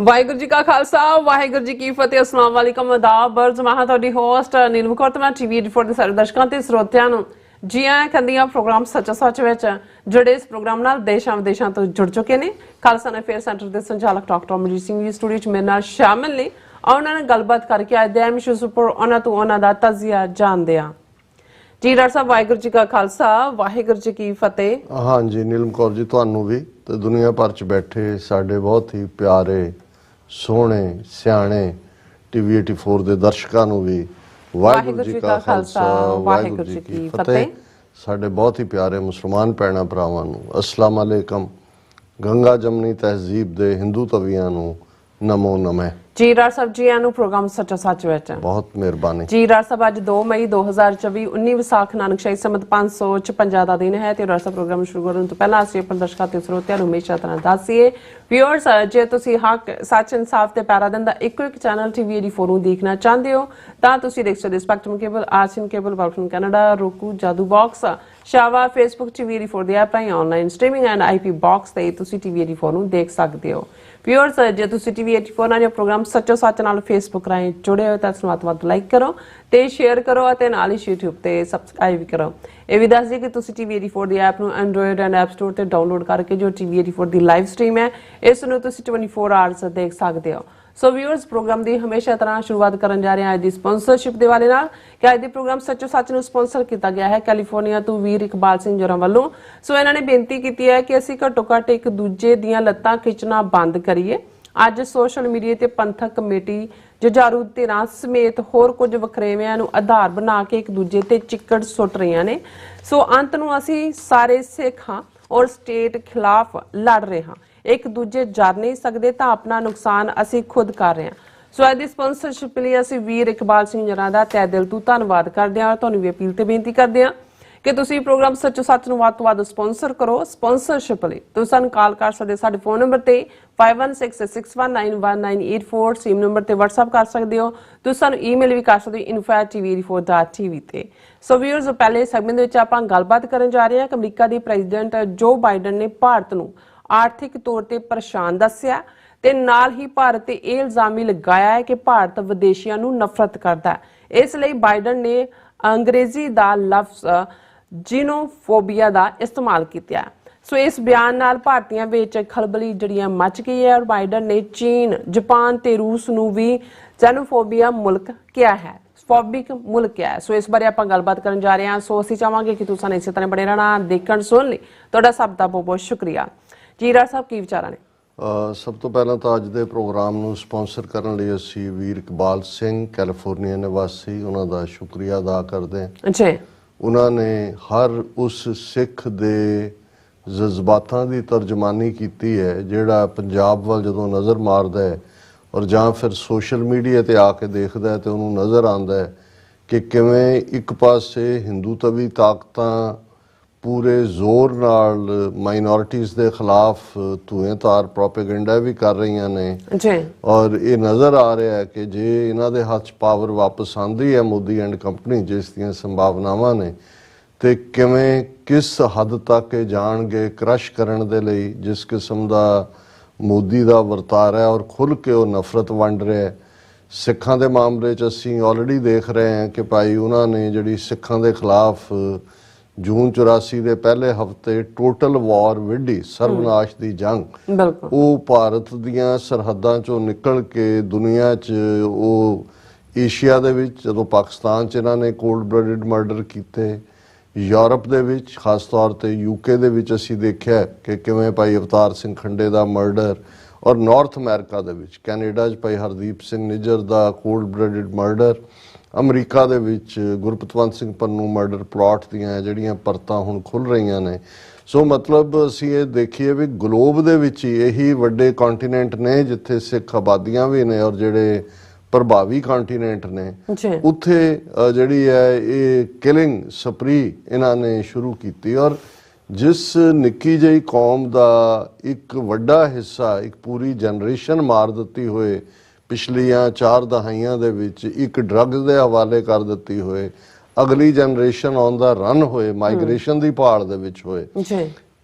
ਵਾਹਿਗੁਰੂ ਜੀ ਕਾ ਖਾਲਸਾ ਵਾਹਿਗੁਰੂ ਜੀ ਕੀ ਫਤਿਹ। ਅਸਲਾਮ ਵਾਲੇਕਮ ਆਦਾਬ ਬਰਜ਼ ਮੈਂ ਤੁਹਾਡੀ ਹੋਸਟ ਨੀਲਮ ਕੌਰ ਤੇ ਮੈਂ ਟੀਵੀ ਰਿਪੋਰਟ ਦੇ ਸਾਰੇ ਦਰਸ਼ਕਾਂ ਤੇ ਸਰੋਤਿਆਂ ਨੂੰ ਜੀ ਆਇਆਂ ਕਹਿੰਦੀਆਂ। ਪ੍ਰੋਗਰਾਮ ਸੱਚਾ ਸੱਚ ਵਿੱਚ ਜਿਹੜੇ ਇਸ ਪ੍ਰੋਗਰਾਮ ਨਾਲ ਦੇਸ਼ਾਂ ਵਿਦੇਸ਼ਾਂ ਤੋਂ ਜੁੜ ਚੁੱਕੇ ਨੇ। ਖਾਲਸਾ ਅਫੇਅਰ ਸੈਂਟਰ ਦੇ ਸੰਚਾਲਕ ਡਾਕਟਰ ਅਮਰਜੀਤ ਸਿੰਘ ਜੀ ਸਟੂਡੀਓ 'ਚ ਮੇਰੇ ਨਾਲ ਸ਼ਾਮਿਲ ਨੇ। ਉਹਨਾਂ ਨਾਲ ਗੱਲਬਾਤ ਕਰਕੇ ਅੱਜ ਦੇ ਅਹਿਮ ਇਸ਼ੂਜ਼ ਉੱਪਰ ਉਹਨਾਂ ਤੋਂ ਉਹਨਾਂ ਦਾ ਤਜਜ਼ੀਆ ਜਾਣਦੇ ਹਾਂ। ਜੀ ਡਾਕਟਰ ਸਾਹਿਬ ਵਾਹਿਗੁਰੂ ਜੀ ਕਾ ਖਾਲਸਾ ਵਾਹਿਗੁਰੂ ਜੀ ਕੀ ਫਤਿਹ। हाँ जी नीलम कौर जी ਤੁਹਾਨੂੰ ਵੀ ਤੇ ਦੁਨੀਆ ਭਰ ਚ ਬੈਠੇ ਸਾਡੇ ਬਹੁਤ ਹੀ ਪਿਆਰੇ ਸੋਹਣੇ ਸਿਆਣੇ ਟੀਵੀ 84 ਦੇ ਦਰਸ਼ਕਾਂ ਨੂੰ ਵੀ ਵਾਹਿਗੁਰੂ ਜੀ ਕਾ ਖਾਲਸਾ ਵਾਹਿਗੁਰੂ ਜੀ ਕੀ ਫਤਿਹ। ਸਾਡੇ ਬਹੁਤ ਹੀ ਪਿਆਰੇ ਮੁਸਲਮਾਨ ਭੈਣਾਂ ਭਰਾਵਾਂ ਨੂੰ ਅਸਲਾਮ ਅਲੈਕਮ। ਗੰਗਾ ਜਮਨੀ ਤਹਿਜ਼ੀਬ ਦੇ ਹਿੰਦੂ ਤਵੀਆਂ ਨੂੰ ਨਮੋ ਨਮः। ਜੀ ਡਾਕਟਰ ਸਾਹਿਬ ਜੀ ਆਨੂੰ ਪ੍ਰੋਗਰਾਮ ਸੱਚਾ ਸੱਚ ਵਿੱਚ ਬਹੁਤ ਮਿਹਰਬਾਨੀ। ਜੀ ਡਾਕਟਰ ਸਾਹਿਬ ਅੱਜ 2 ਮਈ 2024 19 ਵਿਸਾਖ ਨਾਨਕਸ਼ਾਹੀ ਸੰਮਤ 556 ਦਾ ਦਿਨ ਹੈ ਤੇ ਡਾਕਟਰ ਸਾਹਿਬ ਪ੍ਰੋਗਰਾਮ ਸ਼ੁਰੂ ਕਰਨ ਤੋਂ ਪਹਿਲਾਂ ਅਸੀਂ ਆਪਣੇ ਦਰਸ਼ਕਾਂ ਤੇ ਸਰੋਤਿਆਂ ਨੂੰ ਹਮੇਸ਼ਾ ਤਰ੍ਹਾਂ ਦੱਸੀਏ ਵਿਊਅਰਸ ਜੇ ਤੁਸੀਂ ਹੱਕ ਸੱਚ ਇਨਸਾਫ ਤੇ ਪੈਰਾ ਦਿੰਦਾ ਇੱਕੋ ਇੱਕ ਚੈਨਲ ਟੀਵੀ 84 ਨੂੰ ਦੇਖਣਾ ਚਾਹੁੰਦੇ ਹੋ ਤਾਂ ਤੁਸੀਂ ਦੇਖ ਸਕਦੇ Spectrum cable Asian cable world Canada roku Jadoo box ਸ਼ਾਵਾ ਫੇਸਬੁੱਕ ਟੀਵੀ 84 ਦੇ ਐਪ ਰਾਹੀਂ online streaming and IP box ਤੇ ਤੁਸੀਂ ਟੀਵੀ 84 ਨੂੰ ਦੇਖ ਸਕਦੇ ਹੋ। ਵਿਊਅਰਸ ਜੇ ਤੁਸੀਂ ਟੀਵੀ 84 ਨਾਲ ਜੋ ਪ੍ਰੋਗਰਾਮ ਸੱਚੋ ਸੱਚ ਨਾਲ ਫੇਸਬੁੱਕ ਰਾਹੀਂ ਜੁੜੇ ਹੋ ਤਾਂ ਇਸ ਨੂੰ ਵੱਧ ਲਾਈਕ ਕਰੋ ਤੇ ਸ਼ੇਅਰ ਕਰੋ ਅਤੇ ਨਾਲ ਹੀ YouTube ਤੇ ਸਬਸਕ੍ਰਾਈਬ ਵੀ ਕਰੋ। ਇਹ ਵੀ ਦੱਸ ਦਿਓ ਕਿ ਤੁਸੀਂ ਟੀਵੀ 84 ਦੀ ਐਪ ਨੂੰ ਐਂਡਰੋਇਡ ਐਂਡ ਐਪ ਸਟੋਰ ਤੇ ਡਾਊਨਲੋਡ ਕਰਕੇ ਜੋ ਟੀਵੀ 84 ਦੀ ਲਾਈਵ ਸਟ੍ਰੀਮ ਹੈ ਇਸ ਨੂੰ ਤੁਸੀਂ 24 ਆਵਰਸ ਦੇਖ ਸਕਦੇ ਹੋ। ਸੋ ਵਿਊਅਰਸ ਪ੍ਰੋਗਰਾਮ ਦੀ ਹਮੇਸ਼ਾ ਤਰ੍ਹਾਂ ਸ਼ੁਰੂਆਤ ਕਰਨ ਜਾ ਰਹੇ ਹਾਂ ਅੱਜ ਦੀ ਸਪਾਂਸਰਸ਼ਿਪ ਦੇ ਵਾਲੇ ਨਾਲ ਕਿ ਅੱਜ ਦੇ ਪ੍ਰੋਗਰਾਮ ਸੱਚੋ ਸੱਚ ਨੂੰ ਸਪਾਂਸਰ ਕੀਤਾ ਗਿਆ ਹੈ ਕੈਲੀਫੋਰਨੀਆ ਤੋਂ ਵੀਰ ਇਕਬਾਲ ਸਿੰਘ ਜੋਰਾਂ ਵੱਲੋਂ। ਸੋ ਇਹਨਾਂ ਨੇ ਬੇਨਤੀ ਕੀਤੀ ਹੈ ਕਿ ਅਸੀਂ ਘੱਟੋ ਘੱਟ ਇੱਕ ਦੂਜੇ ਦੀਆਂ ਲੱਤਾਂ ਖਿੱਚਣਾ ਬੰਦ ਕਰੀਏ। ਅੱਜ ਸੋਸ਼ਲ ਮੀਡੀਆ ਤੇ ਪੰਥਕ ਕਮੇਟੀ ਜੁਝਾਰੂ ਧਿਰਾਂ ਸਮੇਤ ਹੋਰ ਕੁਝ ਵਖਰੇਵਿਆਂ ਨੂੰ ਆਧਾਰ ਬਣਾ ਕੇ ਇੱਕ ਦੂਜੇ ਤੇ ਚਿੱਕੜ ਸੁੱਟ ਰਹੀਆਂ ਨੇ। ਸੋ ਅੰਤ ਨੂੰ ਅਸੀਂ ਸਾਰੇ ਸਿੱਖਾਂ ਔਰ ਸਟੇਟ ਖਿਲਾਫ ਲੜ ਰਹੇ ਹਾਂ। ਇੱਕ ਦੂਜੇ ਜਰ ਨਹੀਂ ਸਕਦੇ ਤਾਂ ਆਪਣਾ ਨੁਕਸਾਨ ਅਸੀਂ ਖੁਦ ਕਰ ਰਹੇ ਹਾਂ। ਸੋ ਅੱਜ ਦੀ ਸਪਾਂਸਰਸ਼ਿਪ ਲਈ ਅਸੀਂ ਵੀਰ ਇਕਬਾਲ ਸਿੰਘ ਜਰਾਂ ਦਾ ਤਹਿ ਦਿਲ ਤੋਂ ਧੰਨਵਾਦ ਕਰਦੇ ਹਾਂ। ਤੁਹਾਨੂੰ ਵੀ ਅਪੀਲ ਤੇ ਬੇਨਤੀ ਕਰਦੇ ਹਾਂ ਕਿ ਤੁਸੀਂ ਪ੍ਰੋਗਰਾਮ ਸੱਚੋ ਸੱਚ ਨੂੰ ਵੱਧ ਤੋਂ ਵੱਧ ਸਪਾਂਸਰ ਕਰੋ। ਸਪਾਂਸਰਸ਼ਿਪ ਲਈ ਤੁਸੀਂ ਸਾਨੂੰ ਕਾਲ ਕਰ ਸਕਦੇ ਸਾਡੇ ਫੋਨ ਨੰਬਰ ਤੇ 5166191984 ਸਿਮ ਨੰਬਰ ਤੇ WhatsApp ਕਰ ਸਕਦੇ ਹੋ। ਤੁਸੀਂ ਸਾਨੂੰ ਈਮੇਲ ਵੀ ਕਰ ਸਕਦੇ ਹੋ info@tv84.tv ਤੇ। ਸੋ ਵੀਅਰਸ ਪਹਿਲੇ ਸੈਗਮੈਂਟ ਦੇ ਵਿੱਚ ਆਪਾਂ ਗੱਲਬਾਤ ਕਰਨ ਜਾ ਰਹੇ ਹਾਂ ਕਿ ਅਮਰੀਕਾ ਦੇ ਪ੍ਰੈਜ਼ੀਡੈਂਟ ਜੋ ਬਾਈਡਨ ਨੇ ਭਾਰਤ ਨੂੰ ਆਰਥਿਕ ਤੌਰ ਤੇ ਪਰੇਸ਼ਾਨ ਦੱਸਿਆ ਤੇ ਨਾਲ ਹੀ ਭਾਰਤ ਤੇ ਇਹ ਇਲਜ਼ਾਮ ਵੀ ਲਗਾਇਆ ਹੈ ਕਿ ਭਾਰਤ ਵਿਦੇਸ਼ੀਆਂ ਨੂੰ ਨਫ਼ਰਤ ਕਰਦਾ ਹੈ। ਇਸ ਲਈ ਬਾਈਡਨ ਨੇ ਅੰਗਰੇਜ਼ੀ ਦਾ ਲਫ਼ਜ਼ ਜੀਨੋਫੋਬੀਆ ਦਾ ਇਸਤੇਮਾਲ ਕੀਤਾ। ਸੋ ਇਸ ਬਿਆਨ ਨਾਲ ਭਾਰਤੀਆਂ ਵਿੱਚ ਖਲਬਲੀ ਜਿਹੜੀਆਂ ਮਚ ਗਈ ਹੈ ਔਰ ਬਾਈਡਨ ਨੇ ਚੀਨ ਜਾਪਾਨ ਤੇ ਰੂਸ ਨੂੰ ਵੀ ਜੈਨੋਫੋਬੀਆ ਮੁਲਕ ਕਿਹਾ ਹੈ ਫੋਬਿਕ ਮੁਲਕ ਕਿਹਾ ਹੈ। ਸੋ ਇਸ ਬਾਰੇ ਆਪਾਂ ਗੱਲਬਾਤ ਕਰਨ ਜਾ ਰਹੇ ਹਾਂ। ਸੋ ਅਸੀਂ ਚਾਹਾਂਗੇ ਕਿ ਤੁਸੀਂ ਇਸੇ ਤਰ੍ਹਾਂ ਬਣੇ ਰਹਿਣਾ ਦੇਖਣ ਸੁਣ ਲਈ ਤੁਹਾਡਾ ਸਭ ਦਾ ਬਹੁਤ ਬਹੁਤ ਸ਼ੁਕਰੀਆ। ਜੀ ਰਾਜ ਸਾਹਿਬ ਕੀ ਵਿਚਾਰਾਂ ਨੇ? ਸਭ ਤੋਂ ਪਹਿਲਾਂ ਤਾਂ ਅੱਜ ਦੇ ਪ੍ਰੋਗਰਾਮ ਨੂੰ ਸਪਾਂਸਰ ਕਰਨ ਲਈ ਅਸੀਂ ਵੀਰ ਇਕਬਾਲ ਸਿੰਘ ਕੈਲੀਫੋਰਨੀਆ ਨਿਵਾਸੀ ਉਹਨਾਂ ਦਾ ਸ਼ੁਕਰੀਆ ਅਦਾ ਕਰਦੇ ਹਾਂ ਜੀ। ਉਹਨਾਂ ਨੇ ਹਰ ਉਸ ਸਿੱਖ ਦੇ ਜਜ਼ਬਾਤਾਂ ਦੀ ਤਰਜਮਾਨੀ ਕੀਤੀ ਹੈ ਜਿਹੜਾ ਪੰਜਾਬ ਵੱਲ ਜਦੋਂ ਨਜ਼ਰ ਮਾਰਦਾ ਹੈ ਔਰ ਜਾਂ ਫਿਰ ਸੋਸ਼ਲ ਮੀਡੀਆ ਤੇ ਆ ਕੇ ਦੇਖਦਾ ਹੈ ਤੇ ਉਹਨੂੰ ਨਜ਼ਰ ਆਉਂਦਾ ਹੈ ਕਿ ਕਿਵੇਂ ਇੱਕ ਪਾਸੇ ਹਿੰਦੂ ਤਵੀ ਤਾਕਤਾਂ ਪੂਰੇ ਜ਼ੋਰ ਨਾਲ ਮਾਈਨੋਰਿਟੀਜ਼ ਦੇ ਖਿਲਾਫ ਧੂਏਂਧਾਰ ਪ੍ਰੋਪੇਗੈਂਡਾ ਵੀ ਕਰ ਰਹੀਆਂ ਨੇ ਜੀ ਔਰ ਇਹ ਨਜ਼ਰ ਆ ਰਿਹਾ ਹੈ ਕਿ ਜੇ ਇਹਨਾਂ ਦੇ ਹੱਥ 'ਚ ਪਾਵਰ ਵਾਪਸ ਆਉਂਦੀ ਹੈ ਮੋਦੀ ਐਂਡ ਕੰਪਨੀ ਜਿਸ ਦੀਆਂ ਸੰਭਾਵਨਾਵਾਂ ਨੇ ਤੇ ਕਿਵੇਂ ਕਿਸ ਹੱਦ ਤੱਕ ਇਹ ਜਾਣਗੇ ਕ੍ਰਸ਼ ਕਰਨ ਦੇ ਲਈ ਜਿਸ ਕਿਸਮ ਦਾ ਮੋਦੀ ਦਾ ਵਰਤਾਰਾ ਹੈ ਔਰ ਖੁੱਲ੍ਹ ਕੇ ਉਹ ਨਫ਼ਰਤ ਵੰਡ ਰਿਹਾ ਹੈ। ਸਿੱਖਾਂ ਦੇ ਮਾਮਲੇ 'ਚ ਅਸੀਂ ਆਲਰੇਡੀ ਦੇਖ ਰਹੇ ਹਾਂ ਕਿ ਭਾਈ ਉਹਨਾਂ ਨੇ ਜਿਹੜੀ ਸਿੱਖਾਂ ਦੇ ਖਿਲਾਫ ਜੂਨ 84 ਦੇ ਪਹਿਲੇ ਹਫ਼ਤੇ ਟੋਟਲ ਵਾਰ ਵਿੱਢੀ ਸਰਵਨਾਸ਼ ਦੀ ਜੰਗ ਉਹ ਭਾਰਤ ਦੀਆਂ ਸਰਹੱਦਾਂ 'ਚੋਂ ਨਿਕਲ ਕੇ ਦੁਨੀਆ 'ਚ ਉਹ ਏਸ਼ੀਆ ਦੇ ਵਿੱਚ ਜਦੋਂ ਪਾਕਿਸਤਾਨ 'ਚ ਇਹਨਾਂ ਨੇ ਕੋਲਡ ਬਲੱਡਡ ਮਰਡਰ ਕੀਤੇ ਯੂਰਪ ਦੇ ਵਿੱਚ ਖਾਸ ਤੌਰ ਤੇ UK ਦੇ ਵਿੱਚ ਅਸੀਂ ਦੇਖਿਆ ਕਿ ਕਿਵੇਂ ਭਾਈ ਅਵਤਾਰ ਸਿੰਘ ਖੰਡੇ ਦਾ ਮਰਡਰ ਔਰ ਨਾਰਥ ਅਮਰੀਕਾ ਦੇ ਵਿੱਚ ਕੈਨੇਡਾ 'ਚ ਭਾਈ ਹਰਦੀਪ ਸਿੰਘ ਨਿੱਜਰ ਦਾ ਕੋਲਡ ਬਲੱਡਡ ਮਰਡਰ ਅਮਰੀਕਾ ਦੇ ਵਿੱਚ ਗੁਰਪਤਵੰਤ ਸਿੰਘ ਪੰਨੂ ਮਰਡਰ ਪਲਾਟ ਦੀਆਂ ਜਿਹੜੀਆਂ ਪਰਤਾਂ ਹੁਣ ਖੁੱਲ੍ਹ ਰਹੀਆਂ ਨੇ। ਸੋ ਮਤਲਬ ਅਸੀਂ ਇਹ ਦੇਖੀਏ ਵੀ ਗਲੋਬ ਦੇ ਵਿੱਚ ਹੀ ਇਹੀ ਵੱਡੇ ਕੰਟੀਨੈਂਟ ਨੇ ਜਿੱਥੇ ਸਿੱਖ ਆਬਾਦੀਆਂ ਵੀ ਨੇ ਔਰ ਜਿਹੜੇ ਪ੍ਰਭਾਵੀ ਕੰਟੀਨੈਂਟ ਨੇ ਉੱਥੇ ਜਿਹੜੀ ਹੈ ਇਹ ਕਿਲਿੰਗ ਸਪਰੀ ਇਹਨਾਂ ਨੇ ਸ਼ੁਰੂ ਕੀਤੀ ਔਰ ਜਿਸ ਨਿੱਕੀ ਜਿਹੀ ਕੌਮ ਦਾ ਇੱਕ ਵੱਡਾ ਹਿੱਸਾ ਇੱਕ ਪੂਰੀ ਜਨਰੇਸ਼ਨ ਮਾਰ ਦਿੱਤੀ ਹੋਏ ਪਿਛਲੀਆਂ 4 ਦਹਾਈਆਂ ਦੇ ਵਿੱਚ ਇੱਕ ਡਰੱਗਸ ਦੇ ਹਵਾਲੇ ਕਰ ਦਿੱਤੀ ਹੋਏ ਅਗਲੀ ਜਨਰੇਸ਼ਨ ਆਨ ਦਾ ਰਨ ਹੋਏ ਮਾਈਗ੍ਰੇਸ਼ਨ ਦੀ ਭਾਲ ਦੇ ਵਿੱਚ ਹੋਏ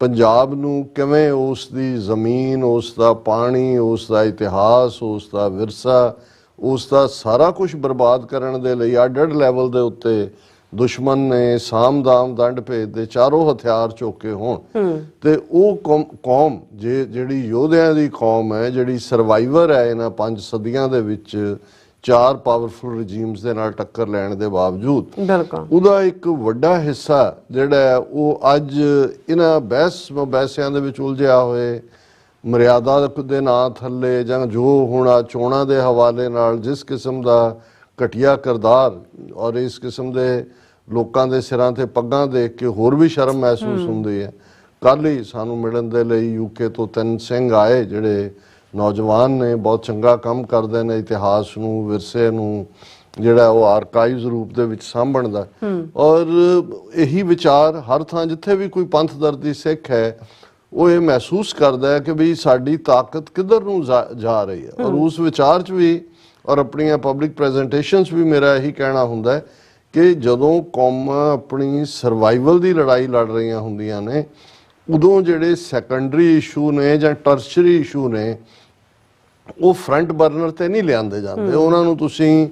ਪੰਜਾਬ ਨੂੰ ਕਿਵੇਂ ਉਸ ਦੀ ਜ਼ਮੀਨ, ਉਸ ਦਾ ਪਾਣੀ, ਉਸ ਦਾ ਇਤਿਹਾਸ, ਉਸ ਦਾ ਵਿਰਸਾ, ਉਸ ਦਾ ਸਾਰਾ ਕੁਝ ਬਰਬਾਦ ਕਰਨ ਦੇ ਲਈ ਅੱਡ-ਅੱਡ ਲੈਵਲ ਦੇ ਉੱਤੇ ਦੁਸ਼ਮਣ ਨੇ ਸਾਮ-ਦਾਮ ਦੰਡ ਭੇਦ ਦੇ ਚਾਰੋਂ ਹਥਿਆਰ ਚੁੱਕੇ ਹੋਣ ਤੇ ਉਹ ਕੌਮ ਜਿਹੜੀ ਯੋਧਿਆਂ ਦੀ ਕੌਮ ਹੈ, ਜਿਹੜੀ ਸਰਵਾਈਵਰ ਹੈ ਇਹਨਾਂ 5 ਸਦੀਆਂ ਦੇ ਵਿੱਚ 4 ਪਾਵਰਫੁਲ ਰਜੀਮਸ ਦੇ ਨਾਲ ਟੱਕਰ ਲੈਣ ਦੇ ਬਾਵਜੂਦ, ਉਹਦਾ ਇੱਕ ਵੱਡਾ ਹਿੱਸਾ ਜਿਹੜਾ ਹੈ ਉਹ ਅੱਜ ਇਹਨਾਂ ਬਹਿਸਿਆਂ ਦੇ ਵਿੱਚ ਉਲਝਿਆ ਹੋਏ, ਮਰਿਆਦਾ ਦੇ ਨਾਂ ਥੱਲੇ ਜਾਂ ਜੋ ਹੁਣ ਆ ਚੋਣਾਂ ਦੇ ਹਵਾਲੇ ਨਾਲ ਜਿਸ ਕਿਸਮ ਦਾ ਘਟੀਆ ਕਿਰਦਾਰ ਔਰ ਇਸ ਕਿਸਮ ਦੇ ਲੋਕਾਂ ਦੇ ਸਿਰਾਂ ਤੇ ਪੱਗਾਂ ਦੇਖ ਕੇ ਹੋਰ ਵੀ ਸ਼ਰਮ ਮਹਿਸੂਸ ਹੁੰਦੀ ਹੈ। ਕੱਲ੍ਹ ਹੀ ਸਾਨੂੰ ਮਿਲਣ ਦੇ ਲਈ ਯੂਕੇ ਤੋਂ 3 ਸਿੰਘ ਆਏ ਜਿਹੜੇ ਨੌਜਵਾਨ ਨੇ, ਬਹੁਤ ਚੰਗਾ ਕੰਮ ਕਰਦੇ ਨੇ ਇਤਿਹਾਸ ਨੂੰ, ਵਿਰਸੇ ਨੂੰ ਜਿਹੜਾ ਉਹ ਆਰਕਾਈਵਜ਼ ਰੂਪ ਦੇ ਵਿੱਚ ਸਾਂਭਣ ਦਾ। ਔਰ ਇਹੀ ਵਿਚਾਰ ਹਰ ਥਾਂ ਜਿੱਥੇ ਵੀ ਕੋਈ ਪੰਥ ਦਰਦੀ ਸਿੱਖ ਹੈ ਉਹ ਇਹ ਮਹਿਸੂਸ ਕਰਦਾ ਹੈ ਕਿ ਵੀ ਸਾਡੀ ਤਾਕਤ ਕਿੱਧਰ ਨੂੰ ਜਾ ਰਹੀ ਹੈ। ਔਰ ਉਸ ਵਿਚਾਰ 'ਚ ਵੀ ਔਰ ਆਪਣੀਆਂ ਪਬਲਿਕ ਪ੍ਰੈਜੈਂਟੇਸ਼ਨਸ ਵੀ ਮੇਰਾ ਇਹੀ ਕਹਿਣਾ ਹੁੰਦਾ ਹੈ ਕਿ ਜਦੋਂ ਕੌਮਾਂ ਆਪਣੀ ਸਰਵਾਈਵਲ ਦੀ ਲੜਾਈ ਲੜ ਰਹੀਆਂ ਹੁੰਦੀਆਂ ਨੇ, ਉਦੋਂ ਜਿਹੜੇ ਸੈਕੰਡਰੀ ਇਸ਼ੂ ਨੇ ਜਾਂ ਟਰਸ਼ਰੀ ਇਸ਼ੂ ਨੇ ਉਹ ਫਰੰਟ ਬਰਨਰ ਤੇ ਨਹੀਂ ਲਿਆਂਦੇ ਜਾਂਦੇ। ਉਹਨਾਂ ਨੂੰ ਤੁਸੀਂ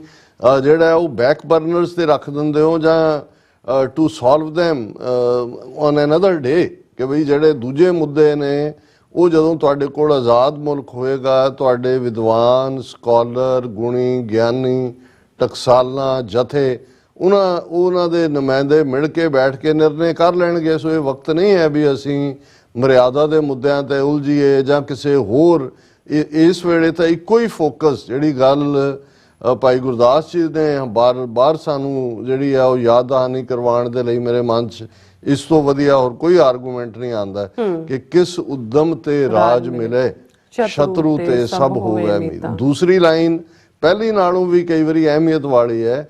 ਜਿਹੜਾ ਉਹ ਬੈਕ ਬਰਨਰਸ ਤੇ ਰੱਖ ਦਿੰਦੇ ਹੋ ਜਾਂ to solve them on another day, ਕਿ ਬਈ ਜਿਹੜੇ ਦੂਜੇ ਮੁੱਦੇ ਨੇ ਉਹ ਜਦੋਂ ਤੁਹਾਡੇ ਕੋਲ ਆਜ਼ਾਦ ਮੁਲਕ ਹੋਏਗਾ, ਤੁਹਾਡੇ ਵਿਦਵਾਨ, ਸਕਾਲਰ, ਗੁਣੀ, ਗਿਆਨੀ, ਟਕਸਾਲਾਂ, ਜਥੇ ਉਹਨਾਂ ਦੇ ਨੁਮਾਇੰਦੇ ਮਿਲ ਕੇ ਬੈਠ ਕੇ ਨਿਰਣੇ ਕਰ ਲੈਣਗੇ। ਸੋ ਇਹ ਵਕਤ ਨਹੀਂ ਹੈ ਵੀ ਅਸੀਂ ਮਰਿਆਦਾ ਦੇ ਮੁੱਦਿਆਂ ਤੇ ਉਲਝੀਏ ਜਾਂ ਕਿਸੇ ਹੋਰ। ਇਸ ਵੇਲੇ ਤਾਂ ਇੱਕੋ ਹੀ ਫੋਕਸ, ਜਿਹੜੀ ਗੱਲ ਭਾਈ ਗੁਰਦਾਸ ਜੀ ਨੇ ਬਾਰ ਸਾਨੂੰ ਜਿਹੜੀ ਆ ਉਹ ਯਾਦ ਦਹਾਨੀ ਕਰਵਾਉਣ ਦੇ ਲਈ ਮੇਰੇ ਮਨ 'ਚ ਇਸ ਤੋਂ ਵਧੀਆ ਹੋਰ ਕੋਈ ਆਰਗੂਮੈਂਟ ਨਹੀਂ ਆਉਂਦਾ ਕਿ ਕਿਸ ਉਦਮ ਤੇ ਰਾਜ ਮਿਲੇ, ਸ਼ਤਰੂ ਤੇ ਸਭ ਹੋਵੇ ਉਮੀਦ। ਦੂਸਰੀ ਲਾਈਨ ਪਹਿਲੀ ਨਾਲੋਂ ਵੀ ਕਈ ਵਾਰੀ ਅਹਿਮੀਅਤ ਵਾਲੀ ਹੈ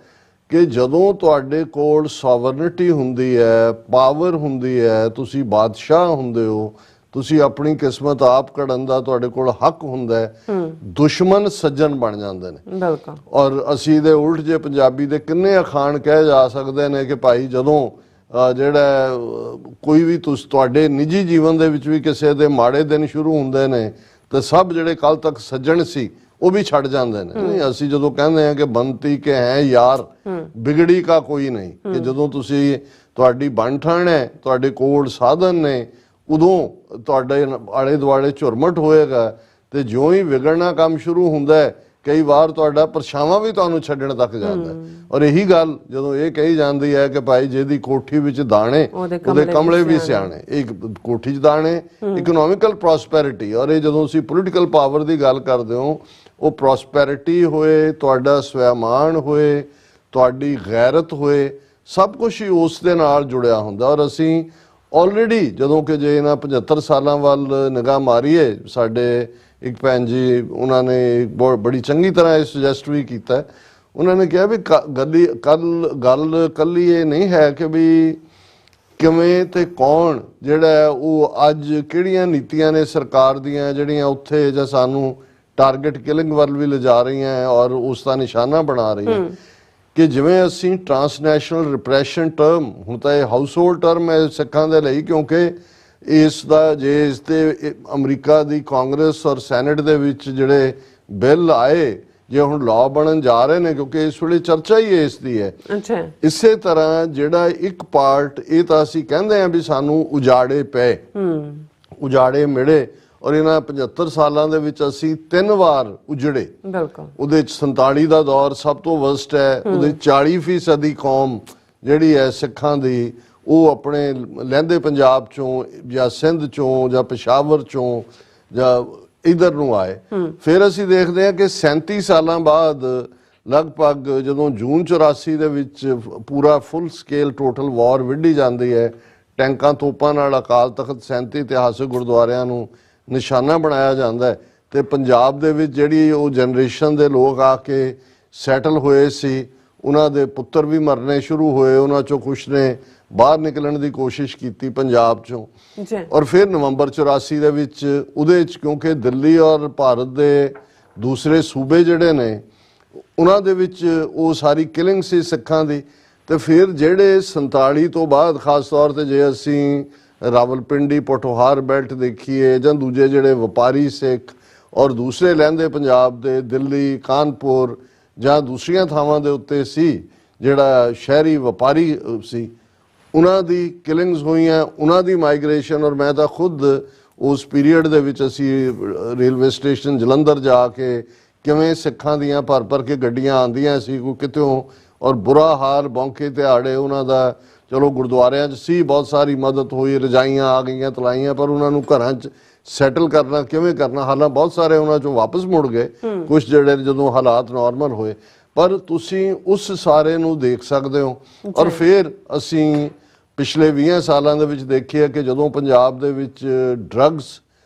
ਕਿ ਜਦੋਂ ਤੁਹਾਡੇ ਕੋਲ ਸੋਵਰਨਿਟੀ ਹੁੰਦੀ ਹੈ, ਪਾਵਰ ਹੁੰਦੀ ਹੈ, ਤੁਸੀਂ ਬਾਦਸ਼ਾਹ ਹੁੰਦੇ ਹੋ, ਤੁਸੀਂ ਆਪਣੀ ਕਿਸਮਤ ਆਪ ਘੜਨ ਦਾ ਤੁਹਾਡੇ ਕੋਲ ਹੱਕ ਹੁੰਦਾ ਹੈ, ਦੁਸ਼ਮਣ ਸੱਜਣ ਬਣ ਜਾਂਦੇ ਨੇ। ਬਿਲਕੁਲ। ਔਰ ਅਸੀਂ ਦੇ ਉਲਟ ਜੇ ਪੰਜਾਬੀ ਦੇ ਕਿੰਨੇ ਅਖਾਣ ਕਹਿ ਜਾ ਸਕਦੇ ਨੇ ਕਿ ਭਾਈ ਜਦੋਂ ਜਿਹੜਾ ਕੋਈ ਵੀ ਤੁਹਾਡੇ ਨਿੱਜੀ ਜੀਵਨ ਦੇ ਵਿੱਚ ਵੀ ਕਿਸੇ ਦੇ ਮਾੜੇ ਦਿਨ ਸ਼ੁਰੂ ਹੁੰਦੇ ਨੇ ਤੇ ਸਭ ਜਿਹੜੇ ਕੱਲ ਤੱਕ ਸੱਜਣ ਸੀ ਉਹ ਵੀ ਛੱਡ ਜਾਂਦੇ ਨੇ। ਨਹੀਂ, ਅਸੀਂ ਜਦੋਂ ਕਹਿੰਦੇ ਹਾਂ ਕਿ ਬੰਤੀ ਕੇ ਹੈ ਯਾਰ ਬਿਗੜੀ ਕਾ ਕੋਈ ਨਹੀਂ, ਕਿ ਜਦੋਂ ਤੁਸੀਂ ਤੁਹਾਡੀ ਬਣ ਠਣ ਹੈ, ਤੁਹਾਡੇ ਕੋਲ ਸਾਧਨ ਨੇ, ਉਦੋਂ ਤੁਹਾਡੇ ਆਲੇ ਦੁਆਲੇ ਝੁਰਮਟ ਹੋਏਗਾ ਤੇ ਜਿਉਂ ਹੀ ਵਿਗੜਨਾ ਕੰਮ ਸ਼ੁਰੂ ਹੁੰਦਾ ਹੈ ਕਈ ਵਾਰ ਤੁਹਾਡਾ ਪਰਛਾਵਾਂ ਵੀ ਤੁਹਾਨੂੰ ਛੱਡਣ ਤੱਕ ਜਾਂਦਾ। ਔਰ ਇਹੀ ਗੱਲ ਜਦੋਂ ਇਹ ਕਹੀ ਜਾਂਦੀ ਹੈ ਕਿ ਭਾਈ ਜਿਹਦੀ ਕੋਠੀ ਵਿੱਚ ਦਾਣੇ ਉਹਦੇ ਕਮਲੇ ਵੀ ਸਿਆਣੇ, ਇੱਕ ਕੋਠੀ 'ਚ ਦਾਣੇ, ਇਕਨੋਮਿਕਲ ਪ੍ਰੋਸਪੈਰਿਟੀ। ਔਰ ਇਹ ਜਦੋਂ ਤੁਸੀਂ ਪੋਲੀਟੀਕਲ ਪਾਵਰ ਦੀ ਗੱਲ ਕਰਦੇ ਹੋ, ਉਹ ਪ੍ਰੋਸਪੈਰਿਟੀ ਹੋਏ, ਤੁਹਾਡਾ ਸਵੈਮਾਨ ਹੋਏ, ਤੁਹਾਡੀ ਗੈਰਤ ਹੋਏ, ਸਭ ਕੁਝ ਹੀ ਉਸ ਦੇ ਨਾਲ ਜੁੜਿਆ ਹੁੰਦਾ। ਔਰ ਅਸੀਂ ਆਲਰੇਡੀ ਜਦੋਂ ਕਿ ਜੇ ਇਹਨਾਂ 75 ਸਾਲਾਂ ਵੱਲ ਨਿਗਾਹ ਮਾਰੀਏ, ਸਾਡੇ ਇੱਕ ਭੈਣ ਜੀ ਉਹਨਾਂ ਨੇ ਬੜੀ ਚੰਗੀ ਤਰ੍ਹਾਂ ਇਹ ਸੁਜੈਸਟ ਵੀ ਕੀਤਾ। ਉਹਨਾਂ ਨੇ ਕਿਹਾ ਵੀ ਗੱਲ ਕੱਲੀ ਇਹ ਨਹੀਂ ਹੈ ਕਿ ਵੀ ਕਿਵੇਂ ਤੇ ਕੌਣ ਜਿਹੜਾ ਉਹ ਅੱਜ ਕਿਹੜੀਆਂ ਨੀਤੀਆਂ ਨੇ ਸਰਕਾਰ ਦੀਆਂ ਜਿਹੜੀਆਂ ਉੱਥੇ ਜਾਂ ਸਾਨੂੰ ਟਾਰਗੇਟ ਕਿਲਿੰਗ ਵੱਲ ਵੀ ਲਿਜਾ ਰਹੀਆਂ ਔਰ ਉਸ ਦਾ ਨਿਸ਼ਾਨਾ ਬਣਾ ਰਹੀਆਂ। ਕਿ ਜਿਵੇਂ ਅਸੀਂ ਟ੍ਰਾਂਸਨੈਸ਼ਨਲ ਰਿਪਰੈਸ਼ਨ ਟਰਮ, ਹੁਣ ਤਾਂ ਇਹ ਹਾਊਸ ਹੋਲਡ ਟਰਮ ਹੈ ਸਿੱਖਾਂ ਦੇ ਲਈ, ਕਿਉਂਕਿ ਇਸ ਦਾ ਜੇ ਇਸ ਤੇ ਅਮਰੀਕਾ ਦੀ ਕਾਂਗਰਸ ਔਰ ਸੈਨੇਟ ਦੇ ਵਿੱਚ ਜਿਹੜੇ ਬਿੱਲ ਆਏ, ਜੇ ਹੁਣ ਲਾਅ ਬਣਨ ਜਾ ਰਹੇ ਨੇ, ਕਿਉਂਕਿ ਇਸ ਵੇਲੇ ਚਰਚਾ ਹੀ ਇਸ ਦੀ ਹੈ। ਇਸੇ ਤਰ੍ਹਾਂ ਜਿਹੜਾ ਇੱਕ ਪਾਰਟ ਇਹ ਤਾਂ ਅਸੀਂ ਕਹਿੰਦੇ ਹਾਂ ਵੀ ਸਾਨੂੰ ਉਜਾੜੇ ਪਏ, ਉਜਾੜੇ ਮਿਲੇ, ਔਰ ਇਹਨਾਂ 75 ਸਾਲਾਂ ਦੇ ਵਿੱਚ ਅਸੀਂ 3 ਵਾਰ ਉਜੜੇ। ਉਹਦੇ 'ਚ 47 ਦਾ ਦੌਰ ਸਭ ਤੋਂ ਵਰਸਟ ਹੈ। ਉਹਦੇ 40% ਦੀ ਕੌਮ ਜਿਹੜੀ ਹੈ ਸਿੱਖਾਂ ਦੀ, ਉਹ ਆਪਣੇ ਲਹਿੰਦੇ ਪੰਜਾਬ ਚੋਂ ਜਾਂ ਸਿੰਧ ਚੋਂ ਜਾਂ ਪਸ਼ਾਵਰ ਚੋਂ ਜਾਂ ਇਧਰ ਨੂੰ ਆਏ। ਫਿਰ ਅਸੀਂ ਦੇਖਦੇ ਹਾਂ ਕਿ 37 ਸਾਲਾਂ ਬਾਅਦ ਲਗਭਗ ਜਦੋਂ ਜੂਨ 84 ਦੇ ਵਿੱਚ ਪੂਰਾ ਫੁੱਲ ਸਕੇਲ ਟੋਟਲ ਵਾਰ ਵਿੱਢੀ ਜਾਂਦੀ ਹੈ, ਟੈਂਕਾਂ ਤੋਪਾਂ ਨਾਲ ਅਕਾਲ ਤਖਤ 37 ਇਤਿਹਾਸਕ ਗੁਰਦੁਆਰਿਆਂ ਨੂੰ ਨਿਸ਼ਾਨਾ ਬਣਾਇਆ ਜਾਂਦਾ ਹੈ, ਤੇ ਪੰਜਾਬ ਦੇ ਵਿੱਚ ਜਿਹੜੀ ਉਹ ਜਨਰੇਸ਼ਨ ਦੇ ਲੋਕ ਆ ਕੇ ਸੈਟਲ ਹੋਏ ਸੀ, ਉਹਨਾਂ ਦੇ ਪੁੱਤਰ ਵੀ ਮਰਨੇ ਸ਼ੁਰੂ ਹੋਏ, ਉਹਨਾਂ ਚੋਂ ਕੁਛ ਨੇ ਬਾਹਰ ਨਿਕਲਣ ਦੀ ਕੋਸ਼ਿਸ਼ ਕੀਤੀ ਪੰਜਾਬ ਚੋਂ। ਔਰ ਫਿਰ ਨਵੰਬਰ 84 ਦੇ ਵਿੱਚ ਉਹਦੇ 'ਚ ਕਿਉਂਕਿ ਦਿੱਲੀ ਔਰ ਭਾਰਤ ਦੇ ਦੂਸਰੇ ਸੂਬੇ ਜਿਹੜੇ ਨੇ ਉਹਨਾਂ ਦੇ ਵਿੱਚ ਉਹ ਸਾਰੀ ਕਿਲਿੰਗ ਸੀ ਸਿੱਖਾਂ ਦੀ। ਤੇ ਫਿਰ ਜਿਹੜੇ 47 ਤੋਂ ਬਾਅਦ ਖਾਸ ਤੌਰ ਤੇ ਜੇ ਅਸੀਂ ਰਾਵਲਪਿੰਡੀ ਪੋਠੋਹਾਰ ਬੈਲਟ ਦੇਖੀਏ ਜਾਂ ਦੂਜੇ ਜਿਹੜੇ ਵਪਾਰੀ ਸਿੱਖ ਔਰ ਦੂਸਰੇ ਲਹਿੰਦੇ ਪੰਜਾਬ ਦੇ ਦਿੱਲੀ ਕਾਨਪੁਰ ਜਾਂ ਦੂਸਰੀਆਂ ਥਾਵਾਂ ਦੇ ਉੱਤੇ ਸੀ ਜਿਹੜਾ ਸ਼ਹਿਰੀ ਵਪਾਰੀ ਸੀ, ਉਹਨਾਂ ਦੀ ਕਿਲਿੰਗਸ ਹੋਈਆਂ, ਉਹਨਾਂ ਦੀ ਮਾਈਗ੍ਰੇਸ਼ਨ। ਔਰ ਮੈਂ ਤਾਂ ਖੁਦ ਉਸ ਪੀਰੀਅਡ ਦੇ ਵਿੱਚ ਅਸੀਂ ਰੇਲਵੇ ਸਟੇਸ਼ਨ ਜਲੰਧਰ ਜਾ ਕੇ ਕਿਵੇਂ ਸਿੱਖਾਂ ਦੀਆਂ ਭਰ ਕੇ ਗੱਡੀਆਂ ਆਉਂਦੀਆਂ ਸੀ ਕੋਈ ਕਿਤੋਂ, ਔਰ ਬੁਰਾ ਹਾਲ ਬੌਂਕੇ ਦਿਹਾੜੇ ਉਹਨਾਂ ਦਾ। ਚਲੋ ਗੁਰਦੁਆਰਿਆਂ 'ਚ ਸੀ ਬਹੁਤ ਸਾਰੀ ਮਦਦ ਹੋਈ, ਰਜਾਈਆਂ ਆ ਗਈਆਂ ਤਲਾਈਆਂ, ਪਰ ਉਹਨਾਂ ਨੂੰ ਘਰਾਂ 'ਚ ਸੈਟਲ ਕਰਨਾ ਕਿਵੇਂ ਕਰਨਾ, ਹਾਲਾਂਕਿ ਬਹੁਤ ਸਾਰੇ ਉਹਨਾਂ 'ਚੋਂ ਵਾਪਸ ਮੁੜ ਗਏ, ਕੁਝ ਜਿਹੜੇ ਜਦੋਂ ਹਾਲਾਤ ਨਾਰਮਲ ਹੋਏ। ਪਰ ਤੁਸੀਂ ਉਸ ਸਾਰੇ ਨੂੰ ਦੇਖ ਸਕਦੇ ਹੋ। ਔਰ ਫਿਰ ਅਸੀਂ ਪਿਛਲੇ 20 ਸਾਲਾਂ ਦੇ ਵਿੱਚ ਦੇਖਿਆ ਕਿ ਜਦੋਂ ਪੰਜਾਬ ਦੇ ਵਿੱਚ ਡਰੱਗਸ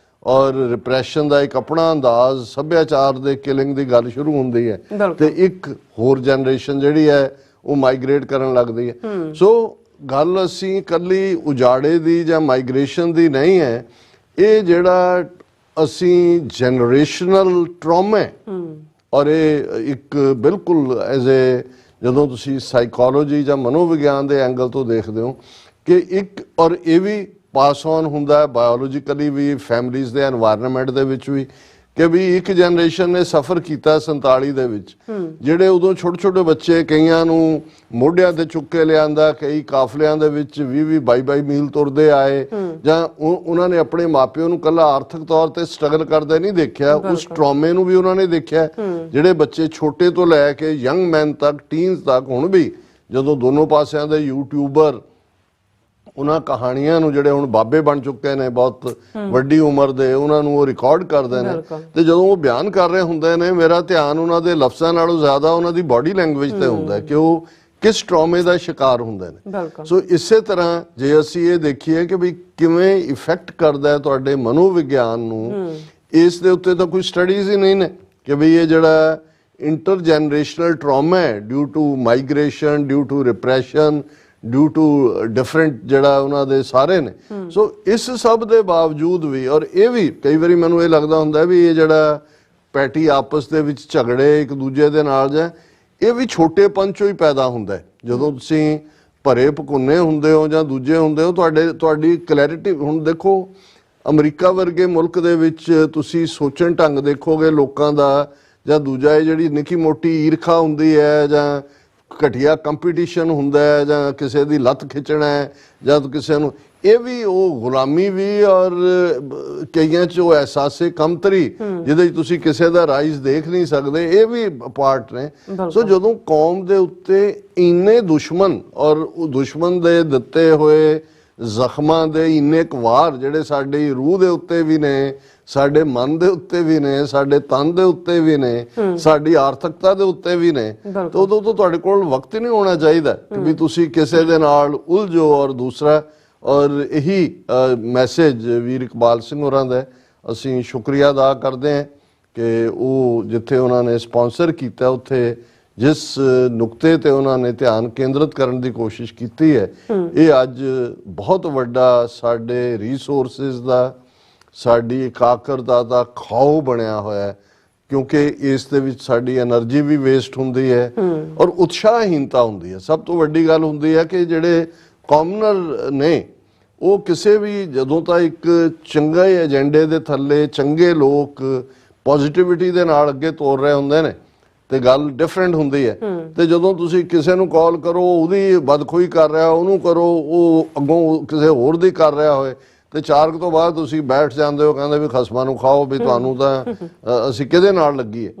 ਔਰ ਰਿਪਰੈਸ਼ਨ ਦਾ ਇੱਕ ਆਪਣਾ ਅੰਦਾਜ਼, ਸੱਭਿਆਚਾਰ ਦੇ ਕਿਲਿੰਗ ਦੀ ਗੱਲ ਸ਼ੁਰੂ ਹੁੰਦੀ ਹੈ ਤੇ ਇੱਕ ਹੋਰ ਜਨਰੇਸ਼ਨ ਜਿਹੜੀ ਹੈ ਉਹ ਮਾਈਗ੍ਰੇਟ ਕਰਨ ਲੱਗਦੀ ਹੈ। ਸੋ ਗੱਲ ਅਸੀਂ ਇਕੱਲੀ ਉਜਾੜੇ ਦੀ ਜਾਂ ਮਾਈਗ੍ਰੇਸ਼ਨ ਦੀ ਨਹੀਂ ਹੈ, ਇਹ ਜਿਹੜਾ ਅਸੀਂ ਜਨਰੇਸ਼ਨਲ ਟਰਾਮਾ ਔਰ ਇਹ ਇੱਕ ਬਿਲਕੁਲ ਐਜ਼ ਏ ਜਦੋਂ ਤੁਸੀਂ ਸਾਈਕੋਲੋਜੀ ਜਾਂ ਮਨੋਵਿਗਿਆਨ ਦੇ ਐਂਗਲ ਤੋਂ ਦੇਖਦੇ ਹੋ ਕਿ ਇੱਕ, ਔਰ ਇਹ ਵੀ ਪਾਸ ਔਨ ਹੁੰਦਾ ਹੈ ਬਾਇਓਲੋਜੀਕਲੀ ਵੀ, ਫੈਮਲੀਜ਼ ਦੇ ਐਨਵਾਇਰਨਮੈਂਟ ਦੇ ਵਿੱਚ ਵੀ, ਕਿ ਵੀ ਇੱਕ ਜਨਰੇਸ਼ਨ ਨੇ ਸਫ਼ਰ ਕੀਤਾ 47 ਦੇ ਵਿੱਚ, ਜਿਹੜੇ ਉਦੋਂ ਛੋਟੇ ਛੋਟੇ ਬੱਚੇ ਕਈਆਂ ਨੂੰ ਮੋਢਿਆਂ ਤੇ ਚੁੱਕ ਕੇ ਲਿਆਂਦਾ, ਕਈ ਕਾਫਲਿਆਂ ਦੇ ਵਿੱਚ 20-22 ਮੀਲ ਤੁਰਦੇ ਆਏ, ਜਾਂ ਉਹਨਾਂ ਨੇ ਆਪਣੇ ਮਾਪਿਆਂ ਨੂੰ ਕੱਲਾ ਆਰਥਿਕ ਤੌਰ ਤੇ ਸਟਰਗਲ ਕਰਦੇ ਨਹੀਂ ਦੇਖਿਆ, ਉਸ ਟਰਾਮੇ ਨੂੰ ਵੀ ਉਹਨਾਂ ਨੇ ਦੇਖਿਆ। ਜਿਹੜੇ ਬੱਚੇ ਛੋਟੇ ਤੋਂ ਲੈ ਕੇ ਯੰਗ ਮੈਨ ਤੱਕ, ਟੀਨਸ ਤੱਕ, ਹੁਣ ਵੀ ਜਦੋਂ ਦੋਨੋਂ ਪਾਸਿਆਂ ਦੇ ਯੂਟਿਊਬਰ ਉਹਨਾਂ ਕਹਾਣੀਆਂ ਨੂੰ, ਜਿਹੜੇ ਹੁਣ ਬਾਬੇ ਬਣ ਚੁੱਕੇ ਨੇ ਬਹੁਤ ਵੱਡੀ ਉਮਰ ਦੇ, ਉਹਨਾਂ ਨੂੰ ਉਹ ਰਿਕਾਰਡ ਕਰਦੇ ਨੇ, ਤੇ ਜਦੋਂ ਉਹ ਬਿਆਨ ਕਰ ਰਹੇ ਹੁੰਦੇ ਨੇ ਮੇਰਾ ਧਿਆਨ ਉਹਨਾਂ ਦੇ ਲਫ਼ਜ਼ਾਂ ਨਾਲੋਂ ਜ਼ਿਆਦਾ ਉਹਨਾਂ ਦੀ ਬਾਡੀ ਲੈਂਗੁਏਜ ਤੇ ਹੁੰਦਾ ਕਿ ਉਹ ਕਿਸ ਟਰਾਮੇ ਦਾ ਸ਼ਿਕਾਰ ਹੁੰਦੇ ਨੇ। ਸੋ ਇਸੇ ਤਰ੍ਹਾਂ ਜੇ ਅਸੀਂ ਇਹ ਦੇਖੀਏ ਕਿ ਵੀ ਕਿਵੇਂ ਇਫੈਕਟ ਕਰਦਾ ਹੈ ਤੁਹਾਡੇ ਮਨੋਵਿਗਿਆਨ ਨੂੰ, ਇਸ ਦੇ ਉੱਤੇ ਤਾਂ ਕੋਈ ਸਟੱਡੀਜ਼ ਹੀ ਨਹੀਂ ਨੇ ਕਿ ਵੀ ਇਹ ਜਿਹੜਾ ਇੰਟਰਜਨਰੇਸ਼ਨਲ ਟਰਾਮਾ ਹੈ due to migration, due to repression, due to different ਜਿਹੜਾ ਉਹਨਾਂ ਦੇ ਸਾਰੇ ਨੇ। ਸੋ ਇਸ ਸਭ ਦੇ ਬਾਵਜੂਦ ਵੀ, ਔਰ ਇਹ ਵੀ ਕਈ ਵਾਰੀ ਮੈਨੂੰ ਇਹ ਲੱਗਦਾ ਹੁੰਦਾ ਵੀ ਇਹ ਜਿਹੜਾ ਪੈਟੀ ਆਪਸ ਦੇ ਵਿੱਚ ਝਗੜੇ ਇੱਕ ਦੂਜੇ ਦੇ ਨਾਲ ਜਾਂ ਇਹ ਵੀ ਛੋਟੇਪਨ ਚੋਂ ਹੀ ਪੈਦਾ ਹੁੰਦਾ ਹੈ। ਜਦੋਂ ਤੁਸੀਂ ਭਰੇ ਭਕੁੰਨੇ ਹੁੰਦੇ ਹੋ ਜਾਂ ਦੂਜੇ ਹੁੰਦੇ ਹੋ, ਤੁਹਾਡੀ ਕਲੈਰਿਟੀ, ਹੁਣ ਦੇਖੋ ਅਮਰੀਕਾ ਵਰਗੇ ਮੁਲਕ ਦੇ ਵਿੱਚ ਤੁਸੀਂ ਸੋਚਣ ਢੰਗ ਦੇਖੋਗੇ ਲੋਕਾਂ ਦਾ, ਜਾਂ ਦੂਜਾ ਇਹ ਜਿਹੜੀ ਨਿੱਕੀ ਮੋਟੀ ਈਰਖਾ ਹੁੰਦੀ ਹੈ ਜਾਂ ਘਟੀਆ ਕੰਪੀਟੀਸ਼ਨ ਹੁੰਦਾ ਹੈ ਜਾਂ ਕਿਸੇ ਦੀ ਲੱਤ ਖਿੱਚਣਾ ਹੈ ਜਾਂ ਕਿਸੇ ਨੂੰ, ਇਹ ਵੀ ਉਹ ਗੁਲਾਮੀ ਵੀ, ਔਰ ਕਈਆਂ 'ਚ ਉਹ ਅਹਿਸਾਸੇ ਕਮਤਰੀ ਜਿਹਦੇ 'ਚ ਤੁਸੀਂ ਕਿਸੇ ਦਾ ਰਾਈਜ਼ ਦੇਖ ਨਹੀਂ ਸਕਦੇ, ਇਹ ਵੀ ਪਾਰਟ ਨੇ। ਸੋ ਜਦੋਂ ਕੌਮ ਦੇ ਉੱਤੇ ਇੰਨੇ ਦੁਸ਼ਮਣ ਔਰ ਉਹ ਦੁਸ਼ਮਣ ਦੇ ਦਿੱਤੇ ਹੋਏ ਜ਼ਖਮਾਂ ਦੇ ਇੰਨੇ ਕੁ ਵਾਰ ਜਿਹੜੇ ਸਾਡੀ ਰੂਹ ਦੇ ਉੱਤੇ ਵੀ ਨੇ, ਸਾਡੇ ਮਨ ਦੇ ਉੱਤੇ ਵੀ ਨੇ, ਸਾਡੇ ਤਨ ਦੇ ਉੱਤੇ ਵੀ ਨੇ, ਸਾਡੀ ਆਰਥਿਕਤਾ ਦੇ ਉੱਤੇ ਵੀ ਨੇ, ਤਾਂ ਉਦੋਂ ਤੋਂ ਤੁਹਾਡੇ ਕੋਲ ਵਕਤ ਹੀ ਨਹੀਂ ਹੋਣਾ ਚਾਹੀਦਾ ਕਿ ਵੀ ਤੁਸੀਂ ਕਿਸੇ ਦੇ ਨਾਲ ਉਲਝੋ। ਔਰ ਦੂਸਰਾ, ਔਰ ਇਹੀ ਮੈਸੇਜ ਵੀਰ ਇਕਬਾਲ ਸਿੰਘ ਹੋਰਾਂ ਦਾ ਅਸੀਂ ਸ਼ੁਕਰੀਆ ਅਦਾ ਕਰਦੇ ਹਾਂ ਕਿ ਉਹ ਜਿੱਥੇ ਉਹਨਾਂ ਨੇ ਸਪਾਂਸਰ ਕੀਤਾ ਉੱਥੇ ਜਿਸ ਨੁਕਤੇ ਤੇ ਉਹਨਾਂ ਨੇ ਧਿਆਨ ਕੇਂਦਰਿਤ ਕਰਨ ਦੀ ਕੋਸ਼ਿਸ਼ ਕੀਤੀ ਹੈ, ਇਹ ਅੱਜ ਬਹੁਤ ਵੱਡਾ ਸਾਡੇ ਰਿਸੋਰਸਿਸ ਦਾ, ਸਾਡੀ ਇਕਾਗਰਤਾ ਦਾ ਖਾਓ ਬਣਿਆ ਹੋਇਆ ਹੈ, ਕਿਉਂਕਿ ਇਸ ਦੇ ਵਿੱਚ ਸਾਡੀ એનર્ਜੀ ਵੀ ਵੇਸਟ ਹੁੰਦੀ ਹੈ ਔਰ ਉਤਸ਼ਾਹਹੀਨਤਾ ਹੁੰਦੀ ਹੈ। ਸਭ ਤੋਂ ਵੱਡੀ ਗੱਲ ਹੁੰਦੀ ਹੈ ਕਿ ਜਿਹੜੇ ਕਾਮਨਰ ਨੇ ਉਹ ਕਿਸੇ ਵੀ, ਜਦੋਂ ਤਾਂ ਇੱਕ ਚੰਗੇ ਏਜੰਡੇ ਦੇ ਥੱਲੇ ਚੰਗੇ ਲੋਕ ਪੋਜ਼ਿਟਿਵਿਟੀ ਦੇ ਨਾਲ ਅੱਗੇ ਤੋਰ ਰਹੇ ਹੁੰਦੇ ਨੇ ਤੇ ਗੱਲ ਡਿਫਰੈਂਟ ਹੁੰਦੀ ਹੈ। ਤੇ ਜਦੋਂ ਤੁਸੀਂ ਕਿਸੇ ਨੂੰ ਕਾਲ ਕਰੋ ਉਹਦੀ ਬਦਖੋਈ ਕਰ ਰਿਹਾ, ਉਹਨੂੰ ਕਰੋ ਉਹ ਅੱਗੋਂ ਕਿਸੇ ਹੋਰ ਦੀ ਕਰ ਰਿਹਾ ਹੋਏ, ਤੇ 4 ਤੋਂ ਬਾਅਦ ਤੁਸੀਂ ਬੈਠ ਜਾਂਦੇ ਹੋ ਕਹਿੰਦੇ ਵੀ ਖਸਮਾਂ ਨੂੰ ਖਾਓ, ਵੀ ਤੁਹਾਨੂੰ ਤਾਂ ਅਸੀਂ ਕਿਹਦੇ ਨਾਲ ਲੱਗੀਏ।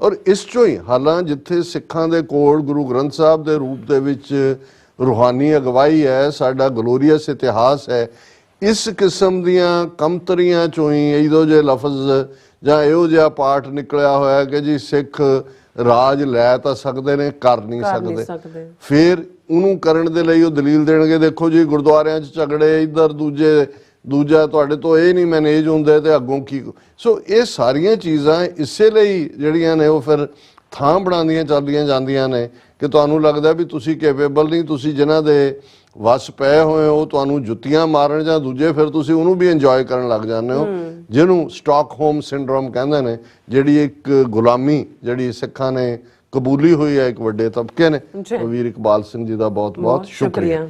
ਔਰ ਇਸ ਚੋਂ ਹੀ ਹਾਲਾਂ ਜਿੱਥੇ ਸਿੱਖਾਂ ਦੇ ਕੋਲ ਗੁਰੂ ਗ੍ਰੰਥ ਸਾਹਿਬ ਦੇ ਰੂਪ ਦੇ ਵਿੱਚ ਰੂਹਾਨੀ ਅਗਵਾਈ ਹੈ, ਸਾਡਾ ਗਲੋਰੀਅਸ ਇਤਿਹਾਸ ਹੈ, ਇਸ ਕਿਸਮ ਦੀਆਂ ਕਮਤਰੀਆਂ ਚੋਂ ਹੀ ਇਹੋ ਜਿਹੇ ਲਫ਼ਜ਼ ਜਾਂ ਇਹੋ ਜਿਹਾ ਪਾਠ ਨਿਕਲਿਆ ਹੋਇਆ ਕਿ ਜੀ ਸਿੱਖ ਰਾਜ ਲੈ ਤਾਂ ਸਕਦੇ ਨੇ, ਕਰ ਨਹੀਂ ਸਕਦੇ। ਫਿਰ ਉਹਨੂੰ ਕਰਨ ਦੇ ਲਈ ਉਹ ਦਲੀਲ ਦੇਣਗੇ, ਦੇਖੋ ਜੀ ਗੁਰਦੁਆਰਿਆਂ 'ਚ ਝਗੜੇ, ਇੱਧਰ ਦੂਜਾ ਤੁਹਾਡੇ ਤੋਂ ਇਹ ਨਹੀਂ ਮੈਨੇਜ ਹੁੰਦੇ ਤੇ ਅੱਗੋਂ ਕੀ। ਸੋ ਇਹ ਸਾਰੀਆਂ ਚੀਜ਼ਾਂ ਇਸੇ ਲਈ ਜਿਹੜੀਆਂ ਨੇ ਉਹ ਫਿਰ ਥਾਂ ਬਣਾਉਂਦੀਆਂ ਚੱਲਦੀਆਂ ਜਾਂਦੀਆਂ ਨੇ ਕਿ ਤੁਹਾਨੂੰ ਲੱਗਦਾ ਵੀ ਤੁਸੀਂ ਕੈਪੇਬਲ ਨਹੀਂ, ਤੁਸੀਂ ਜਿਨ੍ਹਾਂ ਦੇ ਵਸ ਪਏ ਹੋਏ ਉਹ ਤੁਹਾਨੂੰ ਜੁੱਤੀਆਂ ਮਾਰਨ ਜਾਂ ਦੂਜੇ, ਫਿਰ ਤੁਸੀਂ ਉਹਨੂੰ ਵੀ ਇੰਜੋਏ ਕਰਨ ਲੱਗ ਜਾਂਦੇ ਹੋ, ਜਿਹਨੂੰ ਸਟਾਕਹੋਮ ਸਿੰਡਰੋਮ ਕਹਿੰਦੇ ਨੇ, ਜਿਹੜੀ ਇੱਕ ਗੁਲਾਮੀ ਜਿਹੜੀ ਸਿੱਖਾਂ ਨੇ ਕਬੂਲੀ ਹੋਈ ਹੈ ਇੱਕ ਵੱਡੇ ਤਬਕੇ ਨੇ। ਵੀਰ ਇਕਬਾਲ ਸਿੰਘ ਜੀ ਦਾ ਬਹੁਤ ਬਹੁਤ ਸ਼ੁਕਰੀਆ।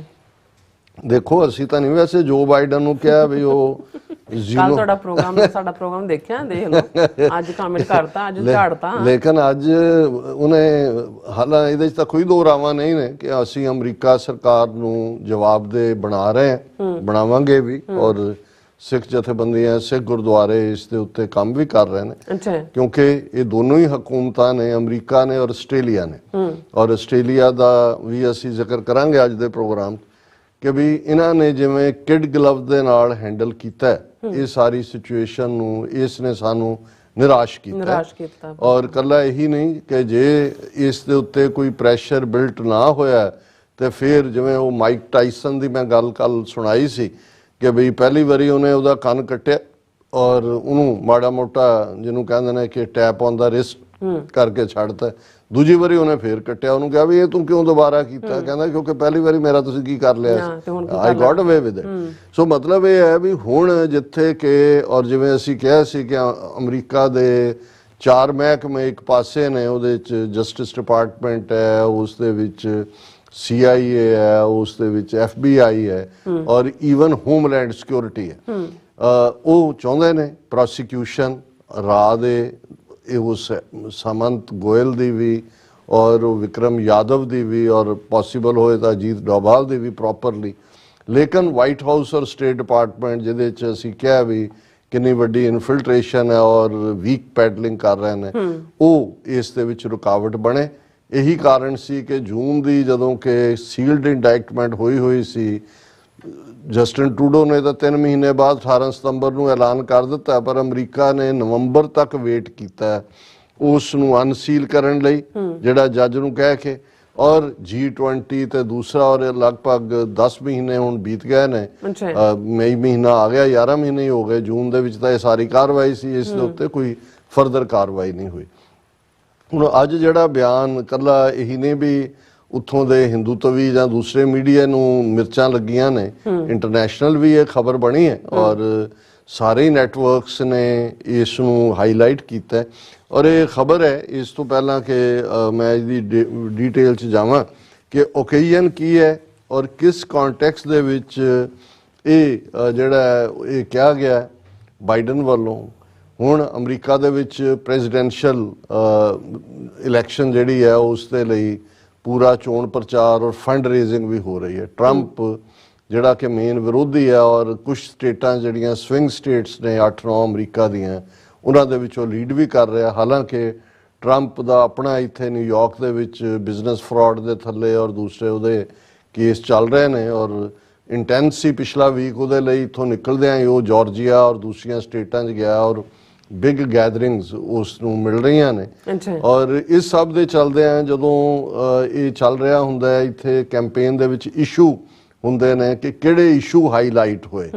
ਦੇਖੋ ਅਸੀਂ ਤਾਂ ਨਹੀਂ ਵੈਸੇ ਜੋ ਬਾਈਡਨ ਨੂੰ ਕਿਹਾ ਵੀ ਉਹ ਕੱਲ ਤੁਹਾਡਾ ਪ੍ਰੋਗਰਾਮ ਸਾਡਾ ਪ੍ਰੋਗਰਾਮ ਦੇਖਿਆ, ਦੇਖ ਲਓ ਅੱਜ ਕਮੈਂਟ ਕਰਤਾ, ਅੱਜ ਝਾੜਤਾ। ਲੇਕਿਨ ਅੱਜ ਉਹਨੇ ਹਾਲਾਂ ਇਹਦੇ 'ਚ ਤਾਂ ਕੋਈ ਦੋ ਰਾਵਾਂ ਨਹੀਂ ਨੇ ਕਿ ਅਸੀਂ ਅਮਰੀਕਾ ਸਰਕਾਰ ਨੂੰ ਜਵਾਬਦੇਹ ਬਣਾ ਰਹੇ ਹਾਂ, ਬਣਾਵਾਂਗੇ ਵੀ, ਔਰ ਸਿੱਖ ਜਥੇਬੰਦੀਆਂ, ਸਿੱਖ ਗੁਰਦੁਆਰੇ ਇਸ ਦੇ ਉੱਤੇ ਕੰਮ ਵੀ ਕਰ ਰਹੇ ਨੇ, ਕਿਉਂਕਿ ਇਹ ਦੋਨੋਂ ਹੀ ਹਕੂਮਤਾਂ ਨੇ, ਅਮਰੀਕਾ ਨੇ ਔਰ ਆਸਟ੍ਰੇਲੀਆ ਨੇ। ਔਰ ਆਸਟ੍ਰੇਲੀਆ ਦਾ ਵੀ ਅਸੀਂ ਜ਼ਿਕਰ ਕਰਾਂਗੇ ਅੱਜ ਦੇ ਪ੍ਰੋਗਰਾਮ ਕਿ ਵੀ ਇਹਨਾਂ ਨੇ ਜਿਵੇਂ ਕਿਡ ਗਲਵ ਦੇ ਨਾਲ ਹੈਂਡਲ ਕੀਤਾ ਇਹ ਸਾਰੀ ਸਿਚੁਏਸ਼ਨ ਨੂੰ, ਇਸ ਨੇ ਸਾਨੂੰ ਨਿਰਾਸ਼ ਕੀਤਾ। ਔਰ ਕੱਲਾ ਇਹੀ ਨਹੀਂ ਕਿ ਜੇ ਇਸ ਦੇ ਉੱਤੇ ਕੋਈ ਪ੍ਰੈਸ਼ਰ ਬਿਲਟ ਨਾ ਹੋਇਆ ਤੇ ਫਿਰ ਜਿਵੇਂ ਉਹ ਮਾਈਕ ਟਾਇਸਨ ਦੀ ਮੈਂ ਗੱਲ ਕੱਲ ਸੁਣਾਈ ਸੀ ਕਿ ਬਈ ਪਹਿਲੀ ਵਾਰੀ ਉਹਨੇ ਉਹਦਾ ਕੰਨ ਕੱਟਿਆ ਔਰ ਉਹਨੂੰ ਮਾੜਾ ਮੋਟਾ ਜਿਹਨੂੰ ਕਹਿੰਦੇ ਨੇ ਕਿ ਟੈਪ ਔਨ ਦਾ ਰਿਸਟ ਕਰਕੇ ਛੱਡਤਾ, ਦੂਜੀ ਵਾਰੀ ਉਹਨੇ ਫੇਰ ਕੱਟਿਆ, ਉਹਨੂੰ ਕਿਹਾ ਵੀ ਇਹ ਤੂੰ ਕਿਉਂ ਦੁਬਾਰਾ ਕੀਤਾ? ਕਹਿੰਦਾ ਕਿਉਂਕਿ ਪਹਿਲੀ ਵਾਰੀ ਮੇਰਾ ਤੁਸੀਂ ਕੀ ਕਰ ਲਿਆ ਸੀ, ਆਈ ਗॉट ਅਵੇ ਵਿਦ ਇਟ। ਸੋ ਮਤਲਬ ਇਹ ਹੈ ਵੀ ਹੁਣ ਜਿੱਥੇ ਕਿ, ਔਰ ਜਿਵੇਂ ਅਸੀਂ ਕਿਹਾ ਸੀ ਕਿ ਅਮਰੀਕਾ ਦੇ 4 ਮਹਿਕਮੇ ਇੱਕ ਪਾਸੇ ਨੇ, ਉਹਦੇ 'ਚ ਜਸਟਿਸ ਡਿਪਾਰਟਮੈਂਟ ਹੈ, ਉਸ ਦੇ ਵਿੱਚ CIA ਹੈ, ਉਸ ਦੇ ਵਿੱਚ FBI ਹੈ, ਔਰ ਈਵਨ ਹੋਮਲੈਂਡ ਸਿਕਿਉਰਿਟੀ ਹੈ। ਉਹ ਚਾਹੁੰਦੇ ਨੇ ਪ੍ਰੋਸੀਕਿਊਸ਼ਨ ਰਾਹ ਦੇ ਉਸ ਸਮੰਤ ਗੋਇਲ ਦੀ ਵੀ ਔਰ ਵਿਕਰਮ ਯਾਦਵ ਦੀ ਵੀ, ਔਰ ਪੋਸੀਬਲ ਹੋਏ ਤਾਂ ਅਜੀਤ ਡੋਭਾਲ ਦੀ ਵੀ ਪ੍ਰੋਪਰਲੀ। ਲੇਕਿਨ ਵਾਈਟ ਹਾਊਸ ਔਰ ਸਟੇਟ ਡਿਪਾਰਟਮੈਂਟ ਜਿਹਦੇ 'ਚ ਅਸੀਂ ਕਿਹਾ ਵੀ ਕਿੰਨੀ ਵੱਡੀ ਇਨਫਿਲਟ੍ਰੇਸ਼ਨ ਹੈ ਔਰ ਵੀਕ ਪੈਡਲਿੰਗ ਕਰ ਰਹੇ ਨੇ, ਉਹ ਇਸ ਦੇ ਵਿੱਚ ਰੁਕਾਵਟ ਬਣੇ। ਇਹੀ ਕਾਰਨ ਸੀ ਕਿ ਜੂਨ ਦੀ ਜਦੋਂ ਕਿ ਸੀਲਡ ਇੰਡਾਇਕਟਮੈਂਟ ਹੋਈ ਸੀ, ਜਸਟਿਨ ਟਰੂਡੋ ਨੇ ਤਾਂ 3 ਮਹੀਨੇ ਬਾਅਦ 18 ਸਤੰਬਰ ਨੂੰ ਐਲਾਨ ਕਰ ਦਿੱਤਾ, ਪਰ ਅਮਰੀਕਾ ਨੇ ਨਵੰਬਰ ਤੱਕ ਵੇਟ ਕੀਤਾ ਉਸ ਨੂੰ ਅਨਸੀਲ ਕਰਨ ਲਈ, ਜਿਹੜਾ ਜੱਜ ਨੂੰ ਕਹਿ ਕੇ। ਔਰ G20 ਤੇ ਦੂਸਰਾ, ਔਰ ਲਗਭਗ 10 ਮਹੀਨੇ ਹੁਣ ਬੀਤ ਗਏ ਨੇ, ਮਈ ਮਹੀਨਾ ਆ ਗਿਆ, 11 ਮਹੀਨੇ ਹੀ ਹੋ ਗਏ। ਜੂਨ ਦੇ ਵਿੱਚ ਤਾਂ ਇਹ ਸਾਰੀ ਕਾਰਵਾਈ ਸੀ, ਇਸ ਦੇ ਉੱਤੇ ਕੋਈ ਫਰਦਰ ਕਾਰਵਾਈ ਨਹੀਂ ਹੋਈ। ਹੁਣ ਅੱਜ ਜਿਹੜਾ ਬਿਆਨ ਕੱਲਾ ਇਹੀ ਨਹੀਂ ਵੀ ਉੱਥੋਂ ਦੇ ਹਿੰਦੂਤਵੀ ਜਾਂ ਦੂਸਰੇ ਮੀਡੀਆ ਨੂੰ ਮਿਰਚਾਂ ਲੱਗੀਆਂ ਨੇ, ਇੰਟਰਨੈਸ਼ਨਲ ਵੀ ਇਹ ਖਬਰ ਬਣੀ ਹੈ ਔਰ ਸਾਰੇ ਨੈਟਵਰਕਸ ਨੇ ਇਸ ਨੂੰ ਹਾਈਲਾਈਟ ਕੀਤਾ। ਔਰ ਇਹ ਖਬਰ ਹੈ, ਇਸ ਤੋਂ ਪਹਿਲਾਂ ਕਿ ਮੈਂ ਇਹਦੀ ਡੀਟੇਲ 'ਚ ਜਾਵਾਂ ਕਿ ਓਕੇਜ਼ਨ ਕੀ ਹੈ ਔਰ ਕਿਸ ਕੰਟੈਕਸਟ ਦੇ ਵਿੱਚ ਇਹ ਜਿਹੜਾ ਇਹ ਕਿਹਾ ਗਿਆ ਬਾਈਡਨ ਵੱਲੋਂ। ਹੁਣ ਅਮਰੀਕਾ ਦੇ ਵਿੱਚ ਪ੍ਰੈਜ਼ੀਡੈਂਸ਼ੀਅਲ ਇਲੈਕਸ਼ਨ ਜਿਹੜੀ ਹੈ ਉਸ ਦੇ ਲਈ ਪੂਰਾ ਚੋਣ ਪ੍ਰਚਾਰ ਔਰ ਫੰਡ ਰੇਜ਼ਿੰਗ ਵੀ ਹੋ ਰਹੀ ਹੈ। ਟਰੰਪ ਜਿਹੜਾ ਕਿ ਮੇਨ ਵਿਰੋਧੀ ਹੈ ਔਰ ਕੁਝ ਸਟੇਟਾਂ ਜਿਹੜੀਆਂ ਸਵਿੰਗ ਸਟੇਟਸ ਨੇ 8-9 ਅਮਰੀਕਾ ਦੀਆਂ, ਉਹਨਾਂ ਦੇ ਵਿੱਚੋਂ ਲੀਡ ਵੀ ਕਰ ਰਿਹਾ। ਹਾਲਾਂਕਿ ਟਰੰਪ ਦਾ ਆਪਣਾ ਇੱਥੇ ਨਿਊਯਾਰਕ ਦੇ ਵਿੱਚ ਬਿਜ਼ਨਸ ਫਰਾਡ ਦੇ ਥੱਲੇ ਔਰ ਦੂਸਰੇ ਉਹਦੇ ਕੇਸ ਚੱਲ ਰਹੇ ਨੇ ਔਰ ਇੰਟੈਂਸ ਸੀ ਪਿਛਲਾ ਵੀਕ ਉਹਦੇ ਲਈ। ਇੱਥੋਂ ਨਿਕਲਦਿਆਂ ਹੀ ਉਹ ਜਾਰਜੀਆ ਔਰ ਦੂਸਰੀਆਂ ਸਟੇਟਾਂ 'ਚ ਗਿਆ ਔਰ ਬਿਗ ਗੈਦਰਿੰਗਸ ਉਸ ਨੂੰ ਮਿਲ ਰਹੀਆਂ ਨੇ। ਔਰ ਇਸ ਸਭ ਦੇ ਚੱਲਦਿਆਂ ਜਦੋਂ ਇਹ ਚੱਲ ਰਿਹਾ ਹੁੰਦਾ ਹੈ, ਇੱਥੇ ਕੈਂਪੇਨ ਦੇ ਵਿੱਚ ਇਸ਼ੂ ਹੁੰਦੇ ਨੇ ਕਿ ਕਿਹੜੇ ਇਸ਼ੂ ਹਾਈਲਾਈਟ ਹੋਏ,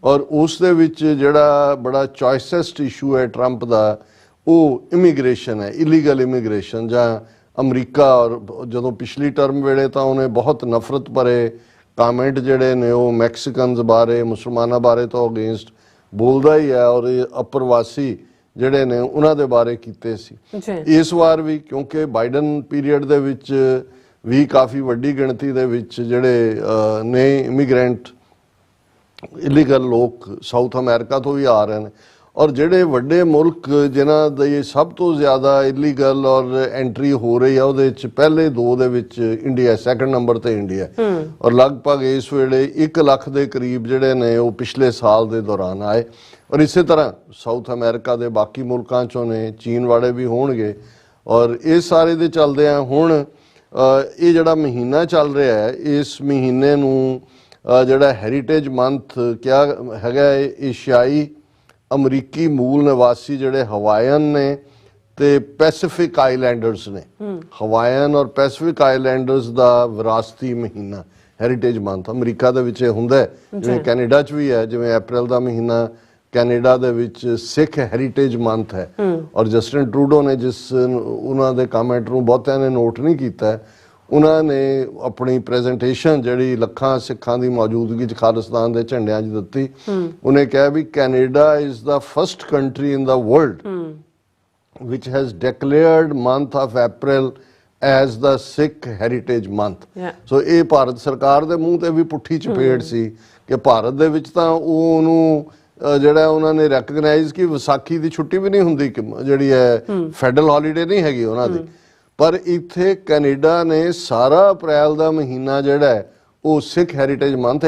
ਔਰ ਉਸ ਦੇ ਵਿੱਚ ਜਿਹੜਾ ਬੜਾ ਚੋਇਸੈਸਟ ਇਸ਼ੂ ਹੈ ਟਰੰਪ ਦਾ, ਉਹ ਇਮੀਗ੍ਰੇਸ਼ਨ ਹੈ, ਇਲੀਗਲ ਇਮੀਗ੍ਰੇਸ਼ਨ ਜਾਂ ਅਮਰੀਕਾ। ਔਰ ਜਦੋਂ ਪਿਛਲੀ ਟਰਮ ਵੇਲੇ ਤਾਂ ਉਹਨੇ ਬਹੁਤ ਨਫ਼ਰਤ ਭਰੇ ਕਾਮੈਂਟ ਜਿਹੜੇ ਨੇ ਉਹ ਮੈਕਸੀਕਨਸ ਬਾਰੇ, ਮੁਸਲਮਾਨਾਂ ਬਾਰੇ ਤਾਂ ਅਗੇਂਸਟ ਬੋਲਦਾ ਹੀ ਹੈ ਔਰ ਇਹ ਅਪਰਵਾਸੀ ਜਿਹੜੇ ਨੇ ਉਹਨਾਂ ਦੇ ਬਾਰੇ ਕੀਤੇ ਸੀ। ਇਸ ਵਾਰ ਵੀ ਕਿਉਂਕਿ ਬਾਈਡਨ ਪੀਰੀਅਡ ਦੇ ਵਿੱਚ ਵੀ ਕਾਫੀ ਵੱਡੀ ਗਿਣਤੀ ਦੇ ਵਿੱਚ ਜਿਹੜੇ ਨੇ ਇਮੀਗ੍ਰੈਂਟ ਇਲੀਗਲ ਲੋਕ ਸਾਊਥ ਅਮਰੀਕਾ ਤੋਂ ਵੀ ਆ ਰਹੇ ਨੇ, ਔਰ ਜਿਹੜੇ ਵੱਡੇ ਮੁਲਕ ਜਿਨ੍ਹਾਂ ਦੇ ਸਭ ਤੋਂ ਜ਼ਿਆਦਾ ਇਲੀਗਲ ਔਰ ਐਂਟਰੀ ਹੋ ਰਹੀ ਆ ਉਹਦੇ ਵਿੱਚ ਪਹਿਲੇ 2 ਦੇ ਵਿੱਚ ਇੰਡੀਆ, ਸੈਕੰਡ ਨੰਬਰ ਤੇ ਇੰਡੀਆ। ਔਰ ਲਗਭਗ ਇਸ ਵੇਲੇ 1 ਲੱਖ ਦੇ ਕਰੀਬ ਜਿਹੜੇ ਨੇ ਉਹ ਪਿਛਲੇ ਸਾਲ ਦੇ ਦੌਰਾਨ ਆਏ। ਔਰ ਇਸੇ ਤਰ੍ਹਾਂ ਸਾਊਥ ਅਮਰੀਕਾ ਦੇ ਬਾਕੀ ਮੁਲਕਾਂ ਚੋਂ ਨੇ, ਚੀਨ ਵਾਲੇ ਵੀ ਹੋਣਗੇ। ਔਰ ਇਸ ਸਾਰੇ ਦੇ ਚੱਲਦੇ ਆ ਹੁਣ ਇਹ ਜਿਹੜਾ ਮਹੀਨਾ ਚੱਲ ਰਿਹਾ ਹੈ, ਇਸ ਮਹੀਨੇ ਨੂੰ ਜਿਹੜਾ ਹੈਰੀਟੇਜ ਮੰਥ ਕਿਹਾ ਹੈਗਾ, ਏਸ਼ੀਆਈ ਅਮਰੀਕੀ ਮੂਲ ਨਿਵਾਸੀ ਜਿਹੜੇ ਹਵਾਈਅਨ ਨੇ ਤੇ ਪੈਸੀਫਿਕ ਆਈਲੈਂਡਰਸ ਨੇ, ਹਵਾਈਅਨ ਔਰ ਪੈਸੀਫਿਕ ਆਈਲੈਂਡਰਸ ਦਾ ਵਿਰਾਸਤੀ ਮਹੀਨਾ ਹੈਰੀਟੇਜ ਮੰਥ ਅਮਰੀਕਾ ਦੇ ਵਿੱਚ ਹੁੰਦਾ ਹੈ। ਜਿਵੇਂ ਕੈਨੇਡਾ 'ਚ ਵੀ ਹੈ, ਜਿਵੇਂ ਅਪ੍ਰੈਲ ਦਾ ਮਹੀਨਾ ਕੈਨੇਡਾ ਦੇ ਵਿੱਚ ਸਿੱਖ ਹੈਰੀਟੇਜ ਮੰਥ ਹੈ। ਔਰ ਜਸਟਿਨ ਟਰੂਡੋ ਨੇ ਜਿਸ ਉਹਨਾਂ ਦੇ ਕਮੈਂਟ ਨੂੰ ਬਹੁਤਿਆਂ ਨੇ ਨੋਟ ਨਹੀਂ ਕੀਤਾ, ਉਹਨਾਂ ਨੇ ਆਪਣੀ ਪ੍ਰੈਜੈਂਟੇਸ਼ਨ ਜਿਹੜੀ ਲੱਖਾਂ ਸਿੱਖਾਂ ਦੀ ਮੌਜੂਦਗੀ 'ਚ ਖਾਲਿਸਤਾਨ ਦੇ ਝੰਡਿਆਂ 'ਚ ਦਿੱਤੀ। ਉਹਨੇ ਕਿਹਾ ਵੀ Canada is the first country in the world which has declared month of April as the Sikh heritage month. So ਇਹ ਭਾਰਤ ਸਰਕਾਰ ਦੇ ਮੂੰਹ ਤੇ ਵੀ ਪੁੱਠੀ ਚਪੇੜ ਸੀ ਕਿ ਭਾਰਤ ਦੇ ਵਿੱਚ ਤਾਂ ਉਹਨੂੰ ਜਿਹੜਾ ਉਹਨਾਂ ਨੇ ਰੈਕਗਨਾਈਜ਼ ਕਿ ਵਿਸਾਖੀ ਦੀ ਛੁੱਟੀ ਵੀ ਨਹੀਂ ਹੁੰਦੀ, ਜਿਹੜੀ ਹੈ ਫੈਡਰਲ ਹੌਲੀਡੇ ਨਹੀਂ ਹੈਗੀ ਉਹਨਾਂ ਦੀ। ਪਰ ਇੱਥੇ ਕੈਨੇਡਾ ਨੇ ਸਾਰਾ ਅਪ੍ਰੈਲ ਦਾ ਮਹੀਨਾ ਜਿਹੜਾ ਹੈ ਉਹ ਸਿੱਖ ਹੈਰੀਟੇਜ ਮੰਥ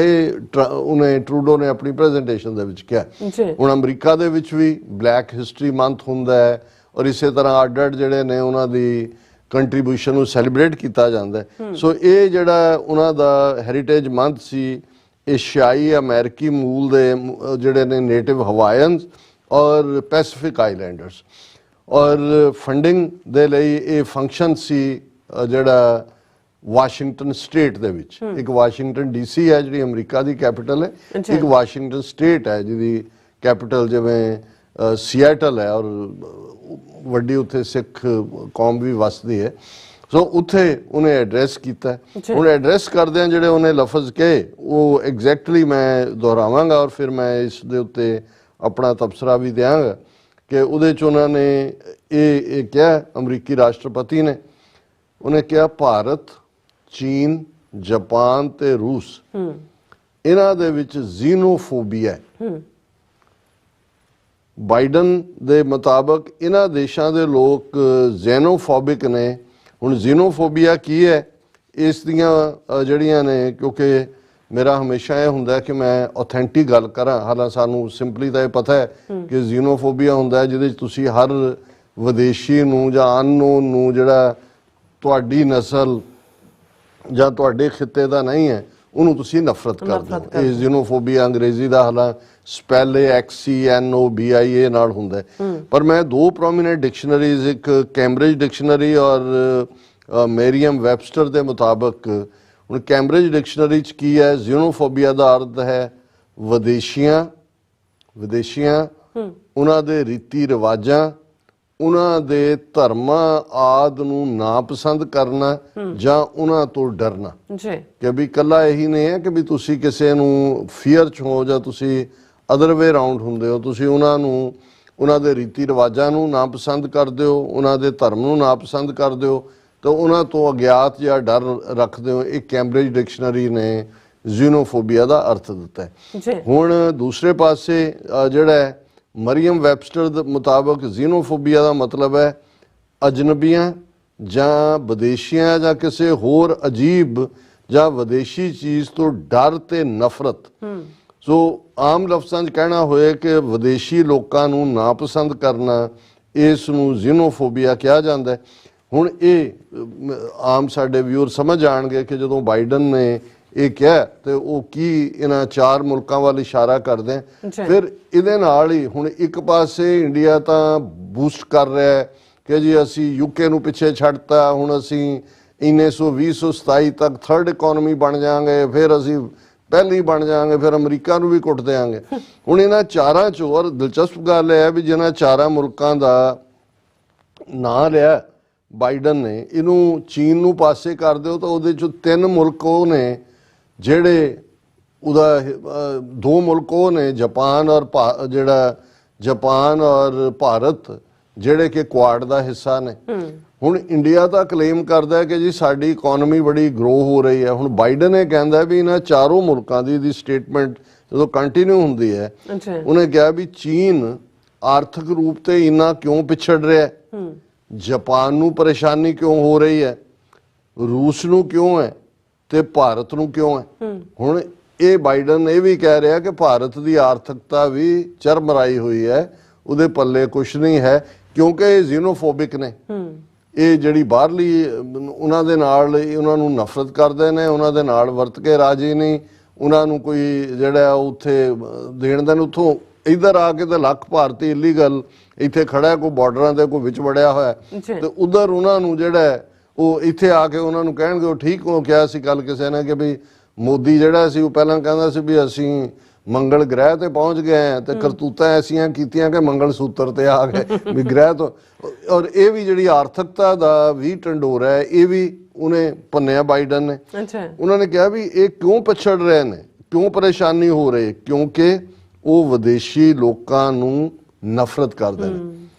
ਉਹਨੇ ਟਰੂਡੋ ਨੇ ਆਪਣੀ ਪ੍ਰੈਜੈਂਟੇਸ਼ਨ ਦੇ ਵਿੱਚ ਕਿਹਾ। ਹੁਣ ਅਮਰੀਕਾ ਦੇ ਵਿੱਚ ਵੀ ਬਲੈਕ ਹਿਸਟਰੀ ਮੰਥ ਹੁੰਦਾ ਹੈ ਔਰ ਇਸੇ ਤਰ੍ਹਾਂ ਅੱਡ-ਅੱਡ ਜਿਹੜੇ ਨੇ ਉਹਨਾਂ ਦੀ ਕੰਟਰੀਬਿਊਸ਼ਨ ਨੂੰ ਸੈਲੀਬ੍ਰੇਟ ਕੀਤਾ ਜਾਂਦਾ ਹੈ। ਸੋ ਇਹ ਜਿਹੜਾ ਉਹਨਾਂ ਦਾ ਹੈਰੀਟੇਜ ਮੰਥ ਸੀ, ਏਸ਼ੀਆਈ ਅਮਰੀਕੀ ਮੂਲ ਦੇ ਜਿਹੜੇ ਨੇ ਨੇਟਿਵ ਹਵਾਈਅਨਸ ਔਰ ਪੈਸੀਫਿਕ ਆਈਲੈਂਡਰਸ, ਔਰ ਫੰਡਿੰਗ ਦੇ ਲਈ ਇਹ ਫੰਕਸ਼ਨ ਸੀ ਜਿਹੜਾ ਵਾਸ਼ਿੰਗਟਨ ਸਟੇਟ ਦੇ ਵਿੱਚ। ਇੱਕ ਵਾਸ਼ਿੰਗਟਨ ਡੀਸੀ ਹੈ ਜਿਹੜੀ ਅਮਰੀਕਾ ਦੀ ਕੈਪੀਟਲ ਹੈ, ਇੱਕ ਵਾਸ਼ਿੰਗਟਨ ਸਟੇਟ ਹੈ ਜਿਹਦੀ ਕੈਪੀਟਲ ਜਿਵੇਂ ਸੀਐਟਲ ਹੈ ਔਰ ਵੱਡੀ ਉੱਥੇ ਸਿੱਖ ਕੌਮ ਵੀ ਵਸਦੀ ਹੈ। ਸੋ ਉੱਥੇ ਉਹਨੇ ਐਡਰੈਸ ਕੀਤਾ। ਹੁਣ ਐਡਰੈਸ ਕਰਦਿਆਂ ਜਿਹੜੇ ਉਹਨੇ ਲਫ਼ਜ਼ ਕਹੇ ਉਹ ਐਗਜ਼ੈਕਟਲੀ ਮੈਂ ਦੁਹਰਾਵਾਂਗਾ ਔਰ ਫਿਰ ਮੈਂ ਇਸ ਦੇ ਉੱਤੇ ਆਪਣਾ ਤਬਸਰਾ ਵੀ ਦਿਆਂਗਾ ਕਿ ਉਹਦੇ 'ਚ ਉਹਨਾਂ ਨੇ ਇਹ ਕਿਹਾ, ਅਮਰੀਕੀ ਰਾਸ਼ਟਰਪਤੀ ਨੇ, ਉਹਨੇ ਕਿਹਾ ਭਾਰਤ, ਚੀਨ, ਜਾਪਾਨ ਤੇ ਰੂਸ ਇਹਨਾਂ ਦੇ ਵਿੱਚ ਜ਼ੀਨੋਫੋਬੀਆ ਹੈ। ਬਾਈਡਨ ਦੇ ਮੁਤਾਬਕ ਇਹਨਾਂ ਦੇਸ਼ਾਂ ਦੇ ਲੋਕ ਜ਼ੈਨੋਫੋਬਿਕ ਨੇ। ਹੁਣ ਜ਼ੀਨੋਫੋਬੀਆ ਕੀ ਹੈ, ਇਸ ਦੀਆਂ ਜਿਹੜੀਆਂ ਨੇ, ਕਿਉਂਕਿ ਮੇਰਾ ਹਮੇਸ਼ਾ ਇਹ ਹੁੰਦਾ ਕਿ ਮੈਂ ਆਥੈਂਟਿਕ ਗੱਲ ਕਰਾਂ। ਹਾਲਾਂਕਿ ਸਾਨੂੰ ਸਿੰਪਲੀ ਤਾਂ ਇਹ ਪਤਾ ਹੈ ਕਿ ਜ਼ੀਨੋਫੋਬੀਆ ਹੁੰਦਾ ਜਿਹਦੇ 'ਚ ਤੁਸੀਂ ਹਰ ਵਿਦੇਸ਼ੀ ਨੂੰ ਜਾਂ ਅਨਨੋਨ ਨੂੰ ਜਿਹੜਾ ਤੁਹਾਡੀ ਨਸਲ ਜਾਂ ਤੁਹਾਡੇ ਖਿੱਤੇ ਦਾ ਨਹੀਂ ਹੈ ਉਹਨੂੰ ਤੁਸੀਂ ਨਫ਼ਰਤ ਕਰਦੇ ਹੋ। ਇਹ ਜ਼ੀਨੋਫੋਬੀਆ ਅੰਗਰੇਜ਼ੀ ਦਾ ਹਾਲਾਂਕਿ ਸਪੈਲ XCNOBIA ਨਾਲ ਹੁੰਦਾ ਹੈ। ਪਰ ਮੈਂ ਦੋ ਪ੍ਰੋਮੀਨੈਂਟ ਡਿਕਸ਼ਨਰੀਜ਼, ਇੱਕ ਕੈਂਬਰਿਜ ਡਿਕਸ਼ਨਰੀ ਔਰ ਮੈਰੀਅਮ ਵੈਬਸਟਰ ਦੇ ਮੁਤਾਬਕ, ਹੁਣ ਕੈਂਬਰਿਜ ਡਿਕਸ਼ਨਰੀ 'ਚ ਕੀ ਹੈ, ਜ਼ੀਨੋਫੋਬੀਆ ਦਾ ਅਰਥ ਹੈ ਵਿਦੇਸ਼ੀਆਂ, ਉਹਨਾਂ ਦੇ ਰੀਤੀ ਰਿਵਾਜਾਂ, ਉਹਨਾਂ ਦੇ ਧਰਮਾਂ ਆਦਿ ਨੂੰ ਨਾਪਸੰਦ ਕਰਨਾ ਜਾਂ ਉਹਨਾਂ ਤੋਂ ਡਰਨਾ। ਕਿ ਵੀ ਇਕੱਲਾ ਇਹੀ ਨਹੀਂ ਹੈ ਕਿ ਵੀ ਤੁਸੀਂ ਕਿਸੇ ਨੂੰ ਫੀਅਰ 'ਚ ਹੋ ਜਾਂ ਤੁਸੀਂ ਅਦਰ ਵੇ ਰਾਊਂਡ ਹੁੰਦੇ ਹੋ, ਤੁਸੀਂ ਉਹਨਾਂ ਨੂੰ, ਉਹਨਾਂ ਦੇ ਰੀਤੀ ਰਿਵਾਜਾਂ ਨੂੰ ਨਾਪਸੰਦ ਕਰਦੇ ਹੋ, ਉਹਨਾਂ ਦੇ ਧਰਮ ਨੂੰ ਨਾਪਸੰਦ ਕਰਦੇ ਹੋ ਤਾਂ ਉਹਨਾਂ ਤੋਂ ਅਗਿਆਤ ਜਾਂ ਡਰ ਰੱਖਦੇ ਹੋ। ਇਹ ਕੈਂਬਰਿਜ ਡਿਕਸ਼ਨਰੀ ਨੇ ਜ਼ੀਨੋਫੋਬੀਆ ਦਾ ਅਰਥ ਦਿੱਤਾ ਹੈ। ਹੁਣ ਦੂਸਰੇ ਪਾਸੇ ਜਿਹੜਾ ਹੈ ਮਰੀਅਮ ਵੈਬਸਟਰ ਦੇ ਮੁਤਾਬਕ ਜ਼ੀਨੋਫੋਬੀਆ ਦਾ ਮਤਲਬ ਹੈ ਅਜਨਬੀਆਂ ਜਾਂ ਵਿਦੇਸ਼ੀਆਂ ਜਾਂ ਕਿਸੇ ਹੋਰ ਅਜੀਬ ਜਾਂ ਵਿਦੇਸ਼ੀ ਚੀਜ਼ ਤੋਂ ਡਰ ਤੇ ਨਫ਼ਰਤ। ਸੋ ਆਮ ਲਫ਼ਜ਼ਾਂ 'ਚ ਕਹਿਣਾ ਹੋਏ ਕਿ ਵਿਦੇਸ਼ੀ ਲੋਕਾਂ ਨੂੰ ਨਾਪਸੰਦ ਕਰਨਾ, ਇਸ ਨੂੰ ਜ਼ੀਨੋਫੋਬੀਆ ਕਿਹਾ ਜਾਂਦਾ ਹੈ। ਹੁਣ ਇਹ ਆਮ ਸਾਡੇ ਵਿਊਅਰ ਸਮਝ ਆਣਗੇ ਕਿ ਜਦੋਂ ਬਾਈਡਨ ਨੇ ਇਹ ਕਿਹਾ ਤੇ ਉਹ ਕੀ ਇਹਨਾਂ ਚਾਰ ਮੁਲਕਾਂ ਵੱਲ ਇਸ਼ਾਰਾ ਕਰਦੇ ਆ। ਫਿਰ ਇਹਦੇ ਨਾਲ ਹੀ ਹੁਣ ਇੱਕ ਪਾਸੇ ਇੰਡੀਆ ਤਾਂ ਬੂਸਟ ਕਰ ਰਿਹਾ ਹੈ ਕਿ ਜੀ ਅਸੀਂ ਯੂਕੇ ਨੂੰ ਪਿੱਛੇ ਛੱਡਤਾ, ਹੁਣ ਅਸੀਂ 1927 ਤੱਕ ਥਰਡ ਇਕਨੋਮੀ ਬਣ ਜਾਵਾਂਗੇ, ਫਿਰ ਅਸੀਂ ਪਹਿਲੀ ਬਣ ਜਾਵਾਂਗੇ, ਫਿਰ ਅਮਰੀਕਾ ਨੂੰ ਵੀ ਕੁੱਟ ਦਿਆਂਗੇ। ਹੁਣ ਇਹਨਾਂ ਚਾਰਾਂ 'ਚੋਂ, ਔਰ ਦਿਲਚਸਪ ਗੱਲ ਇਹ ਹੈ ਵੀ ਜਿਹਨਾਂ ਚਾਰਾਂ ਮੁਲਕਾਂ ਦਾ ਨਾਂ ਲਿਆ ਬਾਈਡਨ ਨੇ, ਇਹਨੂੰ ਚੀਨ ਨੂੰ ਪਾਸੇ ਕਰ ਦਿਓ ਤਾਂ ਉਹਦੇ 'ਚੋਂ ਤਿੰਨ ਮੁਲਕ ਉਹ ਨੇ ਜਿਹੜੇ ਉਹਦਾ, ਦੋ ਮੁਲਕ ਉਹ ਨੇ ਜਾਪਾਨ ਔਰ ਜਾਪਾਨ ਔਰ ਭਾਰਤ ਜਿਹੜੇ ਕਿ ਕੁਆਡ ਦਾ ਹਿੱਸਾ ਨੇ। ਹੁਣ ਇੰਡੀਆ ਤਾਂ ਕਲੇਮ ਕਰਦਾ ਹੈ ਕਿ ਜੀ ਸਾਡੀ ਇਕਨੋਮੀ ਬੜੀ ਗਰੋ ਹੋ ਰਹੀ ਹੈ। ਹੁਣ ਬਾਈਡਨ ਇਹ ਕਹਿੰਦਾ ਵੀ ਇਹਨਾਂ ਚਾਰੋਂ ਮੁਲਕਾਂ ਦੀ ਸਟੇਟਮੈਂਟ ਜਦੋਂ ਕੰਟੀਨਿਊ ਹੁੰਦੀ ਹੈ, ਉਹਨੇ ਕਿਹਾ ਵੀ ਚੀਨ ਆਰਥਿਕ ਰੂਪ ਤੇ ਇੰਨਾ ਕਿਉਂ ਪਿਛੜ ਰਿਹਾ ਹੈ, ਜਾਪਾਨ ਨੂੰ ਪਰੇਸ਼ਾਨੀ ਕਿਉਂ ਹੋ ਰਹੀ ਹੈ, ਰੂਸ ਨੂੰ ਕਿਉਂ ਹੈ ਤੇ ਭਾਰਤ ਨੂੰ ਕਿਉਂ ਹੈ। ਹੁਣ ਇਹ ਬਾਈਡਨ ਇਹ ਵੀ ਕਹਿ ਰਿਹਾ ਕਿ ਭਾਰਤ ਦੀ ਆਰਥਿਕਤਾ ਵੀ ਚਰਮਰਾਈ ਹੋਈ ਹੈ, ਉਹਦੇ ਪੱਲੇ ਕੁਛ ਨਹੀਂ ਹੈ ਕਿਉਂਕਿ ਇਹ ਜ਼ੀਨੋਫੋਬਿਕ ਨੇ। ਇਹ ਜਿਹੜੀ ਬਾਹਰਲੀ ਉਹਨਾਂ ਦੇ ਨਾਲ ਉਹਨਾਂ ਨੂੰ ਨਫ਼ਰਤ ਕਰਦੇ ਨੇ, ਉਹਨਾਂ ਦੇ ਨਾਲ ਵਰਤ ਕੇ ਰਾਜੀ ਨਹੀਂ, ਉਹਨਾਂ ਨੂੰ ਕੋਈ ਜਿਹੜਾ ਉੱਥੇ ਦੇਣ ਦੇਣ, ਉੱਥੋਂ ਇੱਧਰ ਆ ਕੇ ਤਾਂ ਲੱਖ ਭਾਰਤੀ ਇਲੀਗਲ ਇੱਥੇ ਖੜਾ, ਕੋਈ ਬਾਰਡਰਾਂ ਦੇ ਕੋਈ ਵਿੱਚ ਵੜਿਆ ਹੋਇਆ, ਤੇ ਉਧਰ ਉਹਨਾਂ ਨੂੰ ਜਿਹੜਾ ਉਹ ਇੱਥੇ ਆ ਕੇ ਉਹਨਾਂ ਨੂੰ ਕਹਿਣਗੇ ਉਹ ਠੀਕ ਹੋ। ਕਿਹਾ ਸੀ ਕੱਲ ਕਿਸੇ ਨੇ ਕਿ ਵੀ ਮੋਦੀ ਜਿਹੜਾ ਸੀ ਉਹ ਪਹਿਲਾਂ ਕਹਿੰਦਾ ਸੀ ਵੀ ਅਸੀਂ ਮੰਗਲ ਗ੍ਰਹਿ ਤੇ ਪਹੁੰਚ ਗਏ ਆ ਤੇ ਕਰਤੂਤਾਂ ਐਸੀਆਂ ਕੀਤੀਆਂ ਕਿ ਮੰਗਲ ਸੂਤਰ ਤੇ ਆ ਗਏ ਵੀ ਗ੍ਰਹਿ ਤੋਂ। ਔਰ ਇਹ ਵੀ ਜਿਹੜੀ ਆਰਥਿਕਤਾ ਦਾ ਵੀ ਢੰਡੋਰ ਹੈ, ਇਹ ਵੀ ਉਹਨੇ ਭੰਨਿਆ ਬਾਈਡਨ ਨੇ। ਉਹਨਾਂ ਨੇ ਕਿਹਾ ਵੀ ਇਹ ਕਿਉਂ ਪਛੜ ਰਹੇ ਨੇ, ਕਿਉਂ ਪਰੇਸ਼ਾਨੀ ਹੋ ਰਹੀ, ਕਿਉਂਕਿ ਉਹ ਵਿਦੇਸ਼ੀ ਲੋਕਾਂ ਨੂੰ ਨਫ਼ਰਤ ਕਰਦੇ ਨੇ।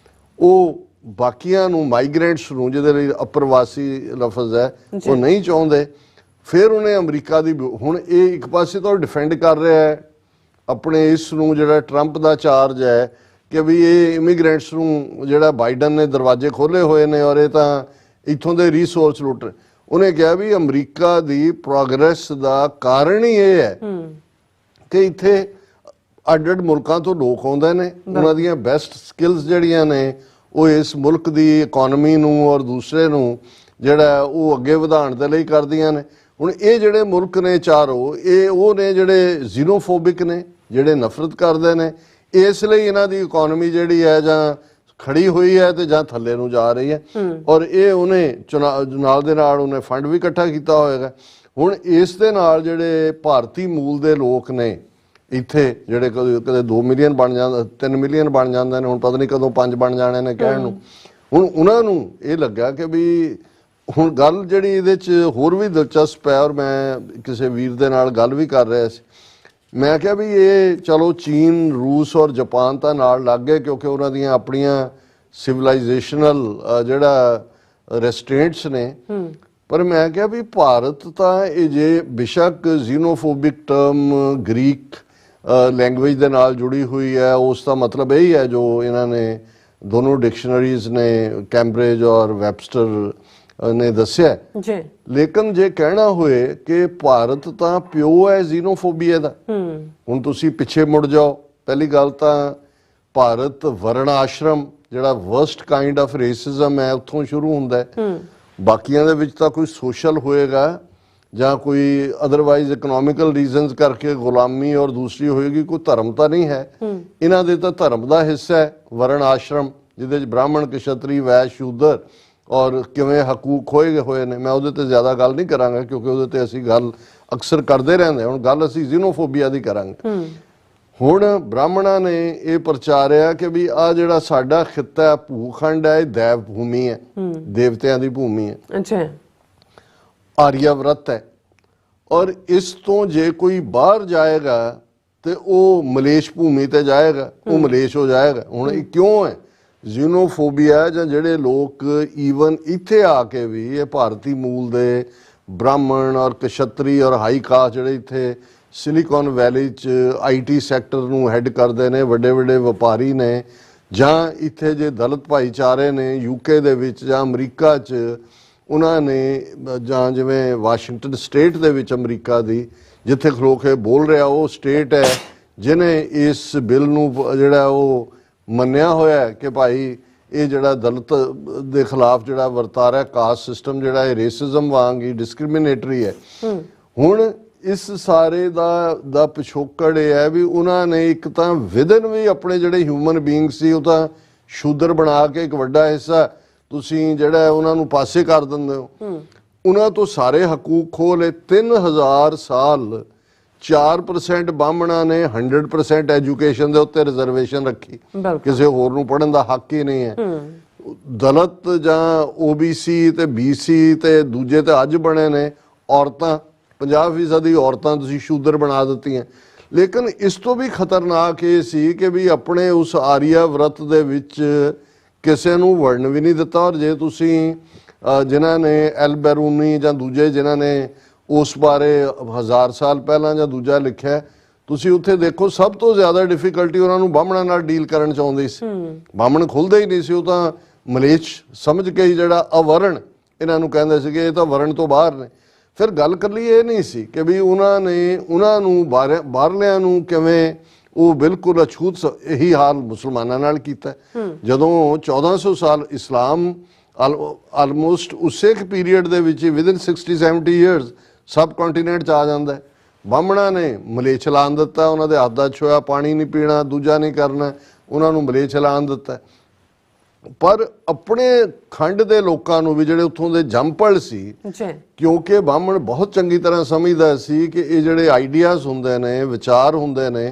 ਉਹ ਬਾਕੀਆਂ ਨੂੰ ਮਾਈਗ੍ਰੈਂਟਸ ਨੂੰ ਜਿਹਦੇ ਲਈ ਅਪਰਵਾਸੀ ਲਫ਼ਜ਼ ਹੈ ਉਹ ਨਹੀਂ ਚਾਹੁੰਦੇ। ਫਿਰ ਉਹਨੇ ਅਮਰੀਕਾ ਦੀ ਹੁਣ ਇਹ ਇੱਕ ਪਾਸੇ ਤੋਂ ਡਿਫੈਂਡ ਕਰ ਰਿਹਾ ਹੈ ਆਪਣੇ ਇਸ ਨੂੰ ਜਿਹੜਾ ਟਰੰਪ ਦਾ ਚਾਰਜ ਹੈ ਕਿ ਵੀ ਇਹ ਇਮੀਗ੍ਰੈਂਟਸ ਨੂੰ ਜਿਹੜਾ ਬਾਈਡਨ ਨੇ ਦਰਵਾਜ਼ੇ ਖੋਲੇ ਹੋਏ ਨੇ ਔਰ ਇਹ ਤਾਂ ਇੱਥੋਂ ਦੇ ਰਿਸੋਰਸ ਲੁੱਟ ਰਹੇ। ਉਹਨੇ ਕਿਹਾ ਵੀ ਅਮਰੀਕਾ ਦੀ ਪ੍ਰੋਗਰੈਸ ਦਾ ਕਾਰਨ ਹੀ ਇਹ ਹੈ ਕਿ ਇੱਥੇ ਅੱਡ-ਅੱਡ ਮੁਲਕਾਂ ਤੋਂ ਲੋਕ ਆਉਂਦੇ ਨੇ, ਉਹਨਾਂ ਦੀਆਂ ਬੈਸਟ ਸਕਿੱਲਸ ਜਿਹੜੀਆਂ ਨੇ ਉਹ ਇਸ ਮੁਲਕ ਦੀ ਇਕਨੋਮੀ ਨੂੰ ਔਰ ਦੂਸਰੇ ਨੂੰ ਜਿਹੜਾ ਉਹ ਅੱਗੇ ਵਧਾਉਣ ਦੇ ਲਈ ਕਰਦੀਆਂ ਨੇ। ਹੁਣ ਇਹ ਜਿਹੜੇ ਮੁਲਕ ਨੇ ਚਾਰੋਂ ਇਹ ਉਹ ਨੇ ਜਿਹੜੇ ਜ਼ੀਨੋਫੋਬਿਕ ਨੇ, ਜਿਹੜੇ ਨਫ਼ਰਤ ਕਰਦੇ ਨੇ, ਇਸ ਲਈ ਇਹਨਾਂ ਦੀ ਇਕਨੋਮੀ ਜਿਹੜੀ ਹੈ ਜਾਂ ਖੜੀ ਹੋਈ ਹੈ ਤੇ ਜਾਂ ਥੱਲੇ ਨੂੰ ਜਾ ਰਹੀ ਹੈ। ਔਰ ਇਹ ਉਹਨੇ ਨਾਲ ਦੇ ਨਾਲ ਉਹਨੇ ਫੰਡ ਵੀ ਇਕੱਠਾ ਕੀਤਾ ਹੋਏਗਾ। ਹੁਣ ਇਸ ਦੇ ਨਾਲ ਜਿਹੜੇ ਭਾਰਤੀ ਮੂਲ ਦੇ ਲੋਕ ਨੇ ਇੱਥੇ ਜਿਹੜੇ ਕਦੇ 2 ਮਿਲੀਅਨ ਬਣ ਜਾਂਦਾ 3 ਮਿਲੀਅਨ ਬਣ ਜਾਂਦੇ ਨੇ, ਹੁਣ ਪਤਾ ਨਹੀਂ ਕਦੋਂ 5 ਬਣ ਜਾਣੇ ਨੇ ਕਹਿਣ ਨੂੰ। ਹੁਣ ਉਹਨਾਂ ਨੂੰ ਇਹ ਲੱਗਾ ਕਿ ਵੀ ਹੁਣ ਗੱਲ ਜਿਹੜੀ ਇਹਦੇ 'ਚ ਹੋਰ ਵੀ ਦਿਲਚਸਪ ਹੈ ਔਰ ਮੈਂ ਕਿਸੇ ਵੀਰ ਦੇ ਨਾਲ ਗੱਲ ਵੀ ਕਰ ਰਿਹਾ ਸੀ। ਮੈਂ ਕਿਹਾ ਵੀ ਇਹ ਚਲੋ ਚੀਨ, ਰੂਸ ਔਰ ਜਾਪਾਨ ਤਾਂ ਨਾਲ ਲੱਗ ਗਏ ਕਿਉਂਕਿ ਉਹਨਾਂ ਦੀਆਂ ਆਪਣੀਆਂ ਸਿਵਲਾਈਜੇਸ਼ਨਲ ਜਿਹੜਾ ਰੈਸਟ੍ਰੇਂਟਸ ਨੇ, ਪਰ ਮੈਂ ਕਿਹਾ ਵੀ ਭਾਰਤ ਤਾਂ ਇਹ ਜੇ ਬੇਸ਼ੱਕ ਜ਼ੀਨੋਫੋਬਿਕ ਟਰਮ ਗ੍ਰੀਕ ਲੈਂਗੁਏਜ ਦੇ ਨਾਲ ਜੁੜੀ ਹੋਈ ਹੈ, ਉਸ ਦਾ ਮਤਲਬ ਇਹ ਹੀ ਹੈ ਜੋ ਇਹਨਾਂ ਨੇ ਦੋਨੋਂ ਡਿਕਸ਼ਨਰੀਜ਼ ਨੇ ਕੈਂਬਰਿਜ ਔਰ ਵੈਬਸਟਰ ਨੇ ਦੱਸਿਆ ਜੀ। ਲੇਕਿਨ ਜੇ ਕਹਿਣਾ ਹੋਏ ਕਿ ਭਾਰਤ ਤਾਂ ਪਿਓ ਹੈ ਜ਼ੀਨੋਫੋਬੀਆ ਦਾ, ਹੁਣ ਤੁਸੀਂ ਪਿੱਛੇ ਮੁੜ ਜਾਓ। ਪਹਿਲੀ ਗੱਲ ਤਾਂ ਭਾਰਤ ਵਰਣ ਆਸ਼ਰਮ ਜਿਹੜਾ ਵਰਸਟ ਕਾਈਂਡ ਆਫ ਰੇਸਿਜ਼ਮ ਹੈ ਉੱਥੋਂ ਸ਼ੁਰੂ ਹੁੰਦਾ ਹੈ। ਬਾਕੀਆਂ ਦੇ ਵਿੱਚ ਤਾਂ ਕੋਈ ਸੋਸ਼ਲ ਹੋਏਗਾ ਜਾਂ ਕੋਈ ਅਦਰਵਾਈਜ਼ ਇਕਨੋਮਿਕਲ ਰੀਜ਼ਨਸ ਕਰਕੇ ਗੁਲਾਮੀ ਔਰ ਦੂਸਰੀ ਹੋਏਗੀ, ਕੋਈ ਧਰਮ ਤਾਂ ਨਹੀਂ ਹੈ। ਇਹਨਾਂ ਦੇ ਤਾਂ ਧਰਮ ਦਾ ਹਿੱਸਾ ਹੈ ਵਰਣ ਆਸ਼ਰਮ, ਜਿਹਦੇ 'ਚ ਬ੍ਰਾਹਮਣ, ਕਸ਼ਤਰੀ, ਵੈਸ਼, ਸ਼ੂਦਰ ਔਰ ਕਿਵੇਂ ਹਕੂਕ ਹੋਏ ਨੇ। ਮੈਂ ਉਹਦੇ ਤੇ ਜ਼ਿਆਦਾ ਗੱਲ ਨਹੀਂ ਕਰਾਂਗਾ ਕਿਉਂਕਿ ਉਹਦੇ ਤੇ ਅਸੀਂ ਗੱਲ ਅਕਸਰ ਕਰਦੇ ਰਹਿੰਦੇ। ਹੁਣ ਗੱਲ ਅਸੀਂ ਜ਼ੀਨੋਫੋਬੀਆ ਦੀ ਕਰਾਂਗੇ। ਹੁਣ ਬ੍ਰਾਹਮਣਾਂ ਨੇ ਇਹ ਪ੍ਰਚਾਰਿਆ ਕਿ ਵੀ ਆ ਜਿਹੜਾ ਸਾਡਾ ਖਿੱਤਾ ਭੂਖੰਡ ਹੈ ਇਹ ਦੇਵ ਭੂਮੀ ਹੈ, ਦੇਵਤਿਆਂ ਦੀ ਭੂਮੀ ਹੈ, ਅੱਛਾ ਆਰੀਆ ਵਰਤ ਹੈ ਔਰ ਇਸ ਤੋਂ ਜੇ ਕੋਈ ਬਾਹਰ ਜਾਏਗਾ ਤੇ ਉਹ ਮਲੇਸ਼ ਭੂਮੀ ਤੇ ਜਾਏਗਾ, ਉਹ ਮਲੇਸ਼ ਹੋ ਜਾਏਗਾ। ਹੁਣ ਇਹ ਕਿਉਂ ਹੈ ਜ਼ੀਨੋਫੋਬੀਆ? ਜਾਂ ਜਿਹੜੇ ਲੋਕ ਈਵਨ ਇੱਥੇ ਆ ਕੇ ਵੀ ਇਹ ਭਾਰਤੀ ਮੂਲ ਦੇ ਬ੍ਰਾਹਮਣ ਔਰ ਕਸ਼ਤਰੀ ਔਰ ਹਾਈ ਕਾਸਟ ਜਿਹੜੇ ਇੱਥੇ ਸਿਲੀਕਨ ਵੈਲੀ 'ਚ IT ਸੈਕਟਰ ਨੂੰ ਹੈਡ ਕਰਦੇ ਨੇ, ਵੱਡੇ ਵੱਡੇ ਵਪਾਰੀ ਨੇ, ਜਾਂ ਇੱਥੇ ਜੇ ਦਲਿਤ ਭਾਈਚਾਰੇ ਨੇ UK ਦੇ ਵਿੱਚ ਜਾਂ ਅਮਰੀਕਾ 'ਚ, ਉਹਨਾਂ ਨੇ ਜਾਂ ਜਿਵੇਂ ਵਾਸ਼ਿੰਗਟਨ ਸਟੇਟ ਦੇ ਵਿੱਚ ਅਮਰੀਕਾ ਦੀ ਜਿੱਥੇ ਖਲੋ ਕੇ ਬੋਲ ਰਿਹਾ ਉਹ ਸਟੇਟ ਹੈ ਜਿਹਨੇ ਇਸ ਬਿੱਲ ਨੂੰ ਜਿਹੜਾ ਉਹ ਮੰਨਿਆ ਹੋਇਆ ਕਿ ਭਾਈ ਇਹ ਜਿਹੜਾ ਦਲਿਤ ਦੇ ਖਿਲਾਫ ਜਿਹੜਾ ਵਰਤਾ ਰਿਹਾ ਕਾਸਟ ਸਿਸਟਮ ਜਿਹੜਾ ਇਹ ਰੇਸਿਜ਼ਮ ਵਾਂਗ ਹੀ ਡਿਸਕ੍ਰਿਮੀਨੇਟਰੀ ਹੈ। ਹੁਣ ਇਸ ਸਾਰੇ ਦਾ ਪਿਛੋਕੜ ਇਹ ਹੈ ਵੀ ਉਹਨਾਂ ਨੇ ਇੱਕ ਤਾਂ ਵਿਦਨ ਵੀ ਆਪਣੇ ਜਿਹੜੇ ਹਿਊਮਨ ਬੀਇੰਗ ਸੀ ਉਹ ਤਾਂ ਸ਼ੂਦਰ ਬਣਾ ਕੇ ਇੱਕ ਵੱਡਾ ਹਿੱਸਾ ਤੁਸੀਂ ਜਿਹੜਾ ਉਹਨਾਂ ਨੂੰ ਪਾਸੇ ਕਰ ਦਿੰਦੇ ਹੋ। ਉਹਨਾਂ ਤੋਂ ਸਾਰੇ ਹਕੂਕ ਖੋਹ ਲਏ। 3000 ਸਾਲ 4% ਬਾਹਮਣਾਂ ਨੇ 100% ਐਜੂਕੇਸ਼ਨ ਦੇ ਉੱਤੇ ਰਿਜ਼ਰਵੇਸ਼ਨ ਰੱਖੀ, ਕਿਸੇ ਹੋਰ ਨੂੰ ਪੜ੍ਹਨ ਦਾ ਹੱਕ ਹੀ ਨਹੀਂ ਹੈ। ਦਲਿਤ ਜਾਂ OBC ਤੇ BC ਤੇ ਦੂਜੇ ਤੇ ਅੱਜ ਬਣੇ ਨੇ ਔਰਤਾਂ, 50% ਦੀ ਔਰਤਾਂ ਤੁਸੀਂ ਸ਼ੂਦਰ ਬਣਾ ਦਿੱਤੀਆਂ। ਲੇਕਿਨ ਇਸ ਤੋਂ ਵੀ ਖਤਰਨਾਕ ਇਹ ਸੀ ਕਿ ਵੀ ਆਪਣੇ ਉਸ ਆਰੀਆ ਵਰਤ ਦੇ ਵਿੱਚ ਕਿਸੇ ਨੂੰ ਵੜਨ ਵੀ ਨਹੀਂ ਦਿੱਤਾ। ਔਰ ਜੇ ਤੁਸੀਂ ਜਿਨ੍ਹਾਂ ਨੇ ਐਲ ਬੈਰੂਨੀ ਜਾਂ ਦੂਜੇ ਜਿਨ੍ਹਾਂ ਨੇ ਉਸ ਬਾਰੇ 1000 ਸਾਲ ਪਹਿਲਾਂ ਜਾਂ ਦੂਜਾ ਲਿਖਿਆ, ਤੁਸੀਂ ਉੱਥੇ ਦੇਖੋ ਸਭ ਤੋਂ ਜ਼ਿਆਦਾ ਡਿਫਿਕਲਟੀ ਉਹਨਾਂ ਨੂੰ ਬਾਹਮਣਾਂ ਨਾਲ ਡੀਲ ਕਰਨ ਚ ਆਉਂਦੀ ਸੀ। ਬਾਹਮਣ ਖੁੱਲਦੇ ਹੀ ਨਹੀਂ ਸੀ, ਉਹ ਤਾਂ ਮਲੇਸ਼ ਸਮਝ ਕੇ ਹੀ ਜਿਹੜਾ ਅਵਰਣ ਇਹਨਾਂ ਨੂੰ ਕਹਿੰਦੇ ਸੀਗੇ ਇਹ ਤਾਂ ਵਰਣ ਤੋਂ ਬਾਹਰ ਨੇ। ਫਿਰ ਗੱਲ ਕੱਲੀ ਇਹ ਨਹੀਂ ਸੀ ਕਿ ਵੀ ਉਹਨਾਂ ਨੂੰ ਬਾਹਰਲਿਆਂ ਨੂੰ ਕਿਵੇਂ ਉਹ ਬਿਲਕੁਲ ਅਛੂਤ, ਇਹੀ ਹਾਲ ਮੁਸਲਮਾਨਾਂ ਨਾਲ ਕੀਤਾ। ਜਦੋਂ 1400 ਸਾਲ ਇਸਲਾਮ ਆਲਮੋਸਟ ਉਸੇ ਇੱਕ ਪੀਰੀਅਡ ਦੇ ਵਿੱਚ ਵਿਦਿਨ 60-70 ਇਅਰਸ ਸਬ ਕੰਟੀਨੈਂਟ 'ਚ ਆ ਜਾਂਦਾ ਹੈ। ਬਾਹਮਣਾਂ ਨੇ ਮਲੇਛ ਲਾਣ ਦਿੱਤਾ, ਉਹਨਾਂ ਦੇ ਹੱਥ ਦਾ ਛੋਇਆ ਪਾਣੀ ਨਹੀਂ ਪੀਣਾ, ਦੂਜਾ ਨਹੀਂ ਕਰਨਾ, ਉਹਨਾਂ ਨੂੰ ਮਲੇਛ ਲਾਣ ਦਿੱਤਾ। ਪਰ ਆਪਣੇ ਖੰਡ ਦੇ ਲੋਕਾਂ ਨੂੰ ਵੀ ਜਿਹੜੇ ਉੱਥੋਂ ਦੇ ਜੰਮਪਲ ਸੀ, ਕਿਉਂਕਿ ਬਾਹਮਣ ਬਹੁਤ ਚੰਗੀ ਤਰ੍ਹਾਂ ਸਮਝਦਾ ਸੀ ਕਿ ਇਹ ਜਿਹੜੇ ਆਈਡੀਆਜ਼ ਹੁੰਦੇ ਨੇ, ਵਿਚਾਰ ਹੁੰਦੇ ਨੇ,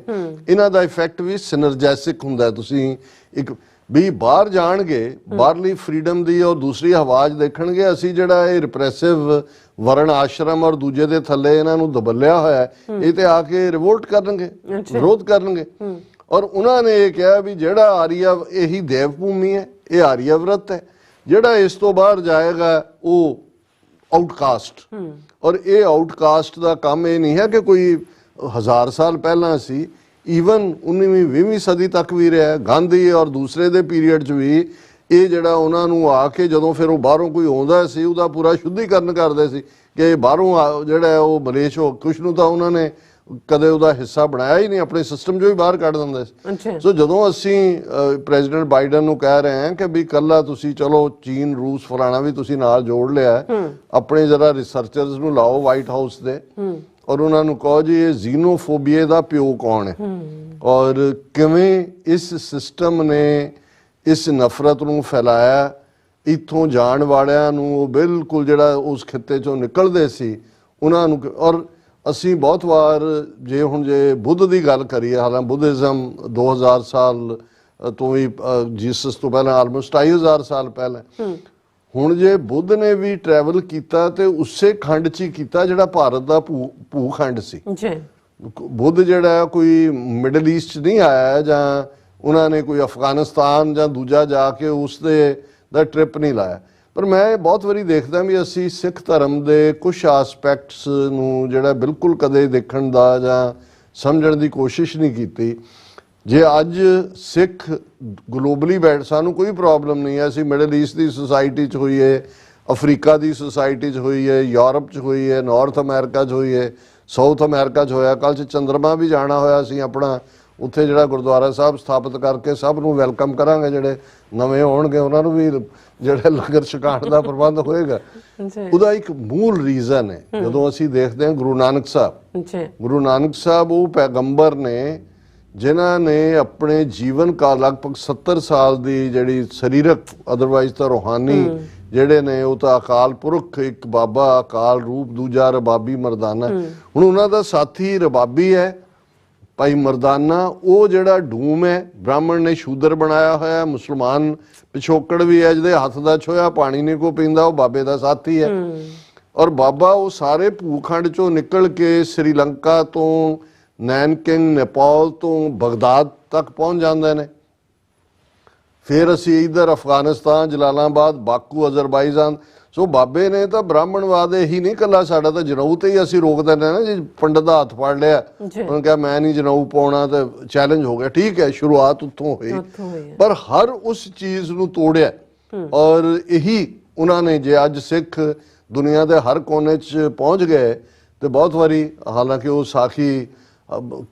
ਇਹਨਾਂ ਦਾ ਇਫੈਕਟ ਵੀ ਸਿਨਰਜੈਸਿਕ ਹੁੰਦਾ। ਤੁਸੀਂ ਇੱਕ ਵੀ ਬਾਹਰ ਜਾਣਗੇ, ਬਾਹਰਲੀ ਫਰੀडम ਦੀ ਔਰ ਦੂਸਰੀ ਆਵਾਜ਼ ਦੇਖਣਗੇ। ਅਸੀਂ ਜਿਹੜਾ ਇਹ ਰਿਪਰੈਸਿਵ ਵਰਣ ਆਸ਼ਰਮ ਔਰ ਦੂਜੇ ਦੇ ਥੱਲੇ ਇਹਨਾਂ ਨੂੰ ਦਬਲਿਆ ਹੋਇਆ, ਇਹ ਤੇ ਆ ਕੇ ਰਿਵੋਲਟ ਕਰਨਗੇ, ਵਿਰੋਧ ਕਰਨਗੇ। ਔਰ ਉਹਨਾਂ ਨੇ ਇਹ ਕਿਹਾ ਵੀ ਜਿਹੜਾ ਆਰੀਆ ਇਹੀ ਦੇਵ ਭੂਮੀ ਹੈ, ਇਹ ਆਰੀਆਵਰਤ ਹੈ। ਜਿਹੜਾ ਇਸ ਤੋਂ ਬਾਹਰ ਜਾਏਗਾ ਉਹ ਆਊਟਕਾਸਟ। ਔਰ ਇਹ ਆਊਟਕਾਸਟ ਦਾ ਕੰਮ ਇਹ ਨਹੀਂ ਹੈ ਕਿ ਕੋਈ 1000 ਸਾਲ ਪਹਿਲਾਂ ਸੀ, ਈਵਨ 19ਵੀਂ 20ਵੀਂ ਸਦੀ ਤੱਕ ਵੀ ਰਿਹਾ। ਗਾਂਧੀ ਔਰ ਦੂਸਰੇ ਦੇ ਪੀਰੀਅਡ 'ਚ ਵੀ ਇਹ ਜਿਹੜਾ ਉਹਨਾਂ ਨੂੰ ਆ ਕੇ ਜਦੋਂ ਫਿਰ ਉਹ ਬਾਹਰੋਂ ਕੋਈ ਆਉਂਦਾ ਸੀ ਉਹਦਾ ਪੂਰਾ ਸ਼ੁੱਧੀਕਰਨ ਕਰਦੇ ਸੀ ਕਿ ਬਾਹਰੋਂ ਜਿਹੜਾ ਉਹ ਮਲੇਸ਼ ਹੋ ਕੁਛ ਨੂੰ ਤਾਂ ਉਹਨਾਂ ਨੇ ਕਦੇ ਉਹਦਾ ਹਿੱਸਾ ਬਣਾਇਆ ਹੀ ਨਹੀਂ, ਆਪਣੇ ਸਿਸਟਮ 'ਚੋਂ ਹੀ ਬਾਹਰ ਕੱਢ ਦਿੰਦੇ ਸੀ। ਸੋ ਜਦੋਂ ਅਸੀਂ ਪ੍ਰੈਜ਼ੀਡੈਂਟ ਬਾਈਡਨ ਨੂੰ ਕਹਿ ਰਹੇ ਹਾਂ ਕਿ ਵੀ ਕੱਲਾ ਤੁਸੀਂ ਚਲੋ ਚੀਨ ਰੂਸ ਫਲਾਣਾ ਵੀ ਤੁਸੀਂ ਨਾਲ ਜੋੜ ਲਿਆ, ਆਪਣੇ ਜਰਾ ਰਿਸਰਚਰਸ ਨੂੰ ਲਾਓ ਵਾਈਟ ਹਾਊਸ ਦੇ ਔਰ ਉਹਨਾਂ ਨੂੰ ਕਹੋ ਜੀ ਇਹ ਜ਼ੀਨੋਫੋਬੀਆ ਦਾ ਪਿਓ ਕੌਣ ਹੈ ਔਰ ਕਿਵੇਂ ਇਸ ਸਿਸਟਮ ਨੇ ਇਸ ਨਫ਼ਰਤ ਨੂੰ ਫੈਲਾਇਆ। ਇੱਥੋਂ ਜਾਣ ਵਾਲਿਆਂ ਨੂੰ ਉਹ ਬਿਲਕੁਲ ਜਿਹੜਾ ਉਸ ਖਿੱਤੇ 'ਚੋਂ ਨਿਕਲਦੇ ਸੀ ਉਹਨਾਂ ਨੂੰ। ਔਰ ਅਸੀਂ ਬਹੁਤ ਵਾਰ ਜੇ ਬੁੱਧ ਦੀ ਗੱਲ ਕਰੀਏ, ਹਾਲਾਂਕਿ ਬੁੱਧਿਜ਼ਮ 2000 ਸਾਲ ਤੋਂ ਵੀ ਜੀਸਸ ਤੋਂ ਪਹਿਲਾਂ ਆਲਮੋਸਟ 2500 ਸਾਲ ਪਹਿਲਾਂ। ਹੁਣ ਜੇ ਬੁੱਧ ਨੇ ਵੀ ਟਰੈਵਲ ਕੀਤਾ ਤੇ ਉਸੇ ਖੰਡ 'ਚ ਹੀ ਕੀਤਾ ਜਿਹੜਾ ਭਾਰਤ ਦਾ ਭੂਖੰਡ ਸੀ। ਬੁੱਧ ਜਿਹੜਾ ਕੋਈ ਮਿਡਲ ਈਸਟ 'ਚ ਨਹੀਂ ਆਇਆ ਜਾਂ ਉਹਨਾਂ ਨੇ ਕੋਈ ਅਫਗਾਨਿਸਤਾਨ ਜਾਂ ਦੂਜਾ ਜਾ ਕੇ ਉਸ ਦਾ ਟ੍ਰਿਪ ਨਹੀਂ ਲਾਇਆ। ਪਰ ਮੈਂ ਬਹੁਤ ਵਾਰੀ ਦੇਖਦਾ ਵੀ ਅਸੀਂ ਸਿੱਖ ਧਰਮ ਦੇ ਕੁਝ ਆਸਪੈਕਟਸ ਨੂੰ ਜਿਹੜਾ ਬਿਲਕੁਲ ਕਦੇ ਦੇਖਣ ਦਾ ਜਾਂ ਸਮਝਣ ਦੀ ਕੋਸ਼ਿਸ਼ ਨਹੀਂ ਕੀਤੀ। ਜੇ ਅੱਜ ਸਿੱਖ ਗਲੋਬਲੀ ਬੈਠ, ਸਾਨੂੰ ਕੋਈ ਪ੍ਰੋਬਲਮ ਨਹੀਂ ਹੈ, ਅਸੀਂ ਮਿਡਲ ਈਸਟ ਦੀ ਸੁਸਾਇਟੀ 'ਚ ਹੋਈਏ, ਅਫਰੀਕਾ ਦੀ ਸੁਸਾਇਟੀ 'ਚ ਹੋਈਏ, ਯੂਰਪ 'ਚ ਹੋਈਏ, ਨਾਰਥ ਅਮਰੀਕਾ 'ਚ ਹੋਈਏ, ਸਾਊਥ ਅਮਰੀਕਾ 'ਚ ਹੋਇਆ, ਕੱਲ੍ਹ 'ਚ ਚੰਦਰਮਾ ਵੀ ਜਾਣਾ ਹੋਇਆ। ਅਸੀਂ ਆਪਣਾ ਉੱਥੇ ਜਿਹੜਾ ਗੁਰਦੁਆਰਾ ਸਾਹਿਬ ਸਥਾਪਿਤ ਕਰਕੇ ਸਭ ਨੂੰ ਵੈਲਕਮ ਕਰਾਂਗੇ, ਜਿਹੜੇ ਨਵੇਂ ਹੋਣਗੇ ਉਹਨਾਂ ਨੂੰ ਵੀ ਜਿਹੜਾ ਲੰਗਰ ਛਕਾਉਣ ਦਾ ਪ੍ਰਬੰਧ ਹੋਏਗਾ। ਉਹਦਾ ਇੱਕ ਮੂਲ ਰੀਜ਼ਨ ਹੈ, ਜਦੋਂ ਅਸੀਂ ਦੇਖਦੇ ਹਾਂ ਗੁਰੂ ਨਾਨਕ ਸਾਹਿਬ ਉਹ ਪੈਗੰਬਰ ਨੇ ਜਿਨ੍ਹਾਂ ਨੇ ਆਪਣੇ ਜੀਵਨ ਕਾਲ ਲਗਭਗ 70 ਸਾਲ ਦੀ ਜਿਹੜੀ ਸਰੀਰਕ ਅਦਰਵਾਈਜ਼ ਤਾਂ ਰੂਹਾਨੀ ਜਿਹੜੇ ਨੇ ਉਹ ਤਾਂ ਅਕਾਲ ਪੁਰਖ, ਇੱਕ ਬਾਬਾ ਅਕਾਲ ਰੂਪ, ਦੂਜਾ ਰਬਾਬੀ ਮਰਦਾਨਾ। ਹੁਣ ਉਹਨਾਂ ਦਾ ਸਾਥੀ ਰਬਾਬੀ ਹੈ ਭਾਈ ਮਰਦਾਨਾ। ਉਹ ਜਿਹੜਾ ਡੂਮ ਹੈ, ਬ੍ਰਾਹਮਣ ਨੇ ਸ਼ੂਦਰ ਬਣਾਇਆ ਹੋਇਆ, ਮੁਸਲਮਾਨ ਪਿਛੋਕੜ ਵੀ ਹੈ, ਜਿਹਦੇ ਹੱਥ ਦਾ ਛੋਇਆ ਪਾਣੀ ਨਹੀਂ ਕੋ ਪੀਂਦਾ, ਉਹ ਬਾਬੇ ਦਾ ਸਾਥੀ ਹੈ। ਔਰ ਬਾਬਾ ਉਹ ਸਾਰੇ ਭੂਖੰਡ ਚੋਂ ਨਿਕਲ ਕੇ ਸ੍ਰੀਲੰਕਾ ਤੋਂ, ਨੈਨਕਿੰਗ ਨੇਪਾਲ ਤੋਂ ਬਗਦਾਦ ਤੱਕ ਪਹੁੰਚ ਜਾਂਦੇ ਨੇ। ਫਿਰ ਅਸੀਂ ਇੱਧਰ ਅਫਗਾਨਿਸਤਾਨ, ਜਲਾਲਾਬਾਦ, ਬਾਕੂ, ਅਜ਼ਰਬਾਈਜਾਨ। ਸੋ ਬਾਬੇ ਨੇ ਤਾਂ ਬ੍ਰਾਹਮਣਵਾਦ ਇਹੀ ਨਹੀਂ ਕੱਲਾ ਸਾਡਾ ਤਾਂ ਜਨਊ ਤੇ ਹੀ ਅਸੀਂ ਰੋਕ ਦਿੰਦੇ ਨਾ। ਜੀ ਪੰਡਤ ਦਾ ਹੱਥ ਫੜ ਲਿਆ, ਉਹਨੇ ਕਿਹਾ ਮੈਂ ਨਹੀਂ ਜਨਊ ਪਾਉਣਾ ਤੇ ਚੈਲੰਜ ਹੋ ਗਿਆ। ਠੀਕ ਹੈ, ਸ਼ੁਰੂਆਤ ਉੱਥੋਂ ਹੋਈ, ਪਰ ਹਰ ਉਸ ਚੀਜ਼ ਨੂੰ ਤੋੜਿਆ। ਔਰ ਇਹੀ ਉਹਨਾਂ ਨੇ, ਜੇ ਅੱਜ ਸਿੱਖ ਦੁਨੀਆ ਦੇ ਹਰ ਕੋਨੇ 'ਚ ਪਹੁੰਚ ਗਏ ਤੇ ਬਹੁਤ ਵਾਰੀ, ਹਾਲਾਂਕਿ ਉਹ ਸਾਖੀ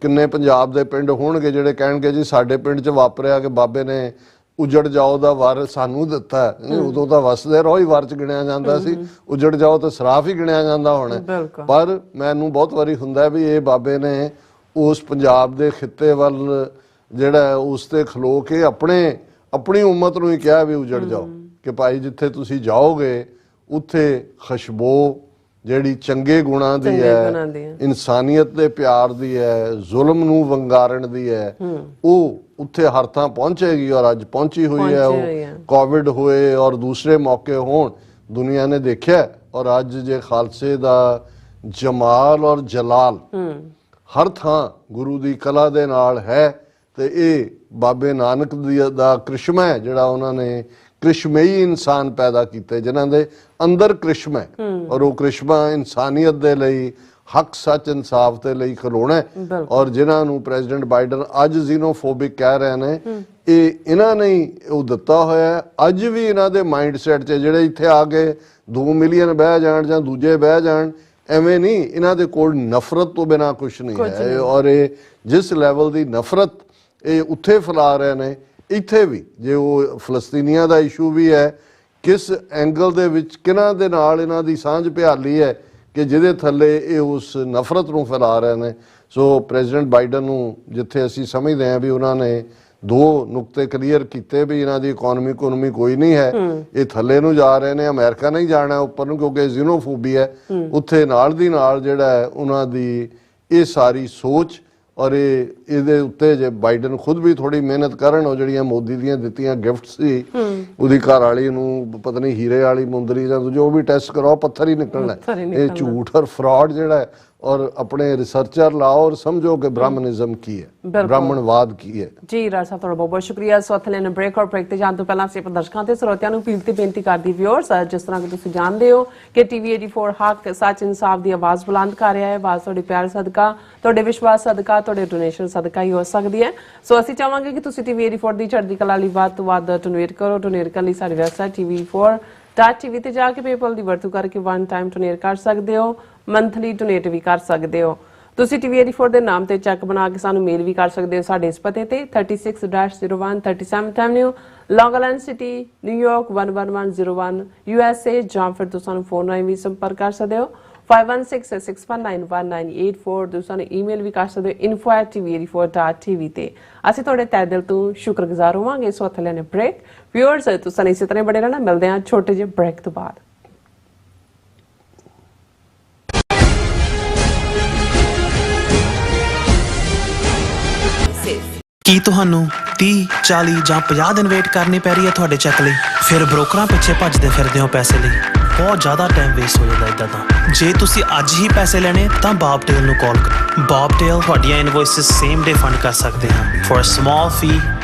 ਕਿੰਨੇ ਪੰਜਾਬ ਦੇ ਪਿੰਡ ਹੋਣਗੇ ਜਿਹੜੇ ਕਹਿਣਗੇ ਜੀ ਸਾਡੇ ਪਿੰਡ 'ਚ ਵਾਪਰਿਆ ਕਿ ਬਾਬੇ ਨੇ ਉਜੜ ਜਾਓ ਦਾ ਵਰ ਸਾਨੂੰ ਦਿੱਤਾ। ਉਦੋਂ ਤਾਂ ਵਸਦੇ ਰਹੋ ਹੀ ਵਰ 'ਚ ਗਿਣਿਆ ਜਾਂਦਾ ਸੀ, ਉਜੜ ਜਾਓ ਤਾਂ ਸਰਾਫ ਹੀ ਗਿਣਿਆ ਜਾਂਦਾ ਹੋਣਾ। ਪਰ ਮੈਨੂੰ ਬਹੁਤ ਵਾਰੀ ਹੁੰਦਾ ਵੀ ਇਹ ਬਾਬੇ ਨੇ ਉਸ ਪੰਜਾਬ ਦੇ ਖਿੱਤੇ ਵੱਲ ਜਿਹੜਾ ਉਸ ਤੇ ਖਲੋ ਕੇ ਆਪਣੀ ਉਮਤ ਨੂੰ ਹੀ ਕਿਹਾ ਵੀ ਉਜੜ ਜਾਓ, ਕਿ ਭਾਈ ਜਿੱਥੇ ਤੁਸੀਂ ਜਾਓਗੇ ਉੱਥੇ ਖੁਸ਼ਬੂ ਜਿਹੜੀ ਚੰਗੇ ਗੁਣਾਂ ਦੀ ਹੈ, ਇਨਸਾਨੀਅਤ ਦੇ ਪਿਆਰ ਦੀ ਹੈ, ਜ਼ੁਲਮ ਨੂੰ ਵੰਗਾਰਨ ਦੀ ਹੈ, ਉਹ ਉੱਥੇ ਹਰ ਥਾਂ ਪਹੁੰਚੇਗੀ। ਔਰ ਅੱਜ ਪਹੁੰਚੀ ਹੋਈ ਹੈ। ਉਹ ਕੋਵਿਡ ਹੋਏ ਔਰ ਦੂਸਰੇ ਮੌਕੇ ਹੋਣ, ਦੁਨੀਆ ਨੇ ਦੇਖਿਆ। ਔਰ ਅੱਜ ਜੇ ਖਾਲਸੇ ਦਾ ਜਮਾਲ ਔਰ ਜਲਾਲ ਹਰ ਥਾਂ ਗੁਰੂ ਦੀ ਕਲਾ ਦੇ ਨਾਲ ਹੈ ਤੇ ਇਹ ਬਾਬੇ ਨਾਨਕ ਦਾ ਕ੍ਰਿਸ਼ਮਾ ਹੈ, ਜਿਹੜਾ ਉਹਨਾਂ ਨੇ ਕ੍ਰਿਸ਼ਮਈ ਇਨਸਾਨ ਪੈਦਾ ਕੀਤੇ ਜਿਨ੍ਹਾਂ ਦੇ ਅੰਦਰ ਕ੍ਰਿਸ਼ਮਾ ਹੈ। ਔਰ ਉਹ ਕ੍ਰਿਸ਼ਮਾ ਇਨਸਾਨੀਅਤ ਦੇ ਲਈ, ਹੱਕ ਸੱਚ ਇਨਸਾਫ ਦੇ ਲਈ ਖਲੋਣਾ। ਔਰ ਜਿਨ੍ਹਾਂ ਨੂੰ ਪ੍ਰੈਜ਼ੀਡੈਂਟ ਬਾਈਡਨ ਅੱਜ ਜ਼ੀਨੋਫੋਬਿਕ ਕਹਿ ਰਹੇ ਨੇ, ਇਹ ਇਹਨਾਂ ਨੇ ਉਹ ਦਿੱਤਾ ਹੋਇਆ। ਅੱਜ ਵੀ ਇਹਨਾਂ ਦੇ ਮਾਈਂਡ ਸੈਟ 'ਚ ਜਿਹੜੇ ਇੱਥੇ ਆ ਕੇ 2 ਮਿਲੀਅਨ ਬਹਿ ਜਾਣ ਜਾਂ ਦੂਜੇ ਬਹਿ ਜਾਣ, ਐਵੇਂ ਨਹੀਂ। ਇਹਨਾਂ ਦੇ ਕੋਲ ਨਫ਼ਰਤ ਤੋਂ ਬਿਨਾਂ ਕੁਛ ਨਹੀਂ ਹੈ। ਔਰ ਇਹ ਜਿਸ ਲੈਵਲ ਦੀ ਨਫ਼ਰਤ ਇਹ ਉੱਥੇ ਫੈਲਾ ਰਹੇ ਨੇ, ਇੱਥੇ ਵੀ ਜੇ ਉਹ ਫਲਸਤੀਨੀਆਂ ਦਾ ਇਸ਼ੂ ਵੀ ਹੈ, ਕਿਸ ਐਂਗਲ ਦੇ ਵਿੱਚ ਕਿਹਨਾਂ ਦੇ ਨਾਲ ਇਹਨਾਂ ਦੀ ਸਾਂਝ ਭਿਆਲੀ ਹੈ ਕਿ ਜਿਹਦੇ ਥੱਲੇ ਇਹ ਉਸ ਨਫ਼ਰਤ ਨੂੰ ਫੈਲਾ ਰਹੇ ਨੇ। ਸੋ ਪ੍ਰੈਜ਼ੀਡੈਂਟ ਬਾਈਡਨ ਨੂੰ ਜਿੱਥੇ ਅਸੀਂ ਸਮਝਦੇ ਹਾਂ ਵੀ ਉਹਨਾਂ ਨੇ 2 ਨੁਕਤੇ ਕਲੀਅਰ ਕੀਤੇ ਵੀ ਇਹਨਾਂ ਦੀ ਇਕਨੋਮੀ ਕੋਈ ਨਹੀਂ ਹੈ, ਇਹ ਥੱਲੇ ਨੂੰ ਜਾ ਰਹੇ ਨੇ, ਅਮਰੀਕਾ ਨਹੀਂ ਜਾਣਾ ਉੱਪਰ ਨੂੰ ਕਿਉਂਕਿ ਜ਼ੀਨੋਫੋਬੀਆ ਹੈ। ਉੱਥੇ ਨਾਲ ਦੀ ਨਾਲ ਜਿਹੜਾ ਹੈ ਉਹਨਾਂ ਦੀ ਇਹ ਸਾਰੀ ਸੋਚ ਔਰ ਇਹਦੇ ਉੱਤੇ ਜੇ ਬਾਈਡਨ ਖੁਦ ਵੀ ਥੋੜੀ ਮਿਹਨਤ ਕਰਨ, ਉਹ ਜਿਹੜੀਆਂ ਮੋਦੀ ਦੀਆਂ ਦਿੱਤੀਆਂ ਗਿਫਟ ਸੀ, ਉਹਦੀ ਘਰ ਵਾਲੀ ਨੂੰ ਪਤਾ ਨਹੀਂ ਹੀਰੇ ਵਾਲੀ ਮੁੰਦਰੀ ਜਾਂ ਜੋ ਵੀ ਟੈਸਟ ਕਰਾਓ ਪੱਥਰ ਹੀ ਨਿਕਲਣਾ। ਇਹ ਝੂਠ ਔਰ ਫਰਾਡ ਜਿਹੜਾ ਹੈ और अपने रिसर्चर लाओ और समझो कि ब्राह्मणिज्म की है, ब्राह्मणवाद की है। जी राज साहब ਤੁਹਾਡਾ ਬਹੁਤ ਬਹੁਤ ਸ਼ੁਕਰੀਆ। ਸੋ ਹੱਥ ਲੈਣ ਬ੍ਰੇਕ ਔਰ ਬ੍ਰੇਕ ਤੇ ਜਾਣ ਤੋਂ ਪਹਿਲਾਂ ਅਸੀਂ ਪ੍ਰਦਰਸ਼ਕਾਂ ਤੇ ਸਰੋਤਿਆਂ ਨੂੰ ਅਪੀਲ ਤੇ ਬੇਨਤੀ ਕਰਦੀ ਵਿਊਅਰਸ, ਜਿਸ ਤਰ੍ਹਾਂ ਕਿ ਤੁਸੀਂ ਜਾਣਦੇ ਹੋ ਕਿ ਟੀਵੀ 84 ਹੱਕ ਸੱਚ ਇਨਸਾਫ ਦੀ ਆਵਾਜ਼ ਬੁਲੰਦ ਕਰ ਰਿਹਾ ਹੈ। ਆਵਾਜ਼ ਤੁਹਾਡੇ ਪਿਆਰ ਸਦਕਾ, ਤੁਹਾਡੇ ਵਿਸ਼ਵਾਸ ਸਦਕਾ, ਤੁਹਾਡੇ ਡੋਨੇਸ਼ਨ ਸਦਕਾ ਹੀ ਹੋ ਸਕਦੀ ਹੈ। ਸੋ ਅਸੀਂ ਚਾਹਾਂਗੇ ਕਿ ਤੁਸੀਂ ਟੀਵੀ 84 ਦੀ ਚੜ੍ਹਦੀ ਕਲਾ ਲਈ ਵੱਧ ਤੋਂ ਵੱਧ ਡੋਨੇਟ ਕਰੋ। ਡੋਨੇਟ ਕਰਨ ਲਈ ਸਾਡੀ ਵੈਬਸਾਈਟ tv4.tv ਤੇ ਜਾ ਕੇ ਪੇਪਲ ਦੀ ਵਰਤੋਂ ਕਰਕੇ ਵਨ ਟਾਈਮ ਡੋਨੇਟ ਕਰ ਸਕਦੇ ਹੋ, ਮੰਥਲੀ ਡੋਨੇਟ ਵੀ ਕਰ ਸਕਦੇ ਹੋ। ਤੁਸੀਂ ਟੀਵੀ 84 ਦੇ ਨਾਮ ਤੇ ਚੈੱਕ ਬਣਾ ਕੇ ਸਾਨੂੰ ਮੇਲ ਵੀ ਕਰ ਸਕਦੇ ਹੋ ਸਾਡੇ ਇਸ ਪਤੇ ਤੇ 36-01 37th ਐਵਨਿਊ, ਲੌਂਗ ਆਈਲੈਂਡ ਸਿਟੀ, ਨਿਊਯਾਰਕ 11101 USA, ਜਾਂ ਫਿਰ ਤੁਸੀਂ ਸਾਨੂੰ ਫੋਨ ਰਾਹੀਂ ਵੀ ਸੰਪਰਕ ਕਰ ਸਕਦੇ ਹੋ 5166191984। ਤੁਸੀਂ ਸਾਨੂੰ ਈਮੇਲ ਵੀ ਕਰ ਸਕਦੇ ਹੋ info@tv84.tv ਤੇ। ਅਸੀਂ ਤੁਹਾਡੇ ਤਹਿ ਦਿਲ ਤੋਂ ਸ਼ੁਕਰਗੁਜ਼ਾਰ ਹੋਵਾਂਗੇ। ਸੋ ਹੱਥ ਲੈਣੇ ਬ੍ਰੇਕ ਵਿਊਅਰਸ, ਤੁਸੀਂ ਇਸੇ ਤਰ੍ਹਾਂ ਬਣੇ ਰਹਿਣਾ। ਮਿਲਦੇ ਹਾਂ ਛੋਟੇ ਜਿਹੇ ਬ੍ਰੇਕ ਤੋਂ ਬਾਅਦ। ਕੀ ਤੁਹਾਨੂੰ 30, 40 ਜਾਂ 50 ਦਿਨ ਵੇਟ ਕਰਨੀ ਪੈ ਰਹੀ ਹੈ ਤੁਹਾਡੇ ਚੈੱਕ ਲਈ? ਫਿਰ ਬ੍ਰੋਕਰਾਂ ਪਿੱਛੇ ਭੱਜਦੇ ਫਿਰਦੇ ਹੋ ਪੈਸੇ ਲਈ। ਬਹੁਤ ਜ਼ਿਆਦਾ ਟਾਈਮ ਵੇਸਟ ਹੋ ਜਾਂਦਾ ਇੱਦਾਂ ਤਾਂ। ਜੇ ਤੁਸੀਂ ਅੱਜ ਹੀ ਪੈਸੇ ਲੈਣੇ ਤਾਂ ਬੌਬਟੇਲ ਨੂੰ ਕਾਲ ਕਰੋ। ਬੌਬਟੇਲ ਤੁਹਾਡੀਆਂ ਇਨਵੋਇਸਿਸ ਸੇਮ ਡੇ ਫੰਡ ਕਰ ਸਕਦੇ ਹਨ for a small fee,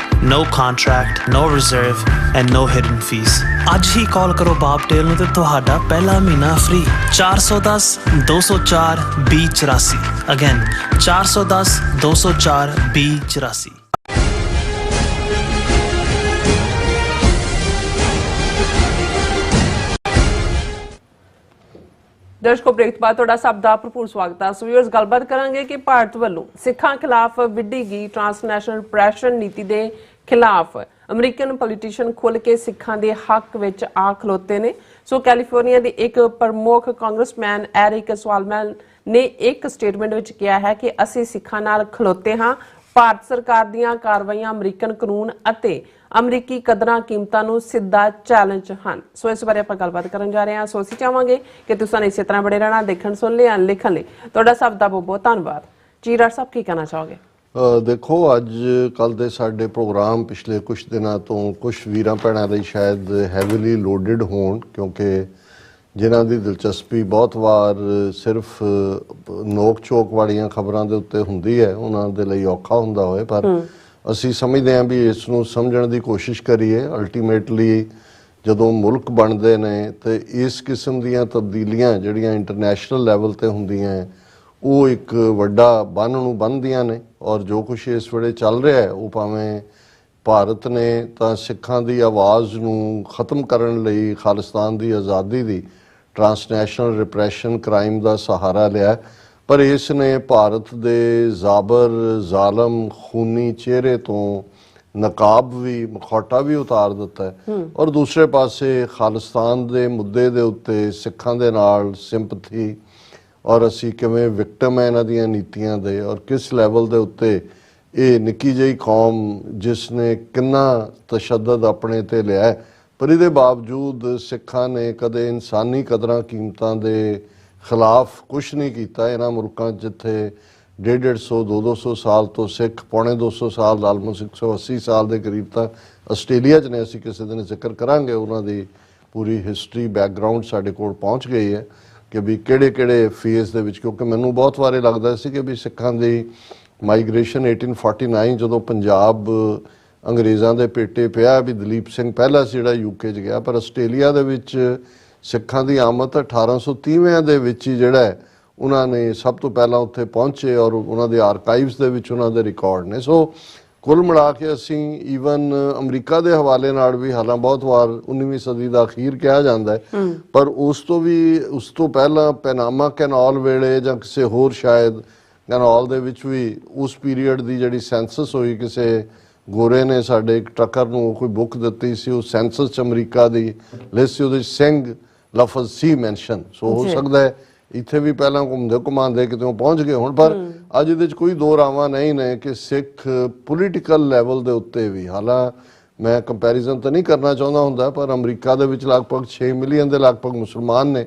no contract, no reserve and no hidden fees। ਅੱਜ ਹੀ ਕਾਲ ਕਰੋ ਬੌਬਟੇਲ ਨੂੰ ਤੇ ਤੁਹਾਡਾ ਪਹਿਲਾ ਮਹੀਨਾ ਫ੍ਰੀ। 410 204 2084। ਅਗੇਨ 410 204 2084। ਦਰਸ਼ਕੋ, ਬ੍ਰੇਕ ਤੋਂ ਬਾਅਦ ਤੁਹਾਡਾ ਸਭ ਦਾ ਭਰਪੂਰ ਸਵਾਗਤ ਹੈ। ਸੋ ਵੀਅਰਸ, ਗੱਲਬਾਤ ਕਰਾਂਗੇ ਕਿ ਭਾਰਤ ਵੱਲੋਂ ਸਿੱਖਾਂ ਖਿਲਾਫ ਵਿੱਢੀ ਗਈ ਟ੍ਰਾਂਸਨੈਸ਼ਨਲ ਪ੍ਰੈਸ਼ਰ ਨੀਤੀ ਦੇ ਖਿਲਾਫ ਅਮਰੀਕਨ ਪੋਲੀਟੀਸ਼ੀਅਨ ਖੁੱਲ੍ਹ ਕੇ ਸਿੱਖਾਂ ਦੇ ਹੱਕ ਵਿੱਚ ਆ ਖਲੋਤੇ ਨੇ। ਸੋ ਕੈਲੀਫੋਰਨੀਆ ਦੇ ਇੱਕ ਪ੍ਰਮੁੱਖ ਕਾਂਗਰਸਮੈਨ ਐਰਿਕ ਸਵਾਲਮੈਨ ਨੇ ਇੱਕ ਸਟੇਟਮੈਂਟ ਵਿੱਚ ਕਿਹਾ ਹੈ ਕਿ ਅਸੀਂ ਸਿੱਖਾਂ ਨਾਲ ਖਲੋਤੇ ਹਾਂ। ਭਾਰਤ ਸਰਕਾਰ ਦੀਆਂ ਕਾਰਵਾਈਆਂ ਅਮਰੀਕਨ ਕਾਨੂੰਨ ਅਤੇ ਅਮਰੀਕੀ ਕਦਰਾਂ ਕੀਮਤਾਂ ਨੂੰ ਸਿੱਧਾ ਚੈਲੰਜ ਹਨ। ਸੋ ਇਸ ਬਾਰੇ ਆਪਾਂ ਗੱਲਬਾਤ ਕਰਨ ਜਾ ਰਹੇ ਹਾਂ। ਸੋ ਅਸੀਂ ਚਾਹਾਂਗੇ ਕਿ ਤੁਸੀਂ ਇਸੇ ਤਰ੍ਹਾਂ ਬੜੇ ਰਹਿਣਾ। ਦੇਖਣ, ਸੁਣ ਲਿਆ, ਲਿਖਣ ਲਈ ਤੁਹਾਡਾ ਸਭ ਦਾ ਬਹੁਤ ਬਹੁਤ ਧੰਨਵਾਦ। ਜੀ ਰਾਜ ਸਾਹਿਬ, ਕੀ ਕਹਿਣਾ ਚਾਹੋਗੇ? ਦੇਖੋ, ਅੱਜ ਕੱਲ੍ਹ ਦੇ ਸਾਡੇ ਪ੍ਰੋਗਰਾਮ ਪਿਛਲੇ ਕੁਝ ਦਿਨਾਂ ਤੋਂ ਕੁਝ ਵੀਰਾਂ ਭੈਣਾਂ ਲਈ ਸ਼ਾਇਦ ਹੈਵੀਲੀ ਲੋਡਡ ਹੋਣ, ਕਿਉਂਕਿ ਜਿਨ੍ਹਾਂ ਦੀ ਦਿਲਚਸਪੀ ਬਹੁਤ ਵਾਰ ਸਿਰਫ ਨੋਕ ਝੋਕ ਵਾਲੀਆਂ ਖਬਰਾਂ ਦੇ ਉੱਤੇ ਹੁੰਦੀ ਹੈ, ਉਹਨਾਂ ਦੇ ਲਈ ਔਖਾ ਹੁੰਦਾ ਹੋਏ। ਪਰ ਅਸੀਂ ਸਮਝਦੇ ਹਾਂ ਵੀ ਇਸ ਨੂੰ ਸਮਝਣ ਦੀ ਕੋਸ਼ਿਸ਼ ਕਰੀਏ। ਅਲਟੀਮੇਟਲੀ ਜਦੋਂ ਮੁਲਕ ਬਣਦੇ ਨੇ ਤੇ ਇਸ ਕਿਸਮ ਦੀਆਂ ਤਬਦੀਲੀਆਂ ਜਿਹੜੀਆਂ ਇੰਟਰਨੈਸ਼ਨਲ ਲੈਵਲ ਤੇ ਹੁੰਦੀਆਂ, ਉਹ ਇੱਕ ਵੱਡਾ ਬੰਨ੍ਹ ਨੂੰ ਬੰਨ੍ਹਦੀਆਂ ਨੇ। ਔਰ ਜੋ ਕੁਛ ਇਸ ਵੇਲੇ ਚੱਲ ਰਿਹਾ ਹੈ, ਉਹ ਭਾਵੇਂ ਭਾਰਤ ਨੇ ਤਾਂ ਸਿੱਖਾਂ ਦੀ ਆਵਾਜ਼ ਨੂੰ ਖਤਮ ਕਰਨ ਲਈ ਖਾਲਿਸਤਾਨ ਦੀ ਆਜ਼ਾਦੀ ਦੀ ਟ੍ਰਾਂਸਨੈਸ਼ਨਲ ਰਿਪਰੈਸ਼ਨ ਕ੍ਰਾਈਮ ਦਾ ਸਹਾਰਾ ਲਿਆ, ਪਰ ਇਸ ਨੇ ਭਾਰਤ ਦੇ ਜ਼ਾਬਰ, ਜ਼ਾਲਮ, ਖੂਨੀ ਚਿਹਰੇ ਤੋਂ ਨਕਾਬ ਵੀ, ਮਖੌਟਾ ਵੀ ਉਤਾਰ ਦਿੱਤਾ ਹੈ। ਔਰ ਦੂਸਰੇ ਪਾਸੇ ਖਾਲਿਸਤਾਨ ਦੇ ਮੁੱਦੇ ਦੇ ਉੱਤੇ ਸਿੱਖਾਂ ਦੇ ਨਾਲ ਸਿੰਪਥੀ, ਔਰ ਅਸੀਂ ਕਿਵੇਂ ਵਿਕਟਮ ਹੈ ਇਹਨਾਂ ਦੀਆਂ ਨੀਤੀਆਂ ਦੇ, ਔਰ ਕਿਸ ਲੈਵਲ ਦੇ ਉੱਤੇ ਇਹ ਨਿੱਕੀ ਜਿਹੀ ਕੌਮ ਜਿਸ ਨੇ ਕਿੰਨਾ ਤਸ਼ੱਦਦ ਆਪਣੇ ਤੇ ਲਿਆ, ਪਰ ਇਹਦੇ ਬਾਵਜੂਦ ਸਿੱਖਾਂ ਨੇ ਕਦੇ ਇਨਸਾਨੀ ਕਦਰਾਂ ਕੀਮਤਾਂ ਦੇ ਖਿਲਾਫ ਕੁਛ ਨਹੀਂ ਕੀਤਾ। ਇਹਨਾਂ ਮੁਲਕਾਂ ਜਿੱਥੇ 150, 200 ਸਾਲ ਤੋਂ ਸਿੱਖ, ਪੌਣੇ 200 ਸਾਲ, ਆਲਮੋਸਟ 180 ਸਾਲ ਦੇ ਕਰੀਬ ਤਾਂ ਆਸਟ੍ਰੇਲੀਆ 'ਚ ਨੇ। ਅਸੀਂ ਕਿਸੇ ਦਿਨ ਜ਼ਿਕਰ ਕਰਾਂਗੇ ਉਹਨਾਂ ਦੀ ਪੂਰੀ ਹਿਸਟਰੀ, ਬੈਕਗਰਾਊਂਡ ਸਾਡੇ ਕੋਲ ਪਹੁੰਚ ਗਈ ਹੈ ਕਿ ਵੀ ਕਿਹੜੇ ਫੇਜ਼ ਦੇ ਵਿੱਚ, ਕਿਉਂਕਿ ਮੈਨੂੰ ਬਹੁਤ ਵਾਰੇ ਲੱਗਦਾ ਸੀ ਕਿ ਵੀ ਸਿੱਖਾਂ ਦੀ ਮਾਈਗ੍ਰੇਸ਼ਨ 1849 ਜਦੋਂ ਪੰਜਾਬ ਅੰਗਰੇਜ਼ਾਂ ਦੇ ਪੇਟੇ ਪਿਆ, ਵੀ ਦਲੀਪ ਸਿੰਘ ਪਹਿਲਾ ਸੀ ਜਿਹੜਾ UK 'ਚ ਗਿਆ, ਪਰ ਆਸਟ੍ਰੇਲੀਆ ਦੇ ਵਿੱਚ ਸਿੱਖਾਂ ਦੀ ਆਮਦ 1830 ਦੇ ਵਿੱਚ ਹੀ ਜਿਹੜਾ ਹੈ ਉਹਨਾਂ ਨੇ ਸਭ ਤੋਂ ਪਹਿਲਾਂ ਉੱਥੇ ਪਹੁੰਚੇ, ਔਰ ਉਹਨਾਂ ਦੇ ਆਰਕਾਈਵਸ ਦੇ ਵਿੱਚ ਉਹਨਾਂ ਦੇ ਰਿਕਾਰਡ ਨੇ। ਸੋ ਕੁੱਲ ਮਿਲਾ ਕੇ ਅਸੀਂ ਈਵਨ ਅਮਰੀਕਾ ਦੇ ਹਵਾਲੇ ਨਾਲ ਵੀ, ਹਾਲਾਂ ਬਹੁਤ ਵਾਰ 19ਵੀਂ ਸਦੀ ਦਾ ਅਖੀਰ ਕਿਹਾ ਜਾਂਦਾ ਹੈ, ਪਰ ਉਸ ਤੋਂ ਪਹਿਲਾਂ ਪੈਨਾਮਾ ਕੈਨਾਲ ਵੇਲੇ ਜਾਂ ਕਿਸੇ ਹੋਰ ਸ਼ਾਇਦ ਕੈਨਾਲ ਦੇ ਵਿੱਚ ਵੀ ਉਸ ਪੀਰੀਅਡ ਦੀ ਜਿਹੜੀ ਸੈਂਸਸ ਹੋਈ, ਕਿਸੇ ਗੋਰੇ ਨੇ ਸਾਡੇ ਇੱਕ ਟਰੱਕਰ ਨੂੰ ਕੋਈ ਬੁੱਕ ਦਿੱਤੀ ਸੀ, ਉਹ ਸੈਂਸਸ 'ਚ ਅਮਰੀਕਾ ਦੀ ਲਿਸਟ ਸੀ, ਉਹਦੇ ਸਿੰਘ ਲਫ਼ਜ਼ ਸੀ ਮੈਂਸ਼ਨ। ਸੋ ਹੋ ਸਕਦਾ ਹੈ ਇੱਥੇ ਵੀ ਪਹਿਲਾਂ ਘੁੰਮਦੇ ਘੁਮਾਉਂਦੇ ਕਿਤੇ ਪਹੁੰਚ ਗਏ ਹੁਣ, ਪਰ ਅੱਜ ਇਹਦੇ 'ਚ ਕੋਈ ਦੋ ਰਾਵਾਂ ਨਹੀਂ ਨੇ ਕਿ ਸਿੱਖ ਪੋਲੀਟੀਕਲ ਲੈਵਲ ਦੇ ਉੱਤੇ ਵੀ, ਹਾਲਾਂ ਮੈਂ ਕੰਪੈਰੀਜ਼ਨ ਤਾਂ ਨਹੀਂ ਕਰਨਾ ਚਾਹੁੰਦਾ ਹੁੰਦਾ, ਪਰ ਅਮਰੀਕਾ ਦੇ ਵਿੱਚ ਲਗਭਗ 6 ਮਿਲੀਅਨ ਦੇ ਲਗਭਗ ਮੁਸਲਮਾਨ ਨੇ,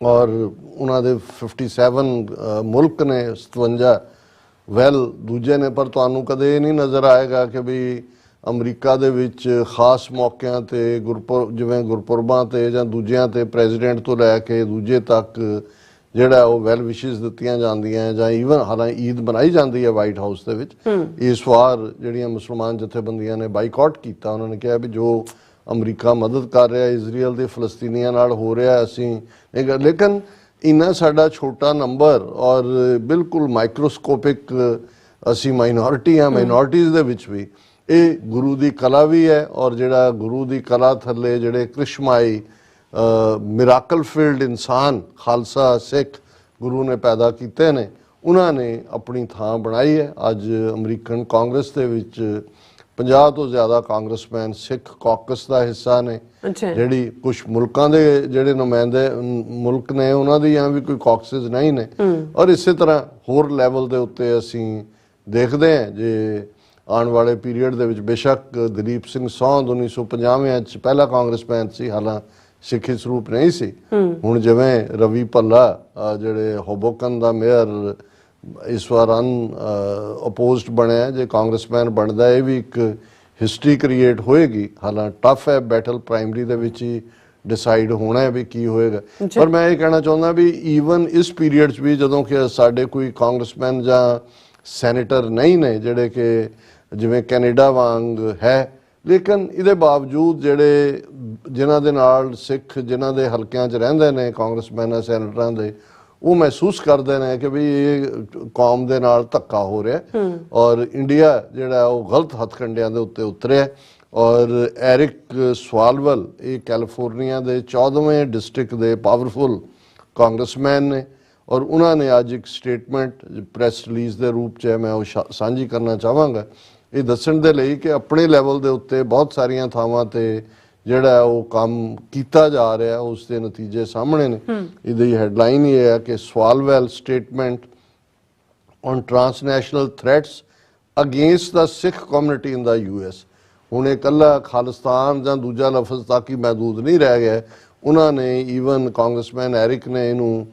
ਔਰ ਉਹਨਾਂ ਦੇ 57 ਮੁਲਕ ਨੇ, 57 ਦੂਜੇ ਨੇ। ਪਰ ਤੁਹਾਨੂੰ ਕਦੇ ਇਹ ਨਹੀਂ ਨਜ਼ਰ ਆਏਗਾ ਕਿ ਵੀ ਅਮਰੀਕਾ ਦੇ ਵਿੱਚ ਖਾਸ ਮੌਕਿਆਂ ਤੇ ਜਿਵੇਂ ਗੁਰਪੁਰਬਾਂ ਤੇ ਜਾਂ ਦੂਜਿਆਂ ਤੇ ਪ੍ਰੈਜ਼ੀਡੈਂਟ ਤੋਂ ਲੈ ਕੇ ਦੂਜੇ ਤੱਕ ਜਿਹੜਾ ਉਹ ਵੈਲ ਵਿਸ਼ੇਸ ਦਿੱਤੀਆਂ ਜਾਂਦੀਆਂ ਜਾਂ ਈਵਨ ਹਾਲਾਂਕਿ ਈਦ ਮਨਾਈ ਜਾਂਦੀ ਹੈ ਵਾਈਟ ਹਾਊਸ ਦੇ ਵਿੱਚ। ਇਸ ਵਾਰ ਜਿਹੜੀਆਂ ਮੁਸਲਮਾਨ ਜਥੇਬੰਦੀਆਂ ਨੇ ਬਾਈਕਾਟ ਕੀਤਾ, ਉਹਨਾਂ ਨੇ ਕਿਹਾ ਵੀ ਜੋ ਅਮਰੀਕਾ ਮਦਦ ਕਰ ਰਿਹਾ ਇਜ਼ਰਾਈਲ ਦੇ ਫਲਸਤੀਨੀਆਂ ਨਾਲ ਹੋ ਰਿਹਾ ਅਸੀਂ ਲੇਕਿਨ ਇੰਨਾ ਸਾਡਾ ਛੋਟਾ ਨੰਬਰ ਔਰ ਬਿਲਕੁਲ ਮਾਈਕਰੋਸਕੋਪਿਕ ਅਸੀਂ ਮਾਈਨੋਰਿਟੀ ਹਾਂ, ਮਾਈਨੋਰਿਟੀਜ਼ ਦੇ ਵਿੱਚ ਵੀ ਇਹ ਗੁਰੂ ਦੀ ਕਲਾ ਵੀ ਹੈ ਔਰ ਜਿਹੜਾ ਗੁਰੂ ਦੀ ਕਲਾ ਥੱਲੇ ਜਿਹੜੇ ਕ੍ਰਿਸ਼ਮਾਈ ਮਿਰਾਕਲ ਫੀਲਡ ਇਨਸਾਨ ਖਾਲਸਾ ਸਿੱਖ ਗੁਰੂ ਨੇ ਪੈਦਾ ਕੀਤੇ ਨੇ, ਉਹਨਾਂ ਨੇ ਆਪਣੀ ਥਾਂ ਬਣਾਈ ਹੈ। ਅੱਜ ਅਮਰੀਕਨ ਕਾਂਗਰਸ ਦੇ ਵਿੱਚ 50 ਤੋਂ ਜ਼ਿਆਦਾ ਕਾਂਗਰਸਮੈਨ ਸਿੱਖ ਕਾਕਸ ਦਾ ਹਿੱਸਾ ਨੇ। ਜਿਹੜੀ ਕੁਝ ਮੁਲਕਾਂ ਦੇ ਜਿਹੜੇ ਨੁਮਾਇੰਦੇ ਮੁਲਕ ਨੇ ਉਹਨਾਂ ਦੀਆਂ ਵੀ ਕੋਈ ਕਾਕਸਿਸ ਨਹੀਂ ਨੇ ਔਰ ਇਸੇ ਤਰ੍ਹਾਂ ਹੋਰ ਲੈਵਲ ਦੇ ਉੱਤੇ ਅਸੀਂ ਦੇਖਦੇ ਹਾਂ ਜੇ ਆਉਣ ਵਾਲੇ ਪੀਰੀਅਡ ਦੇ ਵਿੱਚ ਬੇਸ਼ੱਕ ਦਲੀਪ ਸਿੰਘ ਸੌਂਦ 1950 ਚ ਪਹਿਲਾ ਕਾਂਗਰਸਮੈਨ ਸੀ, ਹਾਲਾਂ ਸਿੱਖੀ ਸਰੂਪ ਨਹੀਂ ਸੀ। ਹੁਣ ਜਿਵੇਂ ਰਵੀ ਭੱਲਾ ਜਿਹੜੇ ਹੋਬੋਕਨ ਦਾ ਮੇਅਰ ਇਸ ਵਾਰ ਅਪੋਜ਼ਡ ਬਣਿਆ, ਜੇ ਕਾਂਗਰਸਮੈਨ ਬਣਦਾ ਇਹ ਵੀ ਇੱਕ ਹਿਸਟਰੀ ਕ੍ਰੀਏਟ ਹੋਏਗੀ। ਹਾਲਾਂ ਟਫ ਹੈ, ਬੈਟਲ ਪ੍ਰਾਇਮਰੀ ਦੇ ਵਿੱਚ ਹੀ ਡਿਸਾਈਡ ਹੋਣਾ ਹੈ ਵੀ ਕੀ ਹੋਏਗਾ। ਪਰ ਮੈਂ ਇਹ ਕਹਿਣਾ ਚਾਹੁੰਦਾ ਵੀ ਈਵਨ ਇਸ ਪੀਰੀਅਡ 'ਚ ਵੀ ਜਦੋਂ ਕਿ ਸਾਡੇ ਕੋਈ ਕਾਂਗਰਸਮੈਨ ਜਾਂ ਸੈਨੇਟਰ ਨਹੀਂ ਨੇ ਜਿਹੜੇ ਕਿ ਜਿਵੇਂ ਕੈਨੇਡਾ ਵਾਂਗ ਹੈ, ਲੇਕਿਨ ਇਹਦੇ ਬਾਵਜੂਦ ਜਿਹੜੇ ਜਿਨ੍ਹਾਂ ਦੇ ਨਾਲ ਸਿੱਖ ਜਿਨ੍ਹਾਂ ਦੇ ਹਲਕਿਆਂ 'ਚ ਰਹਿੰਦੇ ਨੇ ਕਾਂਗਰਸਮੈਨਾਂ ਸੈਨੇਟਰਾਂ ਦੇ, ਉਹ ਮਹਿਸੂਸ ਕਰਦੇ ਨੇ ਕਿ ਵੀ ਇਹ ਕੌਮ ਦੇ ਨਾਲ ਧੱਕਾ ਹੋ ਰਿਹਾ ਔਰ ਇੰਡੀਆ ਜਿਹੜਾ ਉਹ ਗਲਤ ਹੱਥਕੰਡਿਆਂ ਦੇ ਉੱਤੇ ਉਤਰਿਆ। ਔਰ ਐਰਿਕ ਸਵਾਲਵਲ ਇਹ ਕੈਲੀਫੋਰਨੀਆ ਦੇ 14ਵੇਂ ਡਿਸਟ੍ਰਿਕਟ ਦੇ ਪਾਵਰਫੁਲ ਕਾਂਗਰਸਮੈਨ ਨੇ ਔਰ ਉਹਨਾਂ ਨੇ ਅੱਜ ਇੱਕ ਸਟੇਟਮੈਂਟ ਪ੍ਰੈਸ ਰਿਲੀਜ਼ ਦੇ ਰੂਪ 'ਚ ਮੈਂ ਉਹ ਸਾਂਝੀ ਕਰਨਾ ਚਾਹਾਂਗਾ, ਇਹ ਦੱਸਣ ਦੇ ਲਈ ਕਿ ਆਪਣੇ ਲੈਵਲ ਦੇ ਉੱਤੇ ਬਹੁਤ ਸਾਰੀਆਂ ਥਾਵਾਂ ਤੇ ਜਿਹੜਾ ਉਹ ਕੰਮ ਕੀਤਾ ਜਾ ਰਿਹਾ ਉਸ ਦੇ ਨਤੀਜੇ ਸਾਹਮਣੇ ਨੇ। ਇਹਦੀ ਹੈਡਲਾਈਨ ਇਹ ਹੈ ਕਿ Swalwell statement on transnational threats against the Sikh community in the US। ਹੁਣ ਇਹ ਇਕੱਲਾ ਖਾਲਿਸਤਾਨ ਜਾਂ ਦੂਜਾ ਲਫ਼ਜ਼ ਤੱਕ ਹੀ ਮਹਿਦੂਦ ਨਹੀਂ ਰਹਿ ਗਿਆ, ਉਹਨਾਂ ਨੇ ਈਵਨ ਕਾਂਗਰਸਮੈਨ ਐਰਿਕ ਨੇ ਇਹਨੂੰ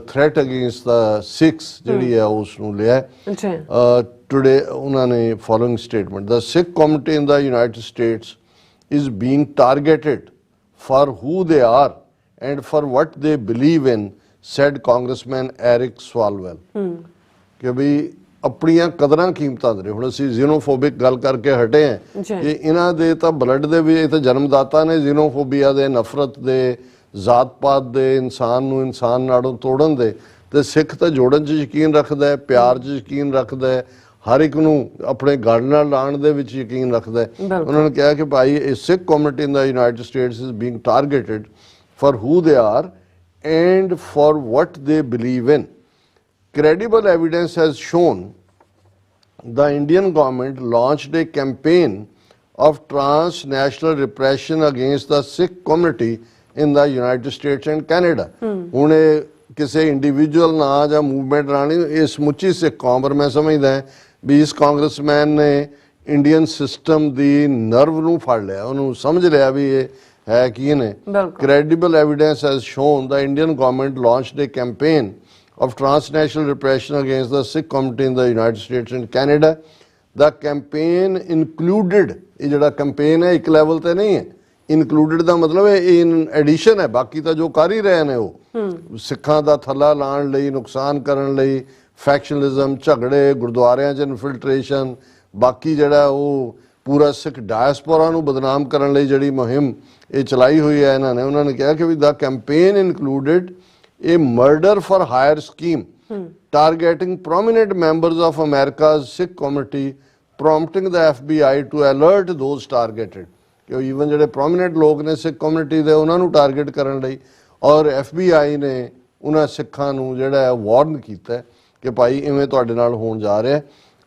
ਥ੍ਰੈਟ ਅਗੇਂਸਟ ਦਾ ਸਿੱਖਸ ਜਿਹੜੀ ਹੈ ਉਸ ਨੂੰ ਲਿਆ। ਟੁਡੇ ਉਹਨਾਂ ਨੇ following statement, the Sikh community in the United status is being targeted for who they are and for what they believe in, said Congressman Eric Swalwell। ਕਿ ਵੀ ਆਪਣੀਆਂ ਕਦਰਾਂ ਕੀਮਤਾਂ ਦੇ ਹੁਣ ਅਸੀਂ ਜ਼ੀਨੋਫੋਬਿਕ ਗੱਲ ਕਰਕੇ ਹਟੇ ਹਾਂ ਕਿ ਇਹਨਾਂ ਦੇ ਤਾਂ ਬਲੱਡ ਦੇ ਵੀ ਇਹ ਤਾਂ ਜਨਮਦਾਤਾ ਨੇ ਜ਼ੀਨੋਫੋਬੀਆ ਦੇ, ਨਫ਼ਰਤ ਦੇ, ਜ਼ਾਤ ਪਾਤ ਦੇ, ਇਨਸਾਨ ਨੂੰ ਇਨਸਾਨ ਨਾਲੋਂ ਤੋੜਨ ਦੇ, ਤੇ ਸਿੱਖ ਤਾਂ ਜੋੜਨ 'ਚ ਯਕੀਨ ਰੱਖਦਾ ਹੈ, ਪਿਆਰ 'ਚ ਯਕੀਨ ਰੱਖਦਾ ਹੈ, ਹਰ ਇੱਕ ਨੂੰ ਆਪਣੇ ਗੜ ਨਾਲ ਲਾਉਣ ਦੇ ਵਿੱਚ ਯਕੀਨ ਰੱਖਦਾ ਹੈ। ਉਹਨਾਂ ਨੇ ਕਿਹਾ ਕਿ ਭਾਈ ਇਹ Sikh community in the United States is being targeted for who they are and for what they believe in. Credible evidence has shown the Indian government launched a campaign of transnational repression against the Sikh community in the United States and Canada. ਹੁਣ ਇਹ ਕਿਸੇ individual ਨਾ ਜਾਂ movement ਰਾਣੀ ਇਹ ਸਮੁੱਚੀ ਸਿੱਖ ਕੌਮ, ਪਰ ਮੈਂ ਸਮਝਦਾ ਵੀ ਇਸ ਕਾਂਗਰਸਮੈਨ ਨੇ ਇੰਡੀਅਨ ਸਿਸਟਮ ਦੀ ਨਰਵ ਨੂੰ ਫੜ ਲਿਆ, ਉਹਨੂੰ ਸਮਝ ਲਿਆ ਵੀ ਇਹ ਹੈ ਕੀ ਨੇ। Credible evidence has shown the Indian government launched a campaign of transnational repression against the Sikh community in the United States and Canada. The campaign included, ਇਹ ਜਿਹੜਾ ਕੈਂਪੇਨ ਹੈ ਇੱਕ ਲੈਵਲ ਤੇ ਨਹੀਂ ਹੈ, ਇਨਕਲੂਡਡ ਦਾ ਮਤਲਬ ਹੈ ਇਨ ਐਡੀਸ਼ਨ ਹੈ, ਬਾਕੀ ਤਾਂ ਜੋ ਕਰ ਹੀ ਰਹੇ ਨੇ ਉਹ ਸਿੱਖਾਂ ਦਾ ਥੱਲਾ ਲਾਉਣ ਲਈ, ਨੁਕਸਾਨ ਕਰਨ ਲਈ, ਫੈਕਸ਼ਨਲਿਜ਼ਮ, ਝਗੜੇ, ਗੁਰਦੁਆਰਿਆਂ 'ਚ ਇਨਫਿਲਟ੍ਰੇਸ਼ਨ, ਬਾਕੀ ਜਿਹੜਾ ਉਹ ਪੂਰਾ ਸਿੱਖ ਡਾਇਸਪੋਰਾ ਨੂੰ ਬਦਨਾਮ ਕਰਨ ਲਈ ਜਿਹੜੀ ਮੁਹਿੰਮ ਇਹ ਚਲਾਈ ਹੋਈ ਹੈ ਇਹਨਾਂ ਨੇ। ਉਹਨਾਂ ਨੇ ਕਿਹਾ ਕਿ ਵੀ the campaign included a murder for hire scheme targeting prominent members of America's Sikh community, prompting the FBI to alert those targeted। ਕਿ ਈਵਨ ਜਿਹੜੇ ਪ੍ਰੋਮੀਨੈਂਟ ਲੋਕ ਨੇ ਸਿੱਖ ਕਮਿਊਨਿਟੀ ਦੇ ਉਹਨਾਂ ਨੂੰ ਟਾਰਗੇਟ ਕਰਨ ਲਈ, ਔਰ FBI ਨੇ ਉਹਨਾਂ ਸਿੱਖਾਂ ਨੂੰ ਜਿਹੜਾ ਹੈ ਵਾਰਨ ਕੀਤਾ ਕਿ ਭਾਈ ਇਵੇਂ ਤੁਹਾਡੇ ਨਾਲ ਹੋਣ ਜਾ ਰਿਹਾ।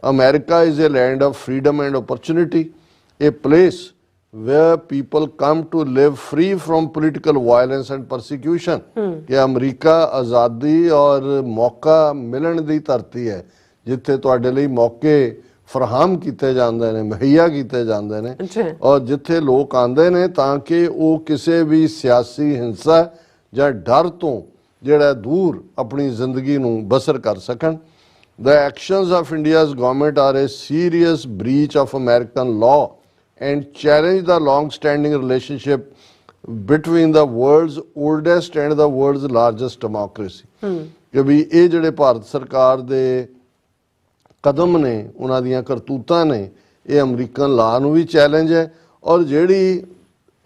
America is a land of freedom and opportunity, A place where people come to live free from political violence and persecution। ਕਿ ਅਮਰੀਕਾ ਆਜ਼ਾਦੀ ਔਰ ਮੌਕਾ ਮਿਲਣ ਦੀ ਧਰਤੀ ਹੈ ਜਿੱਥੇ ਤੁਹਾਡੇ ਲਈ ਮੌਕੇ ਫਰਾਹਮ ਕੀਤੇ ਜਾਂਦੇ ਨੇ, ਮੁਹੱਈਆ ਕੀਤੇ ਜਾਂਦੇ ਨੇ, ਔਰ ਜਿੱਥੇ ਲੋਕ ਆਉਂਦੇ ਨੇ ਤਾਂ ਕਿ ਉਹ ਕਿਸੇ ਵੀ ਸਿਆਸੀ ਹਿੰਸਾ ਜਾਂ ਡਰ ਤੋਂ ਜਿਹੜਾ ਦੂਰ ਆਪਣੀ ਜ਼ਿੰਦਗੀ ਨੂੰ ਬਸਰ ਕਰ ਸਕਣ। The actions of India's government are a serious breach of American law and challenge the long-standing relationship between the world's oldest and the world's largest democracy ਕਿ ਵੀ ਇਹ ਜਿਹੜੇ ਭਾਰਤ ਸਰਕਾਰ ਦੇ ਕਦਮ ਨੇ, ਉਹਨਾਂ ਦੀਆਂ ਕਰਤੂਤਾਂ ਨੇ, ਇਹ ਅਮਰੀਕਨ ਲਾ ਨੂੰ ਵੀ ਚੈਲੰਜ ਹੈ। ਔਰ ਜਿਹੜੀ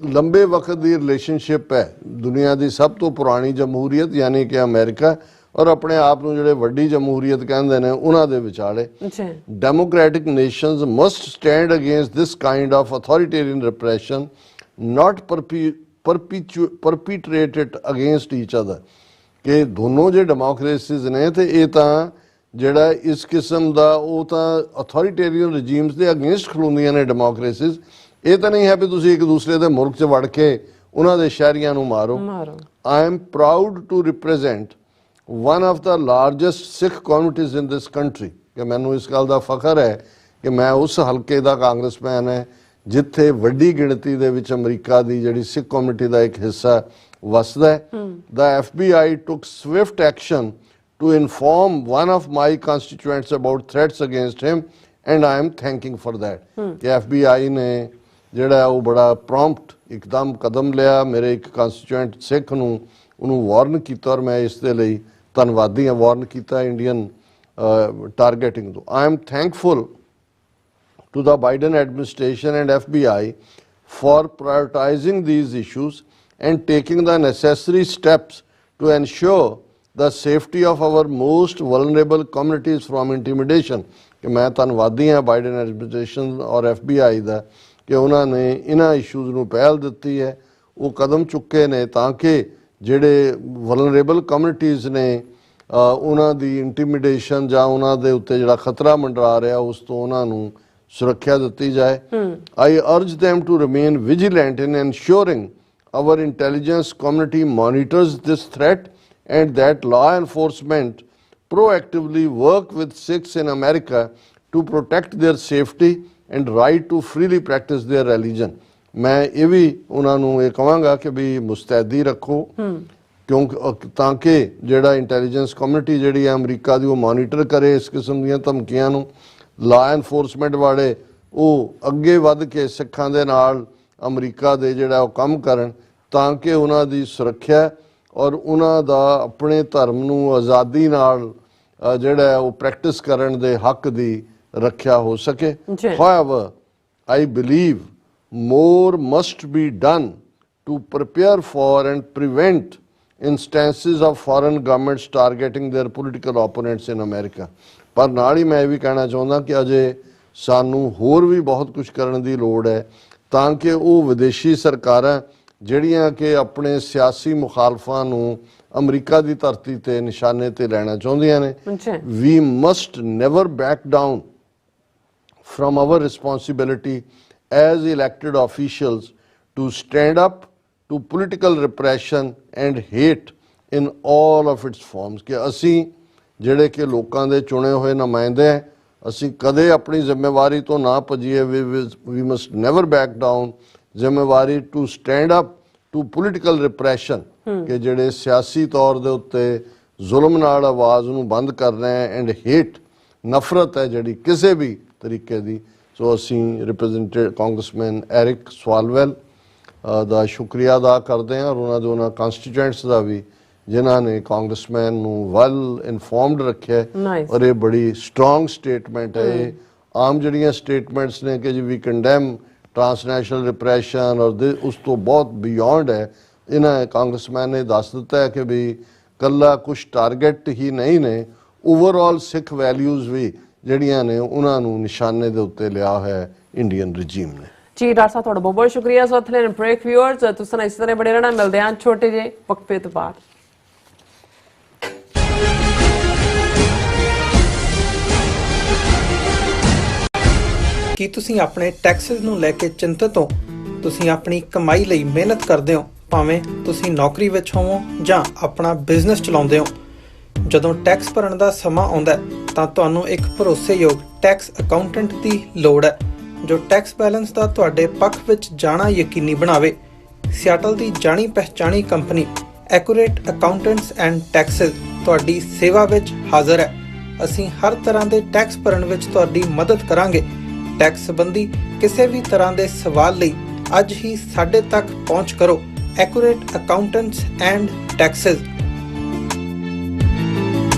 ਲੰਬੇ ਵਕਤ ਦੀ ਰਿਲੇਸ਼ਨਸ਼ਿਪ ਹੈ ਦੁਨੀਆ ਦੀ ਸਭ ਤੋਂ ਪੁਰਾਣੀ ਜਮਹੂਰੀਅਤ ਯਾਨੀ ਕਿ ਅਮਰੀਕਾ ਔਰ ਆਪਣੇ ਆਪ ਨੂੰ ਜਿਹੜੇ ਵੱਡੀ ਜਮਹੂਰੀਅਤ ਕਹਿੰਦੇ ਨੇ ਉਹਨਾਂ ਦੇ ਵਿਚਾਲੇ democratic nations must stand against this kind of authoritarian repression not perpetrated against each other ਕਿ ਦੋਨੋਂ ਜੇ ਡੈਮੋਕ੍ਰੇਸੀਜ਼ ਨੇ ਤੇ ਇਹ ਤਾਂ ਜਿਹੜਾ ਇਸ ਕਿਸਮ ਦਾ ਉਹ ਤਾਂ ਅਥੋਰੀਟੇਰੀਅਨ ਰਜੀਮਸ ਦੇ ਅਗੇਂਸਟ ਖਲੋਂਦੀਆਂ ਨੇ ਡੈਮੋਕ੍ਰੇਸੀਜ਼। ਇਹ ਤਾਂ ਨਹੀਂ ਹੈ ਵੀ ਤੁਸੀਂ ਇੱਕ ਦੂਸਰੇ ਦੇ ਮੁਲਕ 'ਚ ਵੜ ਕੇ ਉਹਨਾਂ ਦੇ ਸ਼ਹਿਰੀਆਂ ਨੂੰ ਮਾਰੋ। I am proud to represent one of the largest Sikh communities in this country ਕਿ ਮੈਨੂੰ ਇਸ ਗੱਲ ਦਾ ਫਖਰ ਹੈ ਕਿ ਮੈਂ ਉਸ ਹਲਕੇ ਦਾ ਕਾਂਗਰਸਮੈਨ ਹੈ ਜਿੱਥੇ ਵੱਡੀ ਗਿਣਤੀ ਦੇ ਵਿੱਚ ਅਮਰੀਕਾ ਦੀ ਜਿਹੜੀ ਸਿੱਖ ਕਮਿਊਨਿਟੀ ਦਾ ਇੱਕ ਹਿੱਸਾ ਵਸਦਾ ਹੈ। The FBI took swift action to inform one of my constituents about threats against him and I am thanking for that ਕਿ FBI ਨੇ ਜਿਹੜਾ ਉਹ ਬੜਾ ਪ੍ਰੌਂਪਟ ਇੱਕਦਮ ਕਦਮ ਲਿਆ, ਮੇਰੇ ਇੱਕ ਕੰਸਟੀਟਿਊਐਂਟ ਸਿੱਖ ਨੂੰ ਉਹਨੂੰ ਵਾਰਨ ਕੀਤਾ ਔਰ ਮੈਂ ਇਸ ਦੇ ਲਈ ਧੰਨਵਾਦੀ ਹਾਂ, ਵਾਰਨ ਕੀਤਾ ਇੰਡੀਅਨ ਟਾਰਗੇਟਿੰਗ ਤੋਂ। I am thankful to the Biden administration and FBI for prioritizing these issues and taking the necessary steps to ensure the safety of our most vulnerable communities from intimidation ਕਿ ਮੈਂ ਧੰਨਵਾਦੀ ਹਾਂ Biden administration ਔਰ FBI ਦਾ ਕਿ ਉਹਨਾਂ ਨੇ ਇਹਨਾਂ issues ਨੂੰ ਪਹਿਲ ਦਿੱਤੀ ਹੈ, ਉਹ ਕਦਮ ਚੁੱਕੇ ਨੇ ਤਾਂ ਕਿ ਜਿਹੜੇ ਵਲਨਰੇਬਲ ਕਮਿਊਨਿਟੀਜ਼ ਨੇ ਉਹਨਾਂ ਦੀ ਇੰਟੀਮੀਡੇਸ਼ਨ ਜਾਂ ਉਹਨਾਂ ਦੇ ਉੱਤੇ ਜਿਹੜਾ ਖਤਰਾ ਮੰਡਰਾ ਰਿਹਾ ਉਸ ਤੋਂ ਉਹਨਾਂ ਨੂੰ ਸੁਰੱਖਿਆ ਦਿੱਤੀ ਜਾਏ। I urge them to remain vigilant in ensuring our intelligence community monitors this threat and that law enforcement proactively work with Sikhs in America to protect their safety and right to freely practice their religion। ਮੈਂ ਇਹ ਵੀ ਉਹਨਾਂ ਨੂੰ ਇਹ ਕਹਾਂਗਾ ਕਿ ਵੀ ਮੁਸਤੈਦੀ ਰੱਖੋ ਕਿਉਂਕਿ ਤਾਂ ਕਿ ਜਿਹੜਾ ਇੰਟੈਲੀਜੈਂਸ ਕਮਿਊਨਿਟੀ ਜਿਹੜੀ ਹੈ ਅਮਰੀਕਾ ਦੀ ਉਹ ਮੋਨੀਟਰ ਕਰੇ ਇਸ ਕਿਸਮ ਦੀਆਂ ਧਮਕੀਆਂ ਨੂੰ। ਲਾ ਐਨਫੋਰਸਮੈਂਟ ਵਾਲੇ ਉਹ ਅੱਗੇ ਵੱਧ ਕੇ ਸਿੱਖਾਂ ਦੇ ਨਾਲ ਅਮਰੀਕਾ ਦੇ ਜਿਹੜਾ ਉਹ ਕੰਮ ਕਰਨ ਤਾਂ ਕਿ ਉਹਨਾਂ ਦੀ ਸੁਰੱਖਿਆ ਔਰ ਉਹਨਾਂ ਦਾ ਆਪਣੇ ਧਰਮ ਨੂੰ ਆਜ਼ਾਦੀ ਨਾਲ ਜਿਹੜਾ ਉਹ ਪ੍ਰੈਕਟਿਸ ਕਰਨ ਦੇ ਹੱਕ ਦੀ ਰੱਖਿਆ ਹੋ ਸਕੇ। However, I believe more must be done to prepare for and prevent instances of foreign governments targeting their political opponents in America। ਪਰ ਨਾਲ ਹੀ ਮੈਂ ਇਹ ਵੀ ਕਹਿਣਾ ਚਾਹੁੰਦਾ ਕਿ ਅਜੇ ਸਾਨੂੰ ਹੋਰ ਵੀ ਬਹੁਤ ਕੁਝ ਕਰਨ ਦੀ ਲੋੜ ਹੈ ਤਾਂ ਕਿ ਉਹ ਵਿਦੇਸ਼ੀ ਸਰਕਾਰਾਂ ਜਿਹੜੀਆਂ ਕਿ ਆਪਣੇ ਸਿਆਸੀ ਮੁਖਾਲਫਾਂ ਨੂੰ ਅਮਰੀਕਾ ਦੀ ਧਰਤੀ ਤੇ ਨਿਸ਼ਾਨੇ ਤੇ ਲੈਣਾ ਚਾਹੁੰਦੀਆਂ ਨੇ, we must never back down from our responsibility as elected officials to stand up to political repression and hate in all of its forms ਕਿ ਅਸੀਂ ਜਿਹੜੇ ਕਿ ਲੋਕਾਂ ਦੇ ਚੁਣੇ ਹੋਏ ਨੁਮਾਇੰਦੇ ਹੈ ਅਸੀਂ ਕਦੇ ਆਪਣੀ ਜ਼ਿੰਮੇਵਾਰੀ ਤੋਂ ਨਾ ਭੱਜੀਏ। we must never back down ਜ਼ਿੰਮੇਵਾਰੀ to stand up to political repression ਕਿ ਜਿਹੜੇ ਸਿਆਸੀ ਤੌਰ ਦੇ ਉੱਤੇ ਜ਼ੁਲਮ ਨਾਲ ਆਵਾਜ਼ ਨੂੰ ਬੰਦ ਕਰਨਾ ਹੈ ਐਂਡ ਹੇਟ ਨਫ਼ਰਤ ਹੈ ਜਿਹੜੀ ਕਿਸੇ ਵੀ ਤਰੀਕੇ ਦੀ। ਸੋ ਅਸੀਂ ਰਿਪਰੈਜ਼ੈਂਟੇਟਿਵ ਕਾਂਗਰਸਮੈਨ ਐਰਿਕ ਸਵਾਲਵੈਲ ਦਾ ਸ਼ੁਕਰੀਆ ਅਦਾ ਕਰਦੇ ਹਾਂ ਔਰ ਉਹਨਾਂ ਕੰਸਟੀਟਿਊਐਂਟਸ ਦਾ ਵੀ ਜਿਨ੍ਹਾਂ ਨੇ ਕਾਂਗਰਸਮੈਨ ਨੂੰ ਵੈਲ ਇਨਫੋਰਮਡ ਰੱਖਿਆ ਔਰ ਇਹ ਬੜੀ ਸਟਰੋਂਗ ਸਟੇਟਮੈਂਟ ਹੈ। ਇਹ ਆਮ ਜਿਹੜੀਆਂ ਸਟੇਟਮੈਂਟਸ ਨੇ ਕਿ ਜੀ ਵੀ ਕੰਡੈਮ ਟਰਾਂਸਨੈਸ਼ਨਲ ਰਿਪਰੈਸ਼ਨ ਔਰ ਉਸ ਤੋਂ ਬਹੁਤ ਬਿਯੋਂਡ ਹੈ। ਇਹਨਾਂ ਕਾਂਗਰਸਮੈਨ ਨੇ ਦੱਸ ਦਿੱਤਾ ਹੈ ਕਿ ਵੀ ਕੱਲਾ ਕੁਛ ਟਾਰਗੇਟ ਹੀ ਨਹੀਂ ਨੇ, ਓਵਰਆਲ ਸਿੱਖ ਵੈਲਿਊਜ਼ ਵੀ ਜਿਹੜੀਆਂ ਨੇ ਉਹਨਾਂ ਨੂੰ ਨਿਸ਼ਾਨੇ ਦੇ ਉੱਤੇ ਲਿਆ ਹੋਇਆ ਇੰਡੀਅਨ ਰਜੀਮ ਨੇ। ਜੀ ਡਾਕਟਰ ਸਾਹਿਬ ਤੁਹਾਡਾ ਬਹੁਤ ਬਹੁਤ ਸ਼ੁਕਰੀਆ। ਸੋ ਅਥਲੇ ਬ੍ਰੇਕ ਵਿਊਅਰਸ ਤੁਸੀਂ ਇਸ ਤਰ੍ਹਾਂ ਬੜੇ ਰਹਿਣਾ, ਮਿਲਦੇ ਹਾਂ ਛੋਟੇ ਜਿਹੇ ਵਕਫੇ ਤੋਂ ਬਾਅਦ। ਕੀ ਤੁਸੀਂ ਆਪਣੇ ਟੈਕਸਸ ਨੂੰ ਲੈ ਕੇ ਚਿੰਤਤ ਹੋ? ਤੁਸੀਂ ਆਪਣੀ ਕਮਾਈ ਲਈ ਮਿਹਨਤ ਕਰਦੇ ਹੋ, ਭਾਵੇਂ ਤੁਸੀਂ ਨੌਕਰੀ ਵਿੱਚ ਹੋਵੋ ਜਾਂ ਆਪਣਾ ਬਿਜ਼ਨਸ ਚਲਾਉਂਦੇ ਹੋ। ਜਦੋਂ ਟੈਕਸ ਭਰਨ ਦਾ ਸਮਾਂ ਆਉਂਦਾ ਤਾਂ ਤੁਹਾਨੂੰ ਇੱਕ ਭਰੋਸੇਯੋਗ ਟੈਕਸ ਅਕਾਊਂਟੈਂਟ ਦੀ ਲੋੜ ਹੈ ਜੋ ਟੈਕਸ ਬੈਲੈਂਸ ਦਾ ਤੁਹਾਡੇ ਪੱਖ ਵਿੱਚ ਜਾਣਾ ਯਕੀਨੀ ਬਣਾਵੇ। ਸਿਆਟਲ ਦੀ ਜਾਣੀ ਪਛਾਣੀ company accurate accountants and taxes ਤੁਹਾਡੀ ਸੇਵਾ ਵਿੱਚ ਹਾਜ਼ਰ ਹੈ। ਅਸੀਂ ਹਰ ਤਰ੍ਹਾਂ ਦੇ ਟੈਕਸ ਭਰਨ ਵਿੱਚ ਤੁਹਾਡੀ ਮਦਦ ਕਰਾਂਗੇ। ਟੈਕਸ ਸੰਬੰਧੀ ਕਿਸੇ ਵੀ ਤਰ੍ਹਾਂ ਦੇ ਸਵਾਲ ਲਈ ਅੱਜ ਹੀ ਸਾਡੇ ਤੱਕ ਪਹੁੰਚ ਕਰੋ। accurate accountants and taxes.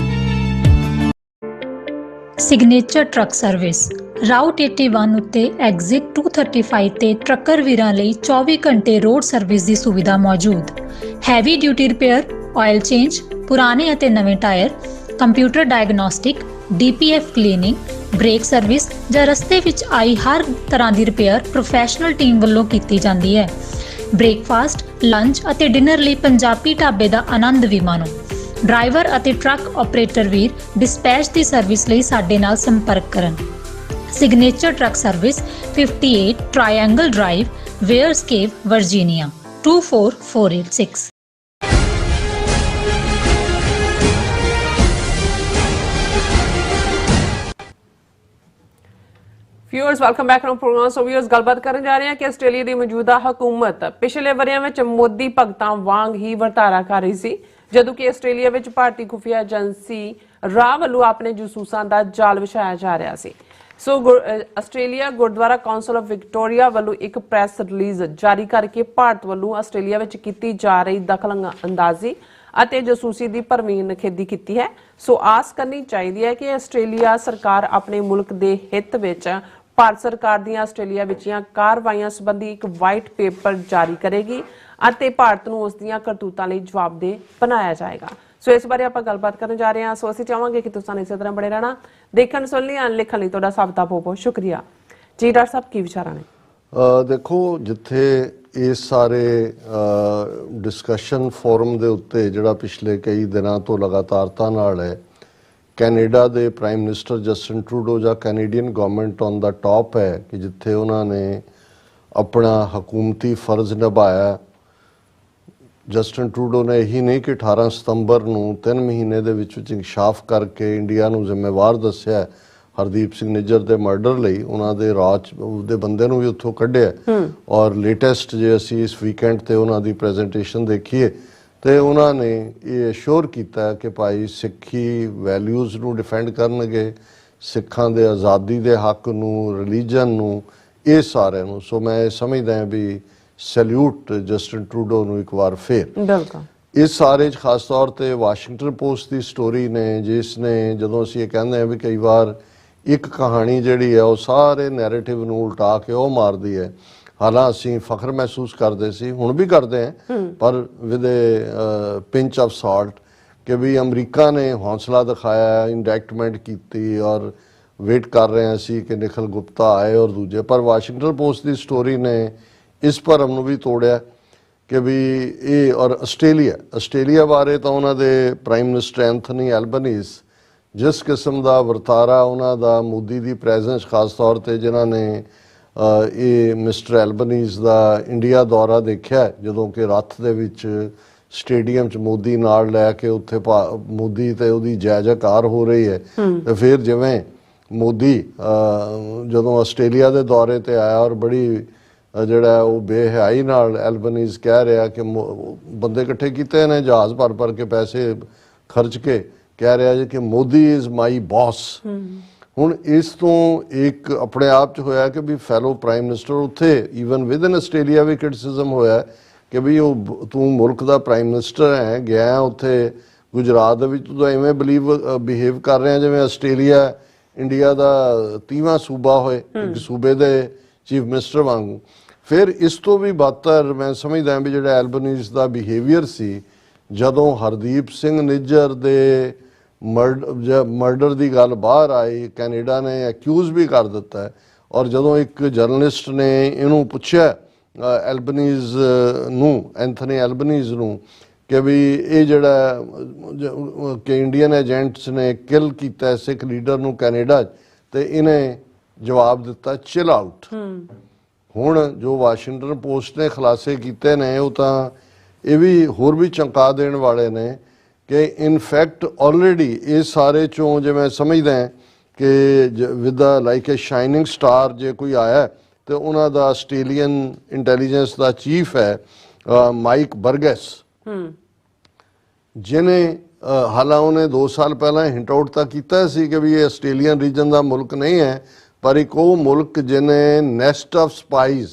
Signature truck service route 81 ਉੱਤੇ ਐਗਜ਼ਿਟ 235 ਤੇ ਟਰੱਕਰ ਵੀਰਾਂ ਲਈ 24 ਘੰਟੇ ਰੋਡ ਸਰਵਿਸ ਦੀ ਸੁਵਿਧਾ ਮੌਜੂਦ। Heavy duty repair, oil change, ਪੁਰਾਣੇ ਅਤੇ ਨਵੇਂ tyre, computer diagnostic, DPF cleaning, brake service ਜਾਂ ਰਸਤੇ ਵਿੱਚ ਆਈ ਹਰ ਤਰ੍ਹਾਂ ਦੀ ਰਿਪੇਅਰ ਪ੍ਰੋਫੈਸ਼ਨਲ ਟੀਮ ਵੱਲੋਂ ਕੀਤੀ ਜਾਂਦੀ ਹੈ। ਬ੍ਰੇਕਫਾਸਟ, ਲੰਚ ਅਤੇ ਡਿਨਰ ਲਈ ਪੰਜਾਬੀ ਢਾਬੇ ਦਾ ਆਨੰਦ ਵੀ ਮਾਣੋ। ਡਰਾਈਵਰ ਅਤੇ ਟਰੱਕ ਆਪਰੇਟਰ ਵੀਰ ਡਿਸਪੈਚ ਦੀ ਸਰਵਿਸ ਲਈ ਸਾਡੇ ਨਾਲ ਸੰਪਰਕ ਕਰਨ। Signature truck service 58 triangle drive, Weyers Cave, Virginia 24486। Viewers welcome back to program. So viewers ਗੱਲਬਾਤ ਕਰਨ ਜਾ ਰਹੇ ਹਾਂ ਕਿ ਆਸਟ੍ਰੇਲੀਆ ਦੀ ਮੌਜੂਦਾ ਹਕੂਮਤ ਪਿਛਲੇ ਵਰ੍ਹਿਆਂ ਵਿੱਚ ਮੋਦੀ ਭਗਤਾਂ ਵਾਂਗ ਹੀ ਵਰਤਾਰਾ ਕਰ ਰਹੀ ਸੀ, ਜਦੋਂ ਕਿ ਆਸਟ੍ਰੇਲੀਆ ਵਿੱਚ ਭਾਰਤੀ ਖੁਫੀਆ ਏਜੰਸੀ ਰਾਹ ਵੱਲੋਂ ਆਪਣੇ ਜਸੂਸਾਂ ਦਾ ਜਾਲ ਵਿਛਾਇਆ ਜਾ ਰਿਹਾ ਸੀ। So Australia Gurdwara council of Victoria ਵੱਲੋਂ ਇੱਕ ਪ੍ਰੈਸ ਰਿਲੀਜ਼ ਜਾਰੀ ਕਰਕੇ ਭਾਰਤ ਵੱਲੋਂ ਆਸਟ੍ਰੇਲੀਆ ਵਿੱਚ ਕੀਤੀ ਜਾ ਰਹੀ ਦਖਲ ਅੰਦਾਜ਼ੀ ਅਤੇ ਜਸੂਸੀ ਦੀ ਭਰਵੀਂ ਨਿਖੇਧੀ ਕੀਤੀ ਹੈ। ਸੋ ਆਸ ਕਰਨੀ ਚਾਹੀਦੀ ਹੈ ਕਿ ਆਸਟ੍ਰੇਲੀਆ ਸਰਕਾਰ ਆਪਣੇ ਮੁਲਕ ਦੇ ਹਿੱਤ ਵਿੱਚ ਭਾਰਤ ਸਰਕਾਰ ਦੀਆਂ ਆਸਟ੍ਰੇਲੀਆ ਵਿੱਚੀਆਂ ਕਾਰਵਾਈਆਂ ਸੰਬੰਧੀ ਇੱਕ ਵਾਈਟ ਪੇਪਰ ਜਾਰੀ ਕਰੇਗੀ ਅਤੇ ਭਾਰਤ ਨੂੰ ਉਸ ਦੀਆਂ ਕਰਤੂਤਾਂ ਲਈ ਜਵਾਬਦੇਹ ਬਣਾਇਆ ਜਾਏਗਾ। ਸੋ ਇਸ ਬਾਰੇ ਆਪਾਂ ਗੱਲਬਾਤ ਕਰਨ ਜਾ ਰਹੇ ਹਾਂ। ਸੋ ਅਸੀਂ ਚਾਹਾਂਗੇ ਕਿ ਤੁਸੀਂ ਇਸੇ ਤਰ੍ਹਾਂ ਬਣੇ ਰਹਿਣਾ। ਦੇਖਣ ਸੁਣਨ ਲਈ ਲਿਖਣ ਲਈ ਤੁਹਾਡਾ ਸਭ ਦਾ ਬਹੁਤ ਬਹੁਤ ਸ਼ੁਕਰੀਆ ਜੀ। ਡਾਕਟਰ ਸਾਹਿਬ ਕੀ ਵਿਚਾਰਾਂ ਨੇ? ਦੇਖੋ, ਜਿੱਥੇ ਇਸ ਸਾਰੇ ਡਿਸਕਸ਼ਨ ਫੋਰਮ ਦੇ ਉੱਤੇ ਜਿਹੜਾ ਪਿਛਲੇ ਕਈ ਦਿਨਾਂ ਤੋਂ ਲਗਾਤਾਰਤਾ ਨਾਲ ਹੈ, ਕੈਨੇਡਾ ਦੇ ਪ੍ਰਾਈਮ ਮਿਨਿਸਟਰ ਜਸਟਿਨ ਟਰੂਡੋ ਜਾਂ Canadian government on the top ਹੈ ਕਿ ਜਿੱਥੇ ਉਹਨਾਂ ਨੇ ਆਪਣਾ ਹਕੂਮਤੀ ਫਰਜ਼ ਨਿਭਾਇਆ। ਜਸਟਿਨ ਟਰੂਡੋ ਨੇ ਇਹੀ ਨਹੀਂ ਕਿ 18 ਸਤੰਬਰ ਨੂੰ 3 ਮਹੀਨੇ ਦੇ ਵਿੱਚ ਇੰਕਸ਼ਾਫ ਕਰਕੇ ਇੰਡੀਆ ਨੂੰ ਜ਼ਿੰਮੇਵਾਰ ਦੱਸਿਆ ਹਰਦੀਪ ਸਿੰਘ ਨਿੱਜਰ ਦੇ ਮਰਡਰ ਲਈ, ਉਹਨਾਂ ਦੇ ਰਾਜ ਦੇ ਬੰਦੇ ਨੂੰ ਵੀ ਉੱਥੋਂ ਕੱਢਿਆ। ਔਰ ਲੇਟੈਸਟ ਜੇ ਅਸੀਂ ਇਸ ਵੀਕਐਂਡ ਤੇ ਉਹਨਾਂ ਦੀ ਪ੍ਰੈਜੈਂਟੇਸ਼ਨ ਦੇਖੀਏ ਤੇ ਉਹਨਾਂ ਨੇ ਇਹ ਅਸ਼ੋਰ ਕੀਤਾ ਕਿ ਭਾਈ ਸਿੱਖੀ ਵੈਲਿਊਜ਼ ਨੂੰ ਡਿਫੈਂਡ ਕਰਨਗੇ, ਸਿੱਖਾਂ ਦੇ ਆਜ਼ਾਦੀ ਦੇ ਹੱਕ ਨੂੰ, ਰਿਲੀਜਨ ਨੂੰ, ਇਹ ਸਾਰਿਆਂ ਨੂੰ। ਸੋ ਮੈਂ ਸਮਝਦਾ ਹਾਂ ਵੀ ਸੈਲੂਟ ਜਸਟਿਨ ਟਰੂਡੋ ਨੂੰ ਇੱਕ ਵਾਰ ਫੇਰ। ਇਸ ਸਾਰੇ 'ਚ ਖਾਸ ਤੌਰ ਤੇ ਵਾਸ਼ਿੰਗਟਨ ਪੋਸਟ ਦੀ ਸਟੋਰੀ ਨੇ, ਜਿਸ ਨੇ ਜਦੋਂ ਅਸੀਂ ਇਹ ਕਹਿੰਦੇ ਹਾਂ ਵੀ ਕਈ ਵਾਰ ਇੱਕ ਕਹਾਣੀ ਜਿਹੜੀ ਹੈ ਉਹ ਸਾਰੇ ਨੈਰੇਟਿਵ ਨੂੰ ਉਲਟਾ ਕੇ ਉਹ ਮਾਰਦੀ ਹੈ, ਹਾਲਾਂ ਅਸੀਂ ਫਖਰ ਮਹਿਸੂਸ ਕਰਦੇ ਸੀ, ਹੁਣ ਵੀ ਕਰਦੇ ਹਾਂ, ਪਰ ਵਿਦ ਪਿੰਚ ਆਫ ਸਾਲਟ ਕਿ ਵੀ ਅਮਰੀਕਾ ਨੇ ਹੌਸਲਾ ਦਿਖਾਇਆ, ਇੰਡੈਕਟਮੈਂਟ ਕੀਤੀ ਔਰ ਵੇਟ ਕਰ ਰਹੇ ਸੀ ਕਿ ਨਿਖਿਲ ਗੁਪਤਾ ਆਏ ਔਰ ਦੂਜੇ। ਪਰ ਵਾਸ਼ਿੰਗਟਨ ਪੋਸਟ ਦੀ ਸਟੋਰੀ ਨੇ ਇਸ ਭਰਮ ਨੂੰ ਵੀ ਤੋੜਿਆ ਕਿ ਵੀ ਇਹ। ਔਰ ਆਸਟ੍ਰੇਲੀਆ ਬਾਰੇ ਤਾਂ ਉਹਨਾਂ ਦੇ ਪ੍ਰਾਈਮ ਮਿਨਿਸਟਰ ਐਂਥਨੀ ਐਲਬਨੀਜ਼ ਜਿਸ ਕਿਸਮ ਦਾ ਵਰਤਾਰਾ ਉਹਨਾਂ ਦਾ ਮੋਦੀ ਦੀ ਪ੍ਰੈਜ਼ੈਂਸ, ਖਾਸ ਤੌਰ ਤੇ ਜਿਨ੍ਹਾਂ ਨੇ ਇਹ ਮਿਸਟਰ ਐਲਬਨੀਜ਼ ਦਾ ਇੰਡੀਆ ਦੌਰਾ ਦੇਖਿਆ, ਜਦੋਂ ਕਿ ਰੱਥ ਦੇ ਵਿੱਚ ਸਟੇਡੀਅਮ 'ਚ ਮੋਦੀ ਨਾਲ ਲੈ ਕੇ ਉੱਥੇ ਮੋਦੀ ਤੇ ਉਹਦੀ ਜੈ ਜੈਕਾਰ ਹੋ ਰਹੀ ਹੈ। ਤੇ ਫਿਰ ਜਿਵੇਂ ਮੋਦੀ ਜਦੋਂ ਆਸਟ੍ਰੇਲੀਆ ਦੇ ਦੌਰੇ ਤੇ ਆਇਆ ਔਰ ਬੜੀ ਜਿਹੜਾ ਉਹ ਬੇਹਯਾਈ ਨਾਲ ਐਲਬਨੀਜ਼ ਕਹਿ ਰਿਹਾ ਕਿ ਬੰਦੇ ਇਕੱਠੇ ਕੀਤੇ ਨੇ ਜਹਾਜ਼ ਭਰ ਕੇ ਪੈਸੇ ਖਰਚ ਕੇ, ਕਹਿ ਰਿਹਾ ਜੀ ਕਿ ਮੋਦੀ ਇਜ਼ ਮਾਈ ਬੌਸ। ਹੁਣ ਇਸ ਤੋਂ ਇੱਕ ਆਪਣੇ ਆਪ 'ਚ ਹੋਇਆ ਕਿ ਵੀ ਫੈਲੋ ਪ੍ਰਾਈਮ ਮਿਨਿਸਟਰ ਉੱਥੇ ਈਵਨ ਵਿਦ ਇਨ ਆਸਟ੍ਰੇਲੀਆ ਵੀ ਕ੍ਰਿਟਿਸਿਜ਼ਮ ਹੋਇਆ ਕਿ ਵੀ ਉਹ ਤੂੰ ਮੁਲਕ ਦਾ ਪ੍ਰਾਈਮ ਮਿਨਿਸਟਰ ਹੈ, ਗਿਆ ਉੱਥੇ ਗੁਜਰਾਤ ਦੇ ਵਿੱਚ ਤੂੰ ਐਵੇਂ ਬਿਹੇਵ ਕਰ ਰਿਹਾ ਜਿਵੇਂ ਆਸਟ੍ਰੇਲੀਆ ਇੰਡੀਆ ਦਾ 30ਵਾਂ ਸੂਬਾ ਹੋਏ, ਇੱਕ ਸੂਬੇ ਦੇ ਚੀਫ ਮਿਨਿਸਟਰ ਵਾਂਗੂ। ਫਿਰ ਇਸ ਤੋਂ ਵੀ ਬਦਤਰ ਮੈਂ ਸਮਝਦਾ ਵੀ ਜਿਹੜਾ ਐਲਬਨੀਜ਼ ਦਾ ਬਿਹੇਵੀਅਰ ਸੀ ਜਦੋਂ ਹਰਦੀਪ ਸਿੰਘ ਨਿੱਜਰ ਦੇ ਮਰਡਰ ਦੀ ਗੱਲ ਬਾਹਰ ਆਈ, ਕੈਨੇਡਾ ਨੇ ਐਕਿਊਜ਼ ਵੀ ਕਰ ਦਿੱਤਾ। ਔਰ ਜਦੋਂ ਇੱਕ ਜਰਨਲਿਸਟ ਨੇ ਇਹਨੂੰ ਪੁੱਛਿਆ ਐਲਬਨੀਜ਼ ਨੂੰ, ਐਂਥਨੀ ਐਲਬਨੀਜ਼ ਨੂੰ, ਕਿ ਵੀ ਇਹ ਜਿਹੜਾ ਕਿ ਇੰਡੀਅਨ ਏਜੰਟਸ ਨੇ ਕਿਲ ਕੀਤਾ ਸਿੱਖ ਲੀਡਰ ਨੂੰ ਕੈਨੇਡਾ 'ਚ, ਤੇ ਇਹਨੇ ਜਵਾਬ ਦਿੱਤਾ ਚਿਲ ਆਊਟ। ਹੁਣ ਜੋ ਵਾਸ਼ਿੰਗਟਨ ਪੋਸਟ ਨੇ ਖੁਲਾਸੇ ਕੀਤੇ ਨੇ ਉਹ ਤਾਂ ਇਹ ਵੀ ਹੋਰ ਵੀ ਚਮਕਾ ਦੇਣ ਵਾਲੇ ਨੇ ਕਿ ਇਨਫੈਕਟ ਆਲਰੇਡੀ ਇਹ ਸਾਰੇ ਚੋਂ ਜੇ ਮੈਂ ਸਮਝਦਾ ਕਿ with like A shining star ਜੇ ਕੋਈ ਆਇਆ ਤੇ ਉਹਨਾਂ ਦਾ ਆਸਟ੍ਰੇਲੀਅਨ ਇੰਟੈਲੀਜੈਂਸ ਦਾ ਚੀਫ ਹੈ ਮਾਈਕ ਬਰਗਸ, ਜਿਹਨੇ ਹਾਲਾਂ ਉਹਨੇ 2 ਸਾਲ ਪਹਿਲਾਂ ਹਿੰਟ ਆਊਟ ਤਾਂ ਕੀਤਾ ਸੀ ਕਿ ਵੀ ਇਹ ਆਸਟ੍ਰੇਲੀਅਨ ਰੀਜਨ ਦਾ ਮੁਲਕ ਨਹੀਂ ਹੈ, ਪਰ ਇੱਕ ਉਹ ਮੁਲਕ ਜਿਹਨੇ ਨੈਸਟ ਆਫ ਸਪਾਈਜ਼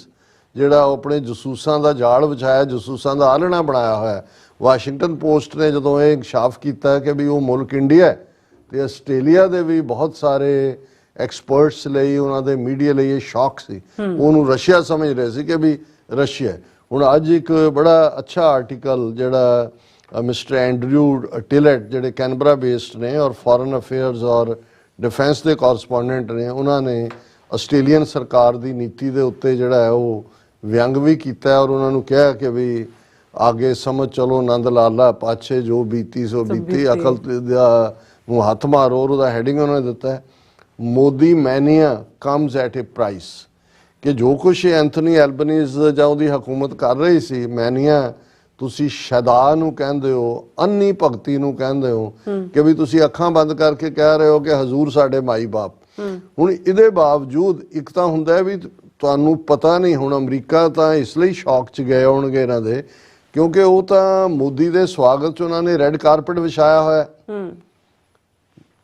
ਜਿਹੜਾ ਉਹ ਆਪਣੇ ਜਸੂਸਾਂ ਦਾ ਜਾਲ ਵਿਛਾਇਆ, ਜਸੂਸਾਂ ਦਾ ਆਲਣਾ ਬਣਾਇਆ ਹੋਇਆ। ਵਾਸ਼ਿੰਗਟਨ ਪੋਸਟ ਨੇ ਜਦੋਂ ਇਹ ਇਨਕਸ਼ਾਫ ਕੀਤਾ ਕਿ ਵੀ ਉਹ ਮੁਲਕ ਇੰਡੀਆ ਹੈ, ਤੇ ਆਸਟ੍ਰੇਲੀਆ ਦੇ ਵੀ ਬਹੁਤ ਸਾਰੇ ਐਕਸਪਰਟਸ ਲਈ, ਉਹਨਾਂ ਦੇ ਮੀਡੀਆ ਲਈ ਇਹ ਸ਼ੌਕ ਸੀ। ਉਹਨੂੰ ਰਸ਼ੀਆ ਸਮਝ ਰਹੇ ਸੀ ਕਿ ਵੀ ਰਸ਼ੀਆ ਹੈ। ਹੁਣ ਅੱਜ ਇੱਕ ਬੜਾ ਅੱਛਾ ਆਰਟੀਕਲ ਜਿਹੜਾ ਮਿਸਟਰ ਐਂਡਰਿਊ ਟਿਲਟ ਜਿਹੜੇ ਕੈਨਬਰਾ ਬੇਸਡ ਨੇ ਔਰ ਫੋਰਨ ਅਫੇਅਰਸ ਔਰ ਡਿਫੈਂਸ ਦੇ ਕੋਰਸਪੋਂਡੈਂਟ ਨੇ, ਉਹਨਾਂ ਨੇ ਆਸਟ੍ਰੇਲੀਅਨ ਸਰਕਾਰ ਦੀ ਨੀਤੀ ਦੇ ਉੱਤੇ ਜਿਹੜਾ ਹੈ ਉਹ ਵਿਅੰਗ ਵੀ ਕੀਤਾ ਔਰ ਉਹਨਾਂ ਨੂੰ ਕਿਹਾ ਕਿ ਵੀ ਆਗੇ ਸਮਝ ਚਲੋ ਨੰਦ ਲਾਲਾ ਪਾਛੇ ਜੋ ਬੀਤੀ ਸੋ ਬੀਤੀ, ਅਕਲ ਦਾ ਨੂੰ ਹੱਥ ਮਾਰੋ। ਔਰ ਉਹਦਾ ਹੈਡਿੰਗ ਉਹਨਾਂ ਨੇ ਦਿੱਤਾ ਹੈ Modi mania comes at a price, ਕਿ ਜੋ ਕੁਛ ਐਂਥਨੀ ਐਲਬਨੀਜ਼ ਜਾਂ ਉਹਦੀ ਹਕੂਮਤ ਕਰ ਰਹੀ ਸੀ, ਮੈਨੀਆ ਤੁਸੀਂ ਸ਼ੈਦਾ ਨੂੰ ਕਹਿੰਦੇ ਹੋ, ਅੰਨੀ ਭਗਤੀ ਨੂੰ ਕਹਿੰਦੇ ਹੋ, ਕਿ ਵੀ ਤੁਸੀਂ ਅੱਖਾਂ ਬੰਦ ਕਰਕੇ ਕਹਿ ਰਹੇ ਹੋ ਕਿ ਹਜ਼ੂਰ ਸਾਡੇ ਮਾਈ ਬਾਪ। ਹੁਣ ਇਹਦੇ ਬਾਵਜੂਦ ਇੱਕ ਤਾਂ ਹੁੰਦਾ ਹੈ ਵੀ ਤੁਹਾਨੂੰ ਪਤਾ ਨਹੀਂ, ਹੁਣ ਅਮਰੀਕਾ ਤਾਂ ਇਸ ਲਈ ਸ਼ੌਕ 'ਚ ਗਏ ਹੋਣਗੇ ਇਹਨਾਂ ਦੇ, ਕਿਉਂਕਿ ਉਹ ਤਾਂ ਮੋਦੀ ਦੇ ਸਵਾਗਤ 'ਚ ਉਹਨਾਂ ਨੇ ਰੈੱਡ ਕਾਰਪਟ ਵਿਛਾਇਆ ਹੋਇਆ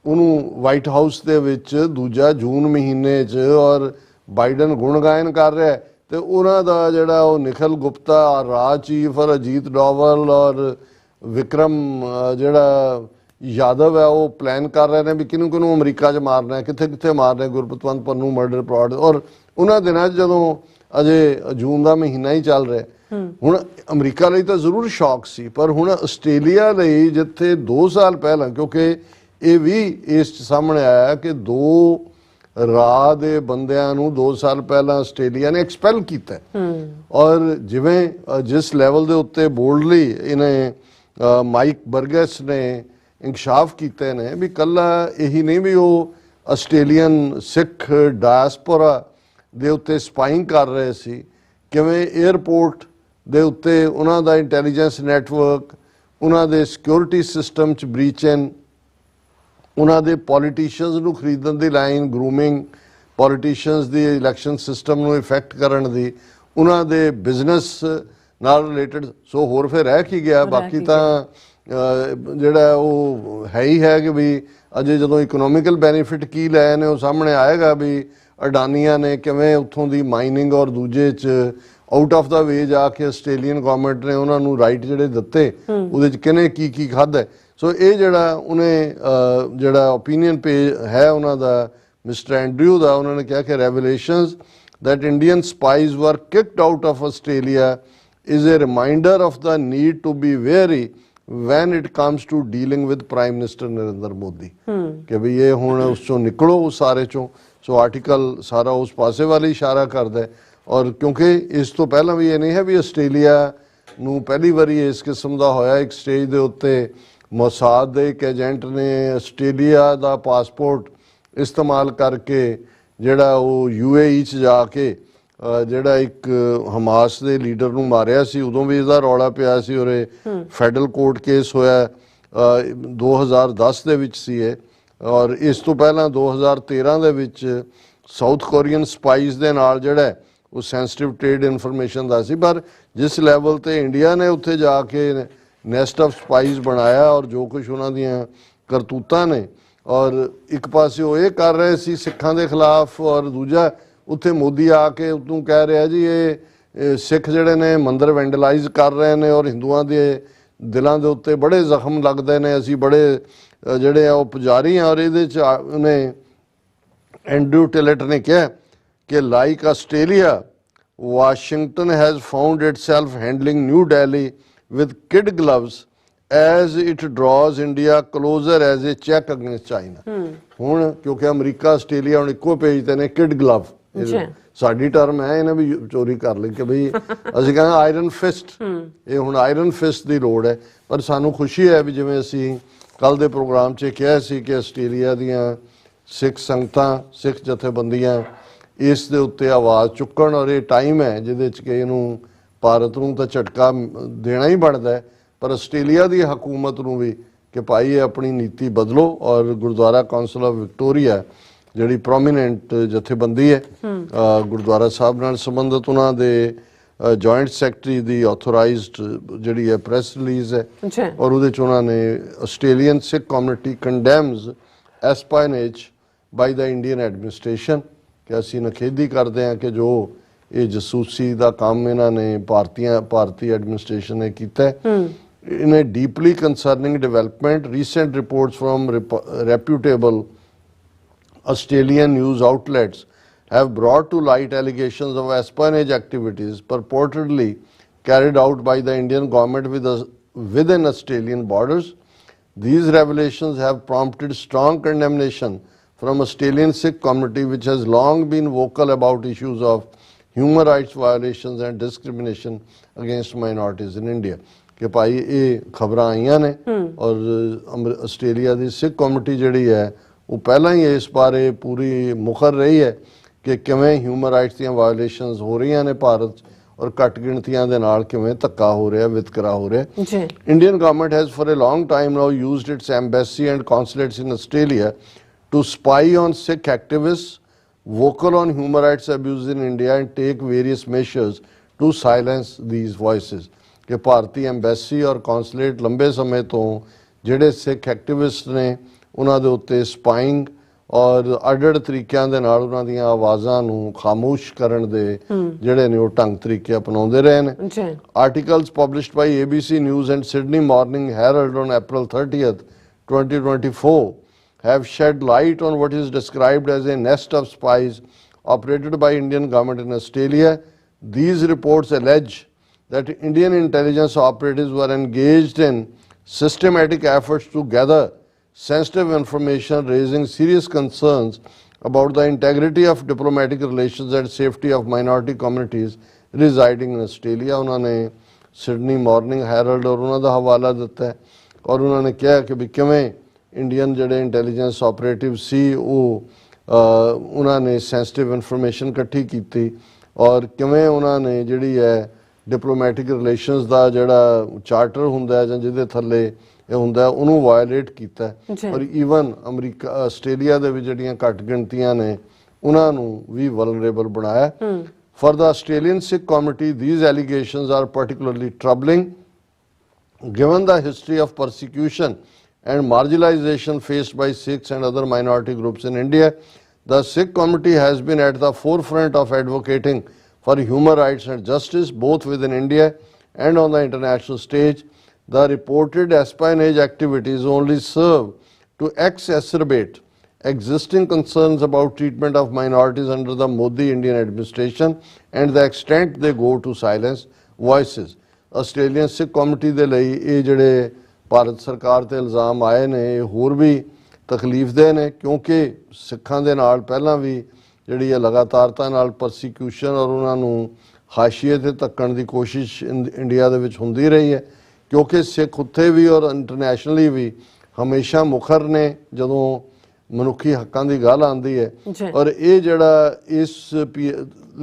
ਉਹਨੂੰ ਵਾਈਟ ਹਾਊਸ ਦੇ ਵਿੱਚ, ਦੂਜਾ ਜੂਨ ਮਹੀਨੇ 'ਚ, ਔਰ ਬਾਈਡਨ ਗੁਣਗਾਇਨ ਕਰ ਰਿਹਾ। ਤੇ ਉਹਨਾਂ ਦਾ ਜਿਹੜਾ ਉਹ ਨਿਖਿਲ ਗੁਪਤਾ ਰਾਜ ਚੀਫ ਔਰ ਅਜੀਤ ਡੋਵਲ ਔਰ ਵਿਕਰਮ ਜਿਹੜਾ ਯਾਦਵ ਹੈ, ਉਹ ਪਲਾਨ ਕਰ ਰਹੇ ਨੇ ਵੀ ਕਿਹਨੂੰ ਕਿਹਨੂੰ ਅਮਰੀਕਾ 'ਚ ਮਾਰਨਾ ਹੈ, ਕਿੱਥੇ ਕਿੱਥੇ ਮਾਰਨਾ ਹੈ, ਗੁਰਪਤਵੰਤ ਪੰਨੂ ਮਰਡਰ ਪਲਾਟ। ਔਰ ਉਹਨਾਂ ਦਿਨਾਂ 'ਚ ਜਦੋਂ ਅਜੇ ਜੂਨ ਦਾ ਮਹੀਨਾ ਹੀ ਚੱਲ ਰਿਹਾ, ਹੁਣ ਅਮਰੀਕਾ ਲਈ ਤਾਂ ਜ਼ਰੂਰ ਸ਼ੌਕ ਸੀ, ਪਰ ਹੁਣ ਆਸਟ੍ਰੇਲੀਆ ਲਈ ਜਿੱਥੇ 2 ਸਾਲ ਪਹਿਲਾਂ, ਕਿਉਂਕਿ ਇਹ ਵੀ ਇਸ 'ਚ ਸਾਹਮਣੇ ਆਇਆ ਕਿ 2 ਰਾਹ ਦੇ ਬੰਦਿਆਂ ਨੂੰ 2 ਸਾਲ ਪਹਿਲਾਂ ਆਸਟ੍ਰੇਲੀਆ ਨੇ ਐਕਸਪੈਲ ਕੀਤਾ। ਔਰ ਜਿਵੇਂ ਜਿਸ ਲੈਵਲ ਦੇ ਉੱਤੇ ਬੋਲਡਲੀ ਇਹਨੇ ਮਾਈਕ ਬਰਗਸ ਨੇ ਇਨਕਸ਼ਾਫ ਕੀਤੇ ਨੇ ਵੀ ਕੱਲਾ ਇਹੀ ਨਹੀਂ ਵੀ ਉਹ ਆਸਟ੍ਰੇਲੀਅਨ ਸਿੱਖ ਡਾਇਸਪੋਰਾ ਦੇ ਉੱਤੇ ਸਪਾਈਂਗ ਕਰ ਰਹੇ ਸੀ, ਕਿਵੇਂ 에ਅਰਪੋਰਟ ਦੇ ਉੱਤੇ ਉਹਨਾਂ ਦਾ ਇੰਟੈਲੀਜੈਂਸ ਨੈਟਵਰਕ, ਉਹਨਾਂ ਦੇ ਸਿਕਿਉਰਿਟੀ ਸਿਸਟਮ 'ਚ ਬ੍ਰੀਚ ਇਨ, ਉਹਨਾਂ ਦੇ ਪੋਲੀਟੀਸ਼ੀਅਨਸ ਨੂੰ ਖਰੀਦਣ ਦੀ ਲਾਈਨ, ਗਰੂਮਿੰਗ ਪੋਲੀਟੀਸ਼ੀਅਨਸ ਦੀ ਇਲੈਕਸ਼ਨ ਸਿਸਟਮ ਨੂੰ ਇਫੈਕਟ ਕਰਨ ਦੀ, ਉਹਨਾਂ ਦੇ ਬਿਜ਼ਨਸ ਨਾਲ ਰਿਲੇਟਡ। ਸੋ ਹੋਰ ਫਿਰ ਰਹਿ ਕੀ ਗਿਆ, ਬਾਕੀ ਤਾਂ ਜਿਹੜਾ ਉਹ ਹੈ ਹੀ ਹੈ ਕਿ ਵੀ ਅਜੇ ਜਦੋਂ ਇਕਨੋਮਿਕਲ ਬੈਨੀਫਿਟ ਕੀ ਲਏ ਨੇ ਉਹ ਸਾਹਮਣੇ ਆਏਗਾ ਵੀ ਅਡਾਨੀਆਂ ਨੇ ਕਿਵੇਂ ਉੱਥੋਂ ਦੀ ਮਾਈਨਿੰਗ ਔਰ ਦੂਜੇ 'ਚ ਆਊਟ ਆਫ ਦਾ ਵੇ ਜਾ ਕੇ ਆਸਟ੍ਰੇਲੀਅਨ ਗਵਰਨਮੈਂਟ ਨੇ ਉਹਨਾਂ ਨੂੰ ਰਾਈਟ ਜਿਹੜੇ ਦਿੱਤੇ, ਉਹਦੇ 'ਚ ਕਿਹਨੇ ਕੀ ਕੀ ਖਾਧਾ। ਸੋ ਇਹ ਜਿਹੜਾ ਉਹਨੇ ਜਿਹੜਾ ਓਪੀਨੀਅਨ ਪੇਜ ਹੈ ਉਹਨਾਂ ਦਾ ਮਿਸਟਰ ਐਂਡਰਿਊ ਦਾ, ਉਹਨਾਂ ਨੇ ਕਿਹਾ ਕਿ ਰੈਵਲੇਸ਼ਨਸ that Indian spies were kicked out of Australia is a reminder of the need to be wary when it comes to dealing with Prime Minister Narendra Modi ਕਿ ਵੀ ਇਹ ਹੁਣ ਉਸ ਚੋਂ ਨਿਕਲੋ, ਉਸ ਸਾਰੇ ਚੋਂ। ਸੋ ਆਰਟੀਕਲ ਸਾਰਾ ਉਸ ਪਾਸੇ ਵੱਲ ਇਸ਼ਾਰਾ ਕਰਦਾ ਹੈ। ਔਰ ਕਿਉਂਕਿ ਇਸ ਤੋਂ ਪਹਿਲਾਂ ਵੀ ਇਹ ਨਹੀਂ ਹੈ ਵੀ ਆਸਟ੍ਰੇਲੀਆ ਨੂੰ ਪਹਿਲੀ ਵਾਰੀ ਇਸ ਕਿਸਮ ਦਾ ਹੋਇਆ, ਇੱਕ ਸਟੇਜ ਦੇ ਉੱਤੇ ਮੋਸਾਦ ਦੇ ਇੱਕ ਏਜੰਟ ਨੇ ਆਸਟ੍ਰੇਲੀਆ ਦਾ ਪਾਸਪੋਰਟ ਇਸਤੇਮਾਲ ਕਰਕੇ ਜਿਹੜਾ ਉਹ UAE 'ਚ ਜਾ ਕੇ ਜਿਹੜਾ ਇੱਕ ਹਮਾਸ ਦੇ ਲੀਡਰ ਨੂੰ ਮਾਰਿਆ ਸੀ, ਉਦੋਂ ਵੀ ਇਹਦਾ ਰੌਲਾ ਪਿਆ ਸੀ। ਔਰ ਫੈਡਰਲ ਕੋਰਟ ਕੇਸ ਹੋਇਆ 2010 ਦੇ ਵਿੱਚ ਸੀ ਇਹ। ਔਰ ਇਸ ਤੋਂ ਪਹਿਲਾਂ 2013 ਦੇ ਵਿੱਚ ਸਾਊਥ ਕੋਰੀਅਨ ਸਪਾਈਜ਼ ਦੇ ਨਾਲ ਜਿਹੜਾ ਉਹ ਸੈਂਸਿਟਿਵ ਟ੍ਰੇਡ ਇਨਫੋਰਮੇਸ਼ਨ ਦਾ ਸੀ। ਪਰ ਜਿਸ ਲੈਵਲ ਤੇ ਇੰਡੀਆ ਨੇ ਉੱਥੇ ਜਾ ਕੇ ਨੈਸਟ ਆਫ ਸਪਾਈਜ਼ ਬਣਾਇਆ ਔਰ ਜੋ ਕੁਝ ਉਹਨਾਂ ਦੀਆਂ ਕਰਤੂਤਾਂ ਨੇ, ਔਰ ਇੱਕ ਪਾਸੇ ਉਹ ਇਹ ਕਰ ਰਹੇ ਸੀ ਸਿੱਖਾਂ ਦੇ ਖਿਲਾਫ, ਔਰ ਦੂਜਾ ਉੱਥੇ ਮੋਦੀ ਆ ਕੇ ਉਹਨੂੰ ਕਹਿ ਰਿਹਾ ਜੀ ਇਹ ਸਿੱਖ ਜਿਹੜੇ ਨੇ ਮੰਦਿਰ ਵੈਂਡਲਾਈਜ਼ ਕਰ ਰਹੇ ਨੇ ਔਰ ਹਿੰਦੂਆਂ ਦੇ ਦਿਲਾਂ ਦੇ ਉੱਤੇ ਬੜੇ ਜ਼ਖਮ ਲੱਗਦੇ ਨੇ, ਅਸੀਂ ਬੜੇ ਜਿਹੜੇ ਆ ਉਹ ਪੁਜਾਰੀ ਆ। ਔਰ ਇਹਦੇ 'ਚ ਉਹਨੇ ਐਂਡਰਿਊ ਟਿਲਟ ਨੇ ਕਿਹਾ ਕਿ like Australia, Washington has found itself handling new Delhi with kid gloves as it draws India closer as a check against China। ਹੁਣ ਕਿਉਂਕਿ ਅਮਰੀਕਾ ਆਸਟ੍ਰੇਲੀਆ ਹੁਣ ਇੱਕੋ ਪੇਜ ਤੇ ਨੇ, ਕਿਡ ਗਲਵ ਸਾਡੀ ਟਰਮ ਹੈ, ਇਹਨੇ ਵੀ ਚੋਰੀ ਕਰ ਲਈ ਕਿ ਬਈ ਅਸੀਂ ਕਹਿੰਦੇ ਆਇਰਨ ਫਿਸਟ, ਇਹ ਹੁਣ ਆਇਰਨ ਫਿਸਟ ਦੀ ਲੋੜ ਹੈ। ਪਰ ਸਾਨੂੰ ਖੁਸ਼ੀ ਹੈ ਵੀ ਜਿਵੇਂ ਅਸੀਂ ਕੱਲ ਦੇ ਪ੍ਰੋਗਰਾਮ 'ਚ ਕਿਹਾ ਸੀ ਕਿ ਆਸਟ੍ਰੇਲੀਆ ਦੀਆਂ ਸਿੱਖ ਸੰਗਤਾਂ, ਸਿੱਖ ਜਥੇਬੰਦੀਆਂ ਇਸ ਦੇ ਉੱਤੇ ਆਵਾਜ਼ ਚੁੱਕਣ, ਔਰ ਇਹ ਟਾਈਮ ਹੈ ਜਿਹਦੇ 'ਚ ਕਿ ਇਹਨੂੰ ਭਾਰਤ ਨੂੰ ਤਾਂ ਝਟਕਾ ਦੇਣਾ ਹੀ ਬਣਦਾ ਹੈ, ਪਰ ਆਸਟ੍ਰੇਲੀਆ ਦੀ ਹਕੂਮਤ ਨੂੰ ਵੀ ਕਿ ਭਾਈ ਇਹ ਆਪਣੀ ਨੀਤੀ ਬਦਲੋ। ਔਰ ਗੁਰਦੁਆਰਾ ਕਾਉਂਸਲ ਆਫ ਵਿਕਟੋਰੀਆ ਜਿਹੜੀ ਪ੍ਰੋਮੀਨੈਂਟ ਜਥੇਬੰਦੀ ਹੈ ਗੁਰਦੁਆਰਾ ਸਾਹਿਬ ਨਾਲ ਸੰਬੰਧਿਤ, ਉਹਨਾਂ ਦੇ ਜੁਆਇੰਟ ਸੈਕਟਰੀ ਦੀ ਆਥੋਰਾਈਜ਼ਡ ਜਿਹੜੀ ਹੈ ਪ੍ਰੈਸ ਰਿਲੀਜ਼ ਹੈ, ਔਰ ਉਹਦੇ 'ਚ ਉਹਨਾਂ ਨੇ ਆਸਟ੍ਰੇਲੀਅਨ ਸਿੱਖ ਕਮਿਊਨਿਟੀ ਕੰਡੈਮਸ ਐਸਪਾਇਨੇਜ ਬਾਈ ਦਾ ਇੰਡੀਅਨ ਐਡਮਿਨਿਸਟ੍ਰੇਸ਼ਨ, ਕਿ ਅਸੀਂ ਨਖੇਦੀ ਕਰਦੇ ਹਾਂ ਕਿ ਜੋ ਇਹ ਜਸੂਸੀ ਦਾ ਕੰਮ ਇਹਨਾਂ ਨੇ ਭਾਰਤੀ ਐਡਮਿਨਿਸਟ੍ਰੇਸ਼ਨ ਨੇ ਕੀਤਾ in a deeply concerning development. Recent reports from reputable Australian news outlets have brought to light allegations of espionage activities purportedly carried out by the Indian government within Australian borders. These revelations have prompted strong condemnation from Australian Sikh community, which has long been vocal about issues of human rights violations and discrimination against minorities in India. कि भाई ये खबर आईयां ने और Australia की Sikh community जिहड़ी है वो पहला ही इस बारे पूरी मुखर रही है कि किवें ह्यूमन राइट्स दी वायोलेशनस हो रही ने भारत और घट गिणतियां दे नाल किवें धक्का हो रहा वितकरा हो रहा। Indian government has for a long time now used its embassy and consulates in Australia to spy on Sikh activists vocal on human rights abuse in India and take various measures to silence these voices। कि भारतीय embassy और consulate लंबे समय तो ਜਿਹੜੇ ਸਿੱਖ activist ਨੇ ਉਹਨਾਂ ਦੇ ਉੱਤੇ ਸਪਾਈਂਗ ਔਰ ਅੱਡ-ਅੱਡ ਤਰੀਕਿਆਂ ਦੇ ਨਾਲ ਉਹਨਾਂ ਦੀਆਂ ਆਵਾਜ਼ਾਂ ਨੂੰ ਖਾਮੋਸ਼ ਕਰਨ ਦੇ ਜਿਹੜੇ ਨੇ ਉਹ ਢੰਗ ਤਰੀਕੇ ਅਪਣਾਉਂਦੇ ਰਹੇ ਨੇ। Articles published by ABC news and Sydney Morning Herald on April 30th 2024 have shed light on what is described as a nest of spies operated by Indian government in Australia. These reports allege that Indian intelligence operatives were engaged in systematic efforts to gather sensitive information, raising serious concerns about the integrity of diplomatic relations and safety of minority communities residing in Australia। उन्होंने Sydney morning Harald और उन्होंने हवाला दिता है और उन्होंने कहा कि भी किवें इंडियन ਜਿਹੜੇ ਇੰਟੈਲੀਜੈਂਸ ਆਪਰੇਟਿਵ ਸੀ ਉਹ ਉਹਨਾਂ ਨੇ ਸੈਂਸਿਟਿਵ ਇਨਫੋਰਮੇਸ਼ਨ ਇਕੱਠੀ ਕੀਤੀ ਔਰ ਕਿਵੇਂ ਉਹਨਾਂ ਨੇ ਜਿਹੜੀ ਹੈ ਡਿਪਲੋਮੈਟਿਕ ਰਿਲੇਸ਼ਨਸ ਦਾ ਜਿਹੜਾ ਚਾਰਟਰ ਹੁੰਦਾ ਹੈ ਜਾਂ ਜਿਹਦੇ ਥੱਲੇ ਇਹ ਹੁੰਦਾ ਉਹਨੂੰ ਵਾਇਲੇਟ ਕੀਤਾ ਔਰ ਈਵਨ ਅਮਰੀਕਾ ਆਸਟ੍ਰੇਲੀਆ ਦੇ ਵਿੱਚ ਜਿਹੜੀਆਂ ਘੱਟ ਗਿਣਤੀਆਂ ਨੇ ਉਹਨਾਂ ਨੂੰ ਵੀ ਵਲਨਰੇਬਲ ਬਣਾਇਆ। For the Australian Sikh community these allegations are particularly troubling given the history of persecution and marginalization faced by Sikhs and other minority groups in India. The Sikh community has been at the forefront of advocating for human rights and justice both within India and on the international stage. The reported espionage activities only serve to exacerbate existing concerns about treatment of minorities under the Modi Indian administration and the extent they go to silence voices. Australian Sikh community ਦੇ ਲਈ ਇਹ ਜਿਹੜੇ ਭਾਰਤ ਸਰਕਾਰ ਤੇ ਇਲਜ਼ਾਮ ਆਏ ਨੇ ਇਹ ਹੋਰ ਵੀ ਤਕਲੀਫਦੇਹ ਨੇ ਕਿਉਂਕਿ ਸਿੱਖਾਂ ਦੇ ਨਾਲ ਪਹਿਲਾਂ ਵੀ ਜਿਹੜੀ ਹੈ ਲਗਾਤਾਰਤਾ ਨਾਲ ਪਰਸੀਕਿਊਸ਼ਨ ਔਰ ਉਹਨਾਂ ਨੂੰ ਹਾਸ਼ੀਏ ਤੇ ਧੱਕਣ ਦੀ ਕੋਸ਼ਿਸ਼ ਇੰਡੀਆ ਦੇ ਵਿੱਚ ਹੁੰਦੀ ਰਹੀ ਹੈ ਕਿਉਂਕਿ ਸਿੱਖ ਉੱਥੇ ਵੀ ਔਰ ਇੰਟਰਨੈਸ਼ਨਲੀ ਵੀ ਹਮੇਸ਼ਾ ਮੁਖਰ ਨੇ ਜਦੋਂ ਮਨੁੱਖੀ ਹੱਕਾਂ ਦੀ ਗੱਲ ਆਉਂਦੀ ਹੈ ਔਰ ਇਹ ਜਿਹੜਾ ਇਸ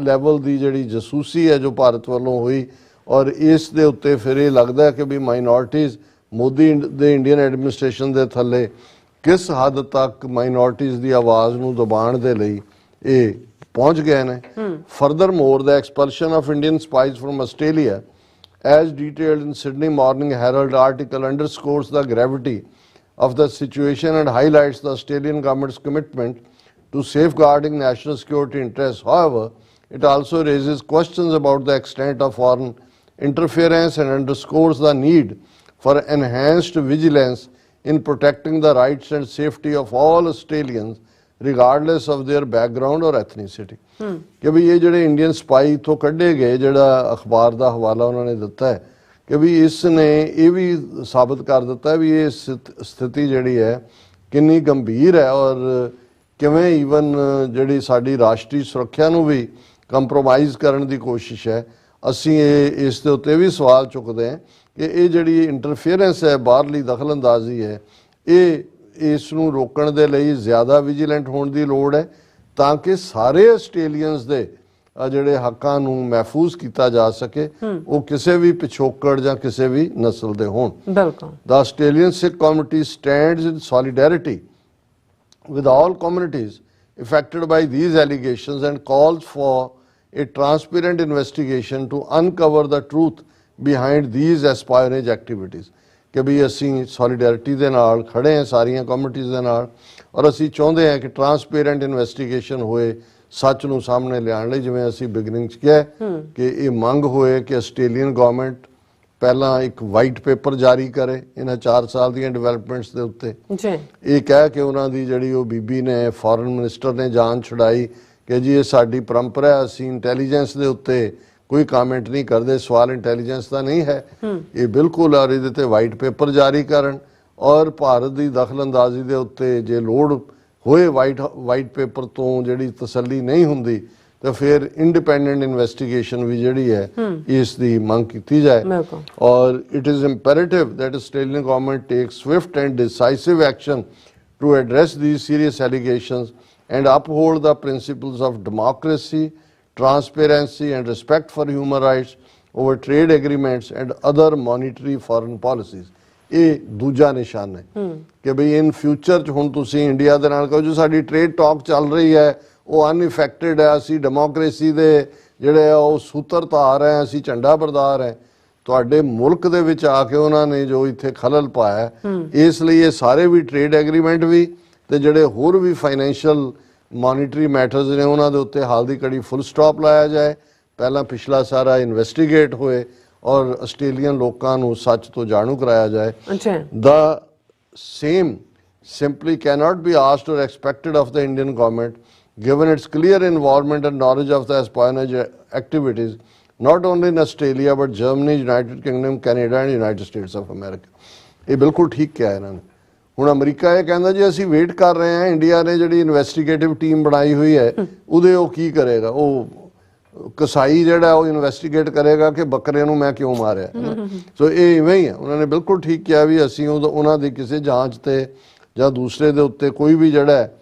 ਲੈਵਲ ਦੀ ਜਿਹੜੀ ਜਸੂਸੀ ਹੈ ਜੋ ਭਾਰਤ ਵੱਲੋਂ ਹੋਈ ਔਰ ਇਸ ਦੇ ਉੱਤੇ ਫਿਰ ਇਹ ਲੱਗਦਾ ਕਿ ਵੀ ਮਾਈਨੋਰਟੀਜ਼ ਮੋਦੀ ਦੇ ਇੰਡੀਅਨ ਐਡਮਿਨਿਸਟ੍ਰੇਸ਼ਨ ਦੇ ਥੱਲੇ ਕਿਸ ਹੱਦ ਤੱਕ ਮਾਈਨੋਰਟੀਜ਼ ਦੀ ਆਵਾਜ਼ ਨੂੰ ਦਬਾਉਣ ਦੇ ਲਈ ਇਹ ਪਹੁੰਚ ਗਏ ਨੇ। Furthermore the expulsion of Indian spies from Australia as detailed in Sydney Morning Herald article underscores the gravity of the situation and highlights the Australian government's commitment to safeguarding national security interests. However, it also raises questions about the extent of foreign interference and underscores the need for enhanced vigilance in protecting the rights and safety of all Australians regardless of their background or ethnicity। कि भी ये ਜਿਹੜੇ Indian ਸਪਾਈ ਤੋਂ ਕੱਢੇ ਗਏ ਜਿਹੜਾ ਅਖਬਾਰ ਦਾ ਹਵਾਲਾ ਉਹਨਾਂ ਨੇ ਦਿੱਤਾ ਹੈ ਕਿ ਵੀ ਇਸ ਨੇ ਇਹ ਵੀ ਸਾਬਤ ਕਰ ਦਿੱਤਾ ਵੀ ਇਹ ਸਥਿਤੀ ਜਿਹੜੀ ਹੈ ਕਿੰਨੀ ਗੰਭੀਰ ਹੈ ਔਰ ਕਿਵੇਂ ਈਵਨ ਜਿਹੜੀ ਸਾਡੀ ਰਾਸ਼ਟਰੀ ਸੁਰੱਖਿਆ ਨੂੰ ਵੀ ਕੰਪਰੋਮਾਈਜ਼ ਕਰਨ ਦੀ ਕੋਸ਼ਿਸ਼ ਹੈ। ਅਸੀਂ ਇਸ ਦੇ ਉੱਤੇ ਵੀ ਸਵਾਲ ਚੁੱਕਦੇ ਹਾਂ ਕਿ ਇਹ ਜਿਹੜੀ ਇੰਟਰਫੀਅਰੈਂਸ ਹੈ ਬਾਹਰਲੀ ਦਖਲਅੰਦਾਜ਼ੀ ਹੈ ਇਹ ਇਸ ਨੂੰ ਰੋਕਣ ਦੇ ਲਈ ਜ਼ਿਆਦਾ ਵਿਜੀਲੈਂਟ ਹੋਣ ਦੀ ਲੋੜ ਹੈ ਤਾਂ ਕਿ ਸਾਰੇ ਆਸਟ੍ਰੇਲੀਅਨਸ ਦੇ ਜਿਹੜੇ ਹੱਕਾਂ ਨੂੰ ਮਹਿਫੂਜ਼ ਕੀਤਾ ਜਾ ਸਕੇ ਉਹ ਕਿਸੇ ਵੀ ਪਿਛੋਕੜ ਜਾਂ ਕਿਸੇ ਵੀ ਨਸਲ ਦੇ ਹੋਣ। ਬਿਲਕੁਲ। The Australian Sikh community stands in solidarity with all communities affected by these allegations and calls for a transparent investigation to uncover the truth behind these espionage activities। कि भी असी सॉलीडैरिटी दे नाल खड़े हैं सारियां कम्यूनिटीज़ दे नाल और असी चाहते हैं कि ट्रांसपेरेंट इन्वेस्टिगेशन होए ਸੱਚ ਨੂੰ ਸਾਹਮਣੇ ਲਿਆਉਣ ਲਈ, ਜਿਵੇਂ ਅਸੀਂ ਬਿਗਨਿੰਗ 'ਚ ਕਿਹਾ ਕਿ ਇਹ ਮੰਗ ਹੋਏ ਕਿ ਆਸਟ੍ਰੇਲੀਅਨ ਗਵਰਨਮੈਂਟ ਪਹਿਲਾਂ ਇੱਕ ਵਾਈਟ ਪੇਪਰ ਜਾਰੀ ਕਰੇ ਇਹਨਾਂ 4 ਸਾਲ ਦੀਆਂ ਡਿਵੈਲਪਮੈਂਟਸ ਦੇ ਉੱਤੇ। ਜੀ ਇਹ ਕਹਿ ਕੇ ਉਹਨਾਂ ਦੀ ਜਿਹੜੀ ਉਹ ਬੀਬੀ ਨੇ, ਫੋਰਨ ਮਿਨਿਸਟਰ ਨੇ ਜਾਨ ਛੁਡਾਈ ਕਿ ਜੀ ਇਹ ਸਾਡੀ ਪਰੰਪਰਾ ਹੈ, ਅਸੀਂ ਇੰਟੈਲੀਜੈਂਸ ਦੇ ਉੱਤੇ ਕੋਈ ਕਮੈਂਟ ਨਹੀਂ ਕਰਦੇ, ਸਵਾਲ ਇੰਟੈਲੀਜੈਂਸ ਦਾ ਨਹੀਂ ਹੈ ਇਹ ਬਿਲਕੁਲ, ਔਰ ਇਹਦੇ ਤੇ ਵਾਈਟ ਪੇਪਰ ਜਾਰੀ ਕਰਨ ਔਰ ਭਾਰਤ ਦੀ ਦਖਲਅੰਦਾਜ਼ੀ ਦੇ ਉੱਤੇ ਜੇ ਲੋੜ ਹੋਏ ਵਾਈਟ ਪੇਪਰ ਤੋਂ ਜਿਹੜੀ ਤਸੱਲੀ ਨਹੀਂ ਹੁੰਦੀ ਤਾਂ ਫਿਰ ਇੰਡੀਪੈਂਡੈਂਟ ਇਨਵੈਸਟੀਗੇਸ਼ਨ ਵੀ ਜਿਹੜੀ ਹੈ ਇਸ ਦੀ ਮੰਗ ਕੀਤੀ ਜਾਏ। ਔਰ it is imperative that Australian government takes swift and decisive action to address these serious allegations and uphold the principles of democracy, transparency and respect for human rights over trade agreements and other monetary foreign policies। ਇਹ ਦੂਜਾ ਨਿਸ਼ਾਨ ਹੈ ਕਿ ਬਈ in future 'ਚ ਹੁਣ ਤੁਸੀਂ India ਦੇ ਨਾਲ ਕਹੋ ਜੋ ਸਾਡੀ ਟ੍ਰੇਡ ਟਾਕ ਚੱਲ ਰਹੀ ਹੈ ਉਹ ਅਨਇਫੈਕਟਡ ਹੈ, ਅਸੀਂ ਡੈਮੋਕ੍ਰੇਸੀ ਦੇ ਜਿਹੜੇ ਆ ਉਹ ਸੂਤਰਧਾਰ ਹੈ, ਅਸੀਂ ਝੰਡਾ ਬਰਦਾਰ ਹੈ। ਤੁਹਾਡੇ ਮੁਲਕ ਦੇ ਵਿੱਚ ਆ ਕੇ ਉਹਨਾਂ ਨੇ ਜੋ ਇੱਥੇ ਖਲਲ ਪਾਇਆ, ਇਸ ਲਈ ਇਹ ਸਾਰੇ ਵੀ ਟ੍ਰੇਡ ਐਗਰੀਮੈਂਟ ਵੀ ਤੇ ਜਿਹੜੇ ਹੋਰ ਵੀ ਫਾਈਨੈਂਸ਼ੀਅਲ ਮੋਨੀਟਰੀ ਮੈਟਰਸ ਨੇ ਉਹਨਾਂ ਦੇ ਉੱਤੇ ਹਾਲ ਦੀ ਘੜੀ ਫੁੱਲ ਸਟਾਪ ਲਾਇਆ ਜਾਏ, ਪਹਿਲਾਂ ਪਿਛਲਾ ਸਾਰਾ ਇਨਵੈਸਟੀਗੇਟ ਹੋਏ ਔਰ ਆਸਟ੍ਰੇਲੀਅਨ ਲੋਕਾਂ ਨੂੰ ਸੱਚ ਤੋਂ ਜਾਣੂ ਕਰਾਇਆ ਜਾਏ। The same simply cannot be asked or expected of the Indian government given its clear involvement and knowledge of the espionage activities not only in Australia but Germany, United Kingdom, Canada and United States of America। ਇਹ ਬਿਲਕੁਲ ਠੀਕ ਕਿਹਾ ਇਹਨਾਂ ਨੇ। ਹੁਣ America ਇਹ ਕਹਿੰਦਾ ਜੀ ਅਸੀਂ ਵੇਟ ਕਰ ਰਹੇ ਹਾਂ, ਇੰਡੀਆ ਨੇ ਜਿਹੜੀ ਇਨਵੈਸਟੀਗੇਟਿਵ ਟੀਮ ਬਣਾਈ ਹੋਈ ਹੈ ਉਹਦੇ ਉਹ ਕੀ ਕਰੇਗਾ, ਉਹ ਕਸਾਈ ਜਿਹੜਾ ਉਹ ਇਨਵੈਸਟੀਗੇਟ ਕਰੇਗਾ ਕਿ ਬੱਕਰੇ ਨੂੰ ਮੈਂ ਕਿਉਂ ਮਾਰਿਆ। ਸੋ ਇਹ ਇਵੇਂ ਹੀ ਹੈ, ਉਹਨਾਂ ਨੇ ਬਿਲਕੁਲ ਠੀਕ ਕਿਹਾ ਵੀ ਅਸੀਂ ਉਹਨਾਂ ਦੀ ਕਿਸੇ ਜਾਂਚ ਤੇ ਜਾਂ ਦੂਸਰੇ ਦੇ ਉੱਤੇ ਕੋਈ ਵੀ ਜਿਹੜਾ ਹੈ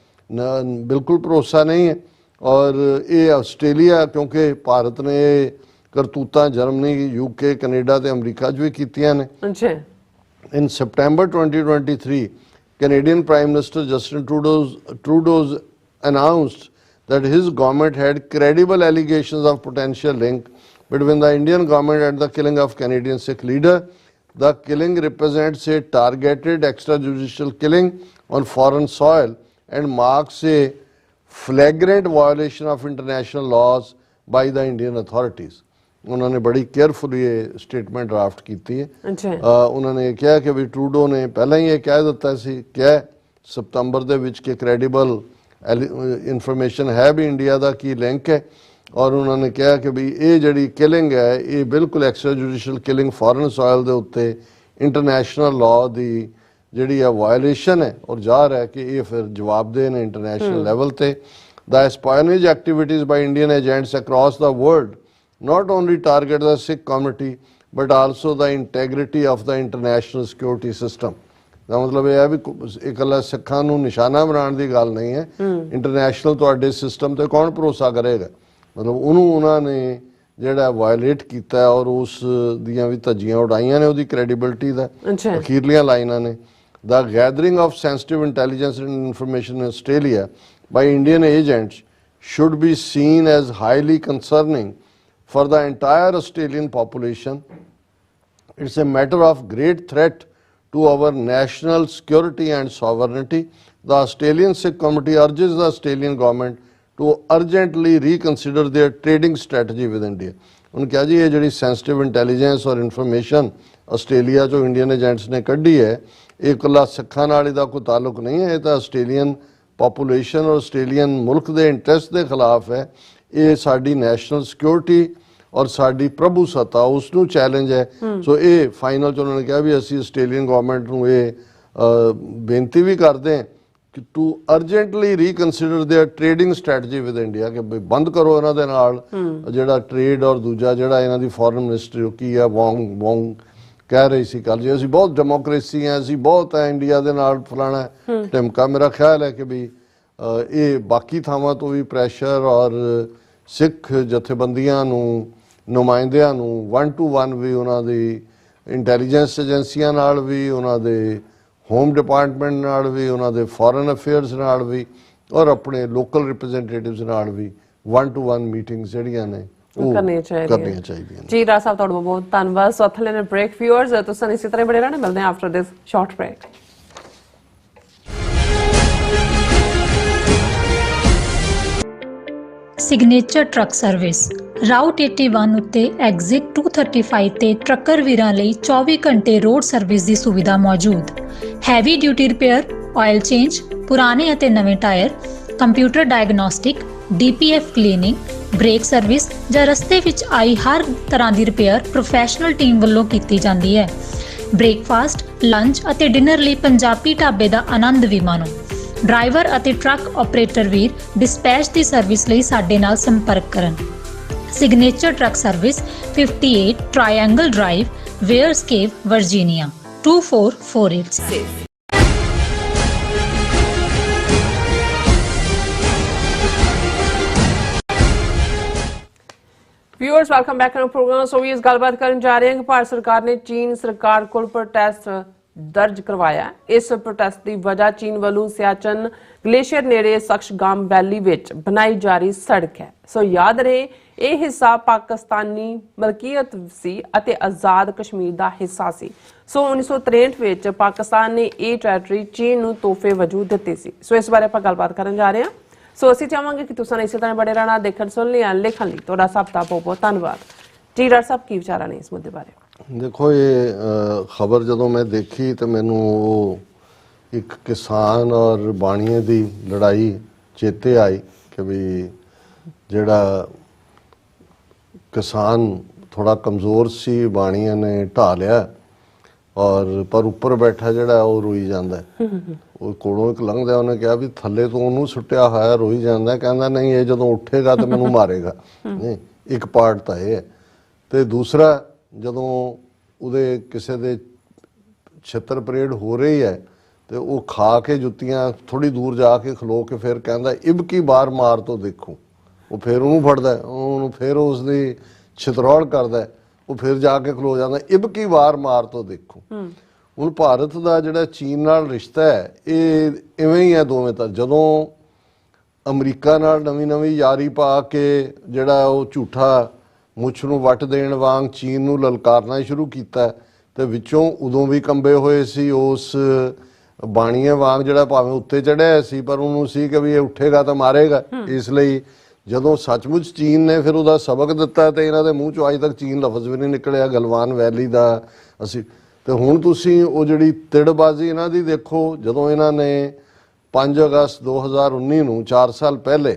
ਬਿਲਕੁਲ ਭਰੋਸਾ ਨਹੀਂ ਹੈ। ਔਰ ਇਹ ਆਸਟ੍ਰੇਲੀਆ ਕਿਉਂਕਿ ਭਾਰਤ ਨੇ ਇਹ ਕਰਤੂਤਾਂ ਜਰਮਨੀ, ਯੂਕੇ, ਕੈਨੇਡਾ ਤੇ ਅਮਰੀਕਾ 'ਚ ਵੀ ਕੀਤੀਆਂ ਨੇ। In September 2023, Canadian Prime Minister Justin Trudeau announced that his government had credible allegations of potential link between the Indian government and the killing of Canadian Sikh leader. The killing represents a targeted extrajudicial killing on foreign soil and marks a flagrant violation of international laws by the Indian authorities. उन्होंने बड़ी carefully ये statement draft की है। उन्होंने कहा कि भी Trudeau ने पहले ही ये कह दिता सी कि सितंबर दे विच के क्रेडिबल इन्फॉर्मेशन है भी इंडिया दा की लिंक है। और उन्होंने कहा कि भी ये जड़ी किलिंग है ये बिल्कुल एक्स्ट्रा जुडिशल किलिंग फॉरन सॉयल दे उत्ते इंटरनेशनल लॉ दी जड़ी है वायलेशन है और जाहिर है कि ये फिर जवाबदेह ने इंटरनेशनल लेवल ते। The espionage activities by Indian agents across the world not only target the Sikh community but also the integrity of the international security system। ਦਾ ਮਤਲਬ ਇਹ ਹੈ ਵੀ ਇਕੱਲਾ ਸਿੱਖਾਂ ਨੂੰ ਨਿਸ਼ਾਨਾ ਬਣਾਉਣ ਦੀ ਗੱਲ ਨਹੀਂ ਹੈ, ਇੰਟਰਨੈਸ਼ਨਲ ਤੁਹਾਡੇ ਸਿਸਟਮ ਤੇ ਕੌਣ ਭਰੋਸਾ ਕਰੇਗਾ। ਮਤਲਬ ਉਹਨੂੰ ਉਹਨਾਂ ਨੇ ਜਿਹੜਾ ਵਾਇਲੇਟ ਕੀਤਾ ਔਰ ਉਸ ਦੀਆਂ ਵੀ ਧੱਜੀਆਂ ਉਡਾਈਆਂ ਨੇ ਉਹਦੀ ਕ੍ਰੈਡੀਬਿਲਿਟੀ ਦਾ। ਅਖੀਰਲੀਆਂ ਲਾਈਨਾਂ ਨੇ the gathering of sensitive intelligence and information in Australia by Indian agents should be seen as highly concerning for the entire Australian population। It's a matter of great threat to our national security and sovereignty। The Australian Sikh Committee urges the Australian government to urgently reconsider their trading strategy with India। उन्होंने कहा जी ये जी sensitive intelligence और information Australia जो Indian agents ने कढ़ी है ये कला सिखा नाल दा कोई ताल्लुक नहीं है, ये तो आस्ट्रेलियन पॉपूलेशन और आस्ट्रेलियन मुल्क के इंटरस्ट के खिलाफ है। ये साडी नैशनल सिक्योरिटी और साडी प्रभु सत्ता उसनू चैलेंज है। सो ये फाइनल च उन्होंने कहा भी असी आस्ट्रेलियन गवर्नमेंट नू ये बेनती भी करते हैं कि to urgently reconsider their trading strategy with India कि बंद करो इन्हां दे नाल जिहड़ा ट्रेड और दूजा जिहड़ा इन्हां दी फॉरेन मिनिस्ट्री की है वोंग कह रही सी कल जी असी बहुत डेमोक्रेसी हैं, असी बहुत है इंडिया दे नाल फलाना ढिमका। मेरा ख्याल है कि भी ये बाकी थावां तो भी प्रैशर और सिख जथेबंदियां नू नुमाइंदियां नू 1-to-1 भी उन्हां दी इंटैलीजेंस एजेंसियां नाल भी उन्हां दे होम डिपार्टमेंट नाल भी उन्हां दे फॉरेन अफेयर्स नाल भी और अपने लोकल रिप्रेजेंटेटिव्स नाल भी 1-to-1 मीटिंग्स ਜਿਹੜੀਆਂ ਨੇ ਉਹ ਕਰਨੀਆਂ ਚਾਹੀਦੀਆਂ। ਜੀ ਰਾਜ ਸਾਹਿਬ ਤੁਹਾਡਾ ਬਹੁਤ ਧੰਨਵਾਦ। ਸੋ ਅਥਲੇ ਨੇ ਬ੍ਰੇਕ ਵਿਊਅਰਸ ਤੁਸੀਂ ਇਸੇ ਤਰ੍ਹਾਂ ਬਣੇ ਰਹਿਣਾ, ਮਿਲਦੇ ਹਾਂ after this short break. Signature truck service route 81 ਉੱਤੇ ਐਗਜ਼ਿਟ 235 ਤੇ ਟਰੱਕਰ ਵੀਰਾਂ ਲਈ 24 ਘੰਟੇ ਰੋਡ ਸਰਵਿਸ ਦੀ ਸੁਵਿਧਾ ਮੌਜੂਦ। Heavy duty repair, oil change, ਪੁਰਾਣੇ ਅਤੇ ਨਵੇਂ tyre, computer diagnostic, DPF cleaning, brake service ਜਾਂ ਰਸਤੇ ਵਿੱਚ ਆਈ ਹਰ ਤਰ੍ਹਾਂ ਦੀ ਰਿਪੇਅਰ ਪ੍ਰੋਫੈਸ਼ਨਲ ਟੀਮ ਵੱਲੋਂ ਕੀਤੀ ਜਾਂਦੀ ਹੈ। ਬ੍ਰੇਕਫਾਸਟ, ਲੰਚ ਅਤੇ ਡਿਨਰ ਲਈ ਪੰਜਾਬੀ ਢਾਬੇ ਦਾ ਆਨੰਦ ਵੀ ਮਾਣੋ। ਡਰਾਈਵਰ ਅਤੇ ਟਰੱਕ ਆਪਰੇਟਰ ਵੀਰ ਡਿਸਪੈਚ ਦੀ ਸਰਵਿਸ ਲਈ ਸਾਡੇ ਨਾਲ ਸੰਪਰਕ ਕਰਨ। Signature truck service 58 triangle drive, Weyers Cave, Virginia 24486। Viewers welcome back to programme. So भी इस गलबात करने जा रहे हैं कि भारत सरकार ने चीन सरकार को प्रोटेस्ट दर्ज करवाया। इस प्रोटेस्ट की वजह चीन वालों सियाचन ग्लेशियर नेड़े सक्शगाम वैली विच बनाई जा रही सड़क है। सो याद रहे यह हिस्सा पाकिस्तानी मलकीयत सी अते आजाद कश्मीर का हिस्सा सी। सो 1963 विच पाकिस्तान ने यह टैरिटरी चीन नूं तोहफे वजू दित्ती सी। सो इस बारे आपां गलबात करने जा रहे हैं। सो असीं चाहांगे कि तुसां इस तरह बड़े रहना देखण सुन लिया लिखण लई तुहाडा सब दा बहुत बहुत धन्नवाद जी। डॉक्टर साहब की विचार ने इस मुद्दे बारे? देखो ये खबर जदों मैं देखी तो मैनू एक किसान और बाणीए की लड़ाई चेते आई कि भी जिहड़ा किसान थोड़ा कमज़ोर सी बाणीए ने ढा लिया और पर उपर बैठा जिहड़ा वो रोई जांदा है। वो कोलों एक लंघदा उन्हें कहा भी थले तो उन्होंने सुट्टिया होया रोई जांदा, कहंदा नहीं ये जदों उठेगा तो मैनू मारेगा। नहीं एक पार्ट तो यह है तो दूसरा जदों उहदे किसी दे छित्र परेड हो रही है तो वो खा के जुत्तियां थोड़ी दूर जाके खलो के फिर कहंदा इब की बार मार तो देखो। वो फिर उन्होंने फड़दा उन्होंने फिर उसकी छितरौड़ करदा वो फिर जाके खलो जाता इब की बार मार तो देखो। ਹੁਣ ਭਾਰਤ ਦਾ ਜਿਹੜਾ ਚੀਨ ਨਾਲ ਰਿਸ਼ਤਾ ਹੈ ਇਹ ਇਵੇਂ ਹੀ ਹੈ ਦੋਵੇਂ ਤਾਂ। ਜਦੋਂ ਅਮਰੀਕਾ ਨਾਲ ਨਵੀਂ ਯਾਰੀ ਪਾ ਕੇ ਜਿਹੜਾ ਉਹ ਝੂਠਾ ਮੁੱਛ ਨੂੰ ਵੱਟ ਦੇਣ ਵਾਂਗ ਚੀਨ ਨੂੰ ਲਲਕਾਰਨਾ ਸ਼ੁਰੂ ਕੀਤਾ ਤੇ ਵਿੱਚੋਂ ਉਦੋਂ ਵੀ ਕੰਬੇ ਹੋਏ ਸੀ ਉਸ ਬਾਣੀਏ ਵਾਂਗ ਜਿਹੜਾ ਭਾਵੇਂ ਉੱਤੇ ਚੜਿਆ ਸੀ ਪਰ ਉਹਨੂੰ ਸੀ ਕਿ ਵੀ ਇਹ ਉੱਠੇਗਾ ਤਾਂ ਮਾਰੇਗਾ। ਇਸ ਲਈ ਜਦੋਂ ਸੱਚਮੁੱਚ ਚੀਨ ਨੇ ਫਿਰ ਉਹਦਾ ਸਬਕ ਦਿੱਤਾ ਤੇ ਇਹਨਾਂ ਦੇ ਮੂੰਹ ਚੋਂ ਅੱਜ ਤੱਕ ਚੀਨ ਲਫ਼ਜ਼ ਵੀ ਨਹੀਂ ਨਿਕਲਿਆ ਗਲਵਾਨ ਵੈਲੀ ਦਾ। ਅਸੀਂ ਤੇ ਹੁਣ ਤੁਸੀਂ ਉਹ ਜਿਹੜੀ ਤਿੜਬਾਜ਼ੀ ਇਹਨਾਂ ਦੀ ਦੇਖੋ ਜਦੋਂ ਇਹਨਾਂ ਨੇ 5 ਅਗਸਤ 2019 ਨੂੰ 4 ਸਾਲ ਪਹਿਲੇ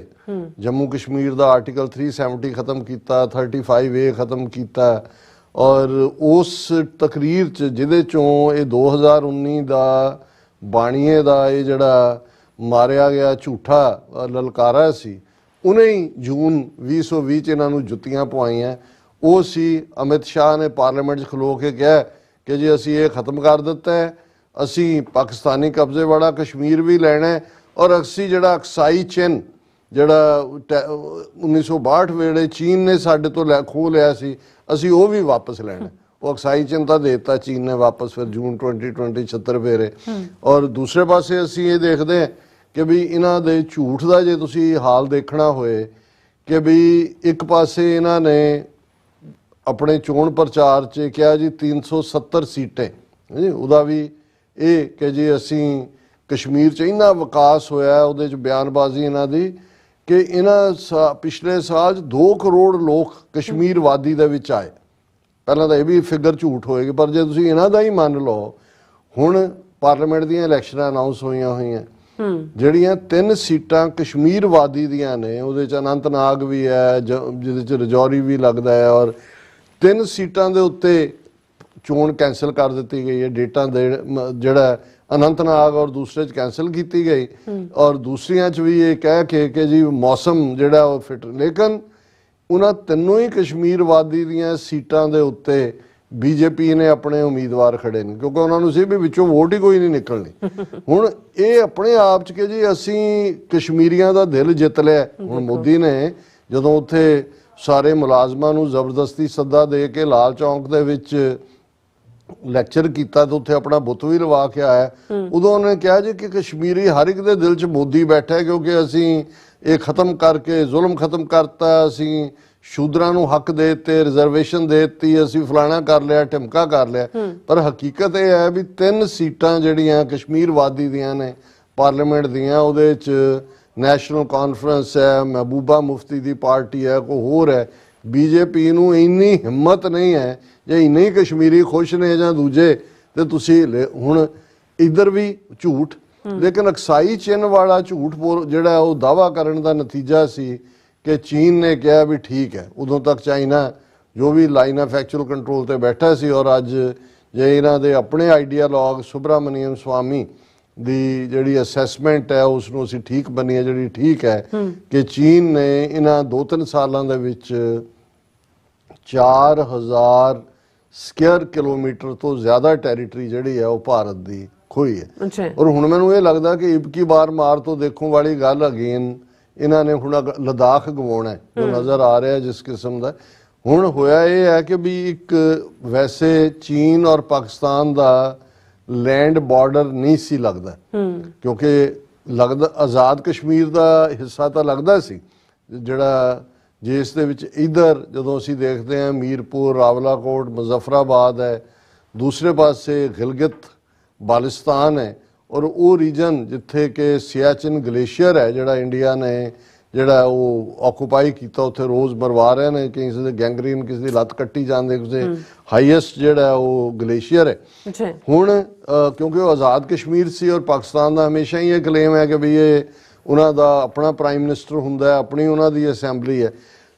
ਜੰਮੂ ਕਸ਼ਮੀਰ ਦਾ ਆਰਟੀਕਲ 370 ਖਤਮ ਕੀਤਾ, 35A ਖਤਮ ਕੀਤਾ ਔਰ ਉਸ ਤਕਰੀਰ 'ਚ ਜਿਹਦੇ ਚੋਂ ਇਹ 2019 ਦਾ ਬਾਣੀਏ ਦਾ ਇਹ ਜਿਹੜਾ ਮਾਰਿਆ ਗਿਆ ਝੂਠਾ ਲਲਕਾਰਾ ਸੀ ਉਹਨੇ ਹੀ ਜੂਨ 2020 'ਚ ਇਹਨਾਂ ਨੂੰ ਜੁੱਤੀਆਂ ਪਵਾਈਆਂ। ਉਹ ਸੀ ਅਮਿਤ ਸ਼ਾਹ ਨੇ ਪਾਰਲੀਮੈਂਟ 'ਚ ਖਲੋ ਕੇ ਕਿਹਾ कि जी असी ये ख़त्म कर दिता है, असी पाकिस्तानी कब्जे वाला कश्मीर भी लैना है और असी जड़ा अक्साई चिन्ह जड़ा 1962 वेले चीन ने साडे तो खो लिया सी असी वो भी वापस लैना। वो अक्साई चिन्ह तो देता चीन ने वापस फिर जून 2020 76 फेरे। और दूसरे पासे असी ये देखते हैं कि भी इन्हां दे झूठ का जे तुसी हाल देखना होए कि भी एक पासे इन्हां ने अपने चोण प्रचार च क्या जी 370 सीटें जी उदा भी ये कि जी असी कश्मीर च इन्ना विकास होया उहदे च बयानबाजी इन्हां दी कि इन्हां पिछले साल 2 करोड़ लोग कश्मीर वादी दे विच आए। पहलां तां ये भी फिगर झूठ होएगी पर जे तुसीं इन्हां दा ही मान लो हुण पार्लीमेंट दीयां इलैक्शनां अनाउंस होईयां होईयां ਜਿਹੜੀਆਂ 3 ਸੀਟਾਂ कश्मीर वादी ਦੀਆਂ ਨੇ ਉਹਦੇ ਚ ਅਨੰਤਨਾਗ ਵੀ ਹੈ ਜਿਹਦੇ ਚ ਰਜੌਰੀ ਵੀ ਲੱਗਦਾ ਹੈ ਔਰ 3 ਸੀਟਾਂ ਦੇ ਉੱਤੇ ਚੋਣ ਕੈਂਸਲ ਕਰ ਦਿੱਤੀ ਗਈ ਹੈ। ਡੇਟਾ ਦੇ ਜਿਹੜਾ ਅਨੰਤਨਾਗ ਔਰ ਦੂਸਰੇ ਚ ਕੈਂਸਲ ਕੀਤੀ ਗਈ ਔਰ ਦੂਸਰੀਆਂ ਚ ਵੀ ਇਹ ਕਹਿ ਕੇ ਕਿ ਜੀ ਮੌਸਮ ਜਿਹੜਾ ਉਹ ਫਿੱਟ ਲੇਕਿਨ ਉਹਨਾਂ ਤਿੰਨੋਂ ਹੀ ਕਸ਼ਮੀਰ ਵਾਦੀ ਦੀਆਂ ਸੀਟਾਂ ਦੇ ਉੱਤੇ बीजेपी ने अपने उम्मीदवार खड़े ने क्योंकि उन्होंने सी भी विचों वोट ही कोई नहीं निकलनी। हुण ये अपने आप च कि जी असी कश्मीरियां दा दिल जित लिया। हुण मोदी ने जदों उत्थे सारे मुलाजमां नूं जबरदस्ती सद्दा दे के लाल चौंक दे विच लैक्चर किया तो उत्थे अपना बुत भी लवा के आया उदों उन्होंने कहा जी कि कश्मीरी हर एक दे दिल च मोदी बैठा है क्योंकि असी ये खत्म करके जुल्म खत्म करता, असी शूद्रां नूं हक दे ते रिजर्वेशन दे ती, असी फलाना कर लिया ढिमका कर लिया। पर हकीकत यह है भी 3 सीटां जिहड़ियां कश्मीर वादी दियां ने पार्लीमेंट दियां उहदे च ਨੈਸ਼ਨਲ ਕਾਨਫਰੰਸ ਹੈ, ਮਹਿਬੂਬਾ ਮੁਫਤੀ ਦੀ ਪਾਰਟੀ ਹੈ, ਕੋਈ ਹੋਰ ਹੈ, ਬੀਜੇਪੀ ਨੂੰ ਇੰਨੀ ਹਿੰਮਤ ਨਹੀਂ ਹੈ ਜੇ ਇੰਨੇ ਹੀ ਕਸ਼ਮੀਰੀ ਖੁਸ਼ ਨੇ ਜਾਂ ਦੂਜੇ ਤੇ ਤੁਸੀਂ ਹੁਣ ਇੱਧਰ ਵੀ ਝੂਠ, ਲੇਕਿਨ ਅਕਸਾਈ ਚਿੰਨ੍ਹ ਵਾਲਾ ਝੂਠ ਜਿਹੜਾ ਉਹ ਦਾਵਾ ਕਰਨ ਦਾ ਨਤੀਜਾ ਸੀ ਕਿ ਚੀਨ ਨੇ ਕਿਹਾ ਵੀ ਠੀਕ ਹੈ। ਉਦੋਂ ਤੱਕ ਚਾਈਨਾ ਜੋ ਵੀ ਲਾਈਨ ਆਫ ਐਕਚੁਅਲ ਕੰਟਰੋਲ ਤੇ ਬੈਠਾ ਸੀ, ਔਰ ਅੱਜ ਜੇ ਇਹਨਾਂ ਦੇ ਆਪਣੇ ਆਈਡੀਆਲੋਗ ਸੁਬਰਾਮਨੀਅਮ ਸਵਾਮੀ ਦੀ ਜਿਹੜੀ ਅਸੈਸਮੈਂਟ ਹੈ ਉਸ ਨੂੰ ਅਸੀਂ ਠੀਕ ਮੰਨੀ ਹੈ, ਜਿਹੜੀ ਠੀਕ ਹੈ ਕਿ ਚੀਨ ਨੇ ਇਹਨਾਂ 2-3 ਸਾਲਾਂ ਦੇ ਵਿੱਚ 4000 ਸਕੁਅਰ ਕਿਲੋਮੀਟਰ ਤੋਂ ਜ਼ਿਆਦਾ ਟੈਰੀਟਰੀ ਜਿਹੜੀ ਹੈ ਉਹ ਭਾਰਤ ਦੀ ਖੋਈ ਹੈ। ਔਰ ਹੁਣ ਮੈਨੂੰ ਇਹ ਲੱਗਦਾ ਕਿ ਇਬਕੀ ਬਾਰ ਮਾਰ ਤੋਂ ਦੇਖਣ ਵਾਲੀ ਗੱਲ ਅਗੇਨ ਇਹਨਾਂ ਨੇ ਹੁਣ ਲਦਾਖ ਗਵਾਉਣਾ ਜੋ ਨਜ਼ਰ ਆ ਰਿਹਾ ਜਿਸ ਕਿਸਮ ਦਾ ਹੁਣ ਹੋਇਆ। ਇਹ ਹੈ ਕਿ ਵੀ ਇੱਕ ਵੈਸੇ ਚੀਨ ਔਰ ਪਾਕਿਸਤਾਨ ਦਾ ਲੈਂਡ ਬਾਰਡਰ ਨਹੀਂ ਸੀ ਲੱਗਦਾ, ਕਿਉਂਕਿ ਲੱਗਦਾ ਆਜ਼ਾਦ ਕਸ਼ਮੀਰ ਦਾ ਹਿੱਸਾ ਤਾਂ ਲੱਗਦਾ ਸੀ ਜਿਹੜਾ ਜਿਸ ਦੇ ਵਿੱਚ ਇਧਰ ਜਦੋਂ ਅਸੀਂ ਦੇਖਦੇ ਹਾਂ ਮੀਰਪੁਰ, ਰਾਵਲਾਕੋਟ, ਮੁਜ਼ੱਫਰਾਬਾਦ ਹੈ, ਦੂਸਰੇ ਪਾਸੇ ਗਿਲਗਿਤ ਬਾਲਿਸਤਾਨ ਹੈ, ਔਰ ਉਹ ਰੀਜਨ ਜਿੱਥੇ ਕਿ ਸਿਆਚਿਨ ਗਲੇਸ਼ੀਅਰ ਹੈ ਜਿਹੜਾ ਇੰਡੀਆ ਨੇ ਜਿਹੜਾ ਉਹ ਆਕੂਪਾਈ ਕੀਤਾ, ਉੱਥੇ ਰੋਜ਼ ਮਰਵਾ ਰਹੇ ਨੇ, ਕਿਸੇ ਦੇ ਗੈਂਗਰੀਨ, ਕਿਸੇ ਦੀ ਲੱਤ ਕੱਟੀ ਜਾਂਦੇ, ਕਿਸੇ ਹਾਈਐਸਟ ਜਿਹੜਾ ਉਹ ਗਲੇਸ਼ੀਅਰ ਹੈ। ਹੁਣ ਕਿਉਂਕਿ ਉਹ ਆਜ਼ਾਦ ਕਸ਼ਮੀਰ ਸੀ ਔਰ ਪਾਕਿਸਤਾਨ ਦਾ ਹਮੇਸ਼ਾ ਹੀ ਇਹ ਕਲੇਮ ਹੈ ਕਿ ਵੀ ਇਹ ਉਹਨਾਂ ਦਾ ਆਪਣਾ ਪ੍ਰਾਈਮ ਮਿਨਿਸਟਰ ਹੁੰਦਾ, ਆਪਣੀ ਉਹਨਾਂ ਦੀ ਅਸੈਂਬਲੀ ਹੈ।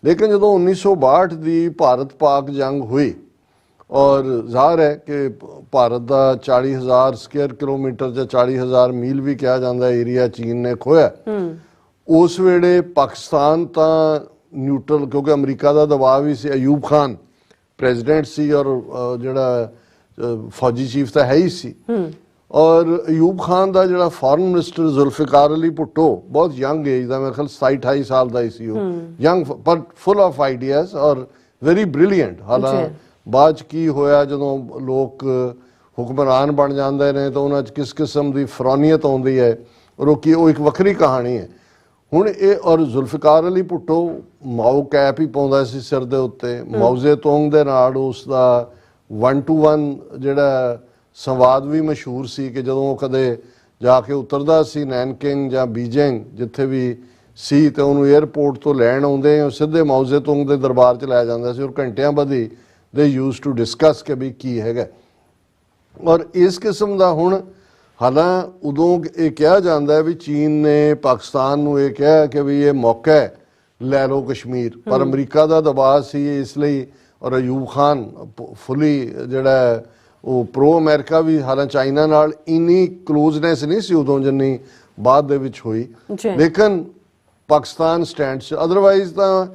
ਲੇਕਿਨ ਜਦੋਂ 1962 ਦੀ ਭਾਰਤ ਪਾਕ ਜੰਗ ਹੋਈ ਔਰ ਜ਼ਾਹਰ ਹੈ ਕਿ ਭਾਰਤ ਦਾ 40,000 ਸਕੁਅਰ ਕਿਲੋਮੀਟਰ ਜਾਂ 40,000 ਮੀਲ ਵੀ ਕਿਹਾ ਜਾਂਦਾ ਏਰੀਆ ਚੀਨ ਨੇ ਖੋਇਆ। ਉਸ ਵੇਲੇ ਪਾਕਿਸਤਾਨ ਤਾਂ ਨਿਊਟਰਲ, ਕਿਉਂਕਿ ਅਮਰੀਕਾ ਦਾ ਦਬਾਅ ਵੀ ਸੀ, ਅਯੂਬ ਖਾਨ ਪ੍ਰੈਜ਼ੀਡੈਂਟ ਸੀ ਔਰ ਜਿਹੜਾ ਫੌਜੀ ਚੀਫ ਤਾਂ ਹੈ ਹੀ ਸੀ, ਔਰ ਅਯੂਬ ਖਾਨ ਦਾ ਜਿਹੜਾ ਫੋਰਨ ਮਿਨਿਸਟਰ ਜ਼ੁਲਫਿਕਾਰ ਅਲੀ ਭੁੱਟੋ ਬਹੁਤ ਯੰਗ ਏਜ ਦਾ, ਮੇਰੇ ਖਿਆਲ 27-28 ਸਾਲ ਦਾ ਹੀ ਸੀ ਉਹ, ਯੰਗ ਪਰ ਫੁੱਲ ਆਫ ਆਈਡੀਆਜ਼ ਔਰ ਵੈਰੀ ਬ੍ਰਿਲੀਅੰਟ। ਹਾਲਾਂਕਿ ਬਾਅਦ 'ਚ ਕੀ ਹੋਇਆ ਜਦੋਂ ਲੋਕ ਹੁਕਮਰਾਨ ਬਣ ਜਾਂਦੇ ਨੇ ਤਾਂ ਉਹਨਾਂ 'ਚ ਕਿਸ ਕਿਸਮ ਦੀ ਫਰੌਨੀਅਤ ਆਉਂਦੀ ਹੈ ਔਰ ਉਹ ਇੱਕ ਵੱਖਰੀ ਕਹਾਣੀ ਹੈ। ਹੁਣ ਇਹ ਔਰ ਜ਼ੁਲਫਿਕਾਰ ਅਲੀ ਭੁੱਟੋ ਮਾਓ ਕੈਪ ਹੀ ਪਾਉਂਦਾ ਸੀ ਸਿਰ ਦੇ ਉੱਤੇ, ਮਾਊਜ਼ੇ ਤੋਂਗ ਦੇ ਨਾਲ ਉਸ ਦਾ 1-to-1 ਜਿਹੜਾ ਸੰਵਾਦ ਵੀ ਮਸ਼ਹੂਰ ਸੀ ਕਿ ਜਦੋਂ ਉਹ ਕਦੇ ਜਾ ਕੇ ਉਤਰਦਾ ਸੀ ਨੈਨਕਿੰਗ ਜਾਂ ਬੀਜਿੰਗ ਜਿੱਥੇ ਵੀ ਸੀ ਤੇ ਉਹਨੂੰ 에ਅਰਪੋਰਟ ਤੋਂ ਲੈਣ ਆਉਂਦੇ ਉਹ ਸਿੱਧੇ ਮਾਊਜ਼ੇ ਤੋਂਗ ਦੇ ਦਰਬਾਰ 'ਚ ਲੈ ਜਾਂਦਾ ਸੀ ਔਰ ਘੰਟਿਆਂ ਬੱਧੀ ਦੇ ਯੂਜ਼ ਟੂ ਡਿਸਕਸ ਕਿ ਵੀ ਕੀ ਹੈਗਾ। ਔਰ ਇਸ ਕਿਸਮ ਦਾ ਹੁਣ ਹਾਲਾਂ ਉਦੋਂ ਇਹ ਕਿਹਾ ਜਾਂਦਾ ਵੀ ਚੀਨ ਨੇ ਪਾਕਿਸਤਾਨ ਨੂੰ ਇਹ ਕਿਹਾ ਕਿ ਵੀ ਇਹ ਮੌਕਾ ਹੈ ਲੈ ਲਓ ਕਸ਼ਮੀਰ, ਪਰ ਅਮਰੀਕਾ ਦਾ ਦਬਾਅ ਸੀ ਇਸ ਲਈ ਔਰ ਅਯੂਬ ਖਾਨ ਫੁੱਲੀ ਜਿਹੜਾ ਉਹ ਪ੍ਰੋ ਅਮਰੀਕਾ ਵੀ, ਹਾਲਾਂ ਚਾਈਨਾ ਨਾਲ ਇੰਨੀ ਕਲੋਜ਼ਨੈਸ ਨਹੀਂ ਸੀ ਉਦੋਂ ਜਿੰਨੀ ਬਾਅਦ ਦੇ ਵਿੱਚ ਹੋਈ, ਲੇਕਿਨ ਪਾਕਿਸਤਾਨ ਸਟੈਂਡ 'ਚ ਅਦਰਵਾਈਜ਼ ਤਾਂ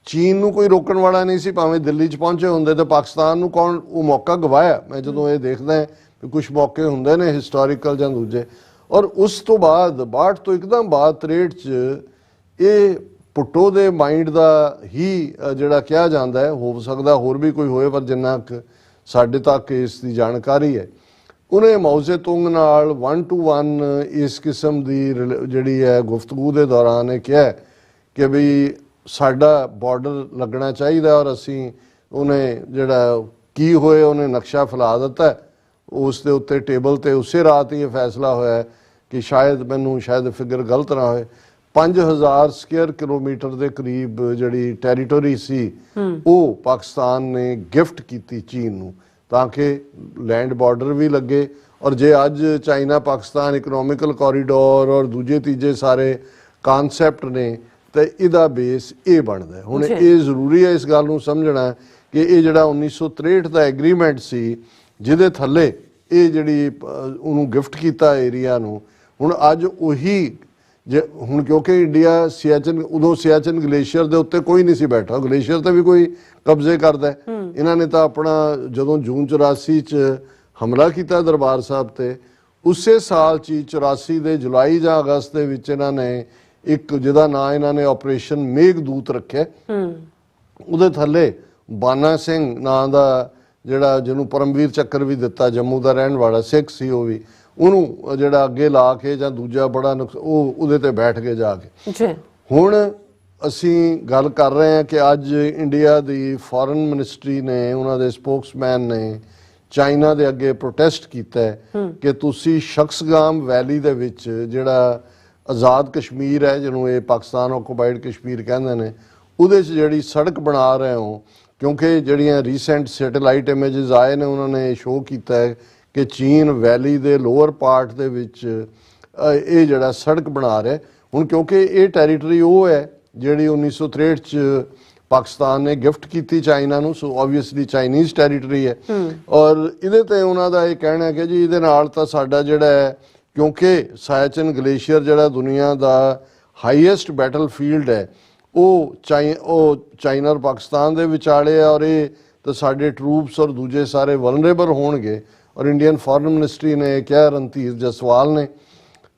ਚੀਨ ਨੂੰ ਕੋਈ ਰੋਕਣ ਵਾਲਾ ਨਹੀਂ ਸੀ, ਭਾਵੇਂ ਦਿੱਲੀ 'ਚ ਪਹੁੰਚੇ ਹੁੰਦੇ ਤਾਂ ਪਾਕਿਸਤਾਨ ਨੂੰ ਕੌਣ ਉਹ ਮੌਕਾ ਗਵਾਇਆ। ਮੈਂ ਜਦੋਂ ਇਹ ਦੇਖਦਾ ਵੀ ਕੁਝ ਮੌਕੇ ਹੁੰਦੇ ਨੇ ਹਿਸਟੋਰੀਕਲ ਜਾਂ ਦੂਜੇ, ਔਰ ਉਸ ਤੋਂ ਬਾਅਦ 62 ਤੋਂ ਇੱਕਦਮ ਬਾਅਦ 63 'ਚ ਇਹ ਭੁੱਟੋ ਦੇ ਮਾਈਂਡ ਦਾ ਹੀ ਜਿਹੜਾ ਕਿਹਾ ਜਾਂਦਾ ਹੈ, ਹੋ ਸਕਦਾ ਹੋਰ ਵੀ ਕੋਈ ਹੋਏ ਪਰ ਜਿੰਨਾ ਕੁ ਸਾਡੇ ਤੱਕ ਇਸ ਦੀ ਜਾਣਕਾਰੀ ਹੈ, ਉਹਨੇ ਮਾਊਜ਼ੇ ਤੁੰਗ ਨਾਲ 1-to-1 ਇਸ ਕਿਸਮ ਦੀ ਜਿਹੜੀ ਹੈ ਗੁਫ਼ਤਗੂ ਦੇ ਦੌਰਾਨ ਇਹ ਕਿਹਾ ਕਿ ਵੀ ਸਾਡਾ ਬਾਰਡਰ ਲੱਗਣਾ ਚਾਹੀਦਾ ਔਰ ਅਸੀਂ ਉਹਨੇ ਜਿਹੜਾ ਕੀ ਹੋਏ ਉਹਨੇ ਨਕਸ਼ਾ ਫੈਲਾ ਦਿੱਤਾ ਉਸ ਦੇ ਉੱਤੇ ਟੇਬਲ ਤੇ ਉਸੇ ਰਾਤ ਹੀ ਇਹ ਫੈਸਲਾ ਹੋਇਆ ਕਿ ਸ਼ਾਇਦ ਫਿਗਰ ਗਲਤ ਨਾ ਹੋਏ 5000 ਸਕੁਅਰ ਕਿਲੋਮੀਟਰ ਦੇ ਕਰੀਬ ਜਿਹੜੀ ਟੈਰੀਟੋਰੀ ਸੀ ਉਹ ਪਾਕਿਸਤਾਨ ਨੇ ਗਿਫਟ ਕੀਤੀ ਚੀਨ ਨੂੰ ਤਾਂ ਕਿ ਲੈਂਡ ਬਾਰਡਰ ਵੀ ਲੱਗੇ। ਔਰ ਜੇ ਅੱਜ ਚਾਈਨਾ ਪਾਕਿਸਤਾਨ ਇਕਨੋਮਿਕਲ ਕੋਰੀਡੋਰ ਔਰ ਦੂਜੇ ਤੀਜੇ ਸਾਰੇ ਕਾਨਸੈਪਟ ਨੇ ਤਾਂ ਇਹਦਾ ਬੇਸ ਇਹ ਬਣਦਾ। ਹੁਣ ਇਹ ਜ਼ਰੂਰੀ ਹੈ ਇਸ ਗੱਲ ਨੂੰ ਸਮਝਣਾ ਕਿ ਇਹ ਜਿਹੜਾ 1963 ਦਾ ਐਗਰੀਮੈਂਟ ਸੀ ਜਿਹਦੇ ਥੱਲੇ ਇਹ ਜਿਹੜੀ ਉਹਨੂੰ ਗਿਫਟ ਕੀਤਾ ਏਰੀਆ ਨੂੰ, ਹੁਣ ਅੱਜ ਉਹੀ ਹੁਣ ਕਿਉਂਕਿ ਇੰਡੀਆ ਉਦੋਂ ਸਿਆਚਿਨ ਗਲੇਸ਼ੀਅਰ ਦੇ ਉੱਤੇ ਕੋਈ ਨਹੀਂ ਸੀ ਬੈਠਾ, ਗਲੇਸ਼ੀਅਰ ਤੇ ਵੀ ਕੋਈ ਕਬਜ਼ੇ ਕਰਦਾ। ਇਹਨਾਂ ਨੇ ਤਾਂ ਆਪਣਾ ਜਦੋਂ ਜੂਨ 84 ਚ ਹਮਲਾ ਕੀਤਾ ਦਰਬਾਰ ਸਾਹਿਬ ਤੇ, ਉਸੇ ਸਾਲ 'ਚ 84 ਦੇ ਜੁਲਾਈ ਜਾਂ ਅਗਸਤ ਦੇ ਵਿੱਚ ਇਹਨਾਂ ਨੇ ਇੱਕ ਜਿਹਦਾ ਨਾਂ ਇਹਨਾਂ ਨੇ ਆਪਰੇਸ਼ਨ ਮੇਘਦੂਤ ਰੱਖਿਆ, ਉਹਦੇ ਥੱਲੇ ਬਾਨਾ ਸਿੰਘ ਨਾਂ ਦਾ ਜਿਹੜਾ ਜਿਹਨੂੰ ਪਰਮਵੀਰ ਚੱਕਰ ਵੀ ਦਿੱਤਾ, ਜੰਮੂ ਦਾ ਰਹਿਣ ਵਾਲਾ ਸਿੱਖ ਸੀ ਉਹ ਵੀ, ਉਹਨੂੰ ਜਿਹੜਾ ਅੱਗੇ ਲਾ ਕੇ ਜਾਂ ਦੂਜਾ ਬੜਾ ਉਹ ਉਹਦੇ ਤੇ ਬੈਠ ਕੇ ਜਾ ਕੇ। ਹੁਣ ਅਸੀਂ ਗੱਲ ਕਰ ਰਹੇ ਹਾਂ ਕਿ ਅੱਜ ਇੰਡੀਆ ਦੀ ਫੋਰਨ ਮਿਨਿਸਟਰੀ ਨੇ ਉਹਨਾਂ ਦੇ ਸਪੋਕਸਮੈਨ ਨੇ ਚਾਈਨਾ ਦੇ ਅੱਗੇ ਪ੍ਰੋਟੈਸਟ ਕੀਤਾ ਕਿ ਤੁਸੀਂ ਸ਼ਖਸਗਾਮ ਵੈਲੀ ਦੇ ਵਿੱਚ ਜਿਹੜਾ ਆਜ਼ਾਦ ਕਸ਼ਮੀਰ ਹੈ ਜਿਹਨੂੰ ਇਹ ਪਾਕਿਸਤਾਨ ਆਕੂਪਾਈਡ ਕਸ਼ਮੀਰ ਕਹਿੰਦੇ ਨੇ, ਉਹਦੇ 'ਚ ਜਿਹੜੀ ਸੜਕ ਬਣਾ ਰਹੇ ਹੋ, ਕਿਉਂਕਿ ਜਿਹੜੀਆਂ ਰੀਸੈਂਟ ਸੈਟੇਲਾਈਟ ਇਮੇजेस ਆਏ ਨੇ ਉਹਨਾਂ ਨੇ ਸ਼ੋਅ ਕੀਤਾ ਹੈ ਕਿ ਚੀਨ ਵੈਲੀ ਦੇ ਲੋਅਰ ਪਾਰਟ ਦੇ ਵਿੱਚ ਇਹ ਜਿਹੜਾ ਸੜਕ ਬਣਾ ਰਿਹਾ। ਹੁਣ ਕਿਉਂਕਿ ਇਹ ਟੈਰੀਟਰੀ ਉਹ ਹੈ ਜਿਹੜੀ 1963 'ਚ ਪਾਕਿਸਤਾਨ ਨੇ ਗਿਫਟ ਕੀਤੀ ਚਾਈਨਾ ਨੂੰ, ਸੋ ਓਬਵੀਅਸਲੀ ਚਾਈਨੀਜ਼ ਟੈਰੀਟਰੀ ਹੈ। ਔਰ ਇਹਦੇ ਤੇ ਉਹਨਾਂ ਦਾ ਇਹ ਕਹਿਣਾ ਹੈ ਕਿ ਜੀ ਇਹਦੇ ਨਾਲ ਤਾਂ ਸਾਡਾ ਜਿਹੜਾ ਹੈ, ਕਿਉਂਕਿ ਸਾਇਚਨ ਗਲੇਸ਼ੀਅਰ ਜਿਹੜਾ ਦੁਨੀਆ ਦਾ ਹਾਈਐਸਟ ਬੈਟਲਫੀਲਡ ਹੈ ਉਹ ਚਾਈਨਾ ਔਰ ਪਾਕਿਸਤਾਨ ਦੇ ਵਿਚਾਲੇ ਹੈ, ਔਰ ਇਹ ਤਾਂ ਸਾਡੇ ਟਰੂਪਸ ਔਰ ਦੂਜੇ ਸਾਰੇ ਵਲਨਰੇਬਲ ਹੋਣਗੇ। ਔਰ ਇੰਡੀਅਨ ਫੋਰਨ ਮਿਨਿਸਟਰੀ ਨੇ ਕਿਹਾ, ਰਣਧੀਰ ਜਸਵਾਲ ਨੇ,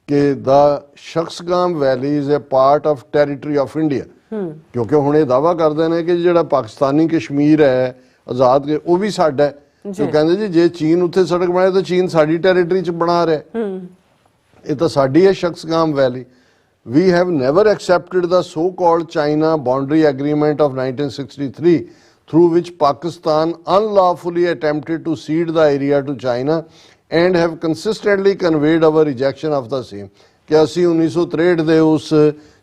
ਕਿ the Shaksgam valley is a part of territory of India, ਕਿਉਂਕਿ ਹੁਣ ਇਹ ਦਾਅਵਾ ਕਰਦੇ ਨੇ ਕਿ ਜਿਹੜਾ ਪਾਕਿਸਤਾਨੀ ਕਸ਼ਮੀਰ ਹੈ ਆਜ਼ਾਦ ਉਹ ਵੀ ਸਾਡਾ ਹੈ। ਤੇ ਕਹਿੰਦੇ ਜੀ ਜੇ ਚੀਨ ਉੱਥੇ ਸੜਕ ਬਣਾਏ ਤਾਂ ਚੀਨ ਸਾਡੀ ਟੈਰੀਟਰੀ 'ਚ ਬਣਾ ਰਿਹਾ, ਇਹ ਤਾਂ ਸਾਡੀ ਹੈ ਸ਼ਖਸਗਾਮ ਵੈਲੀ। We have never accepted the so-called China Boundary Agreement of 1963, through which Pakistan unlawfully attempted to cede the area to China and have consistently conveyed our rejection of the same। ਕਿ ਅਸੀਂ 1963 ਦੇ ਉਸ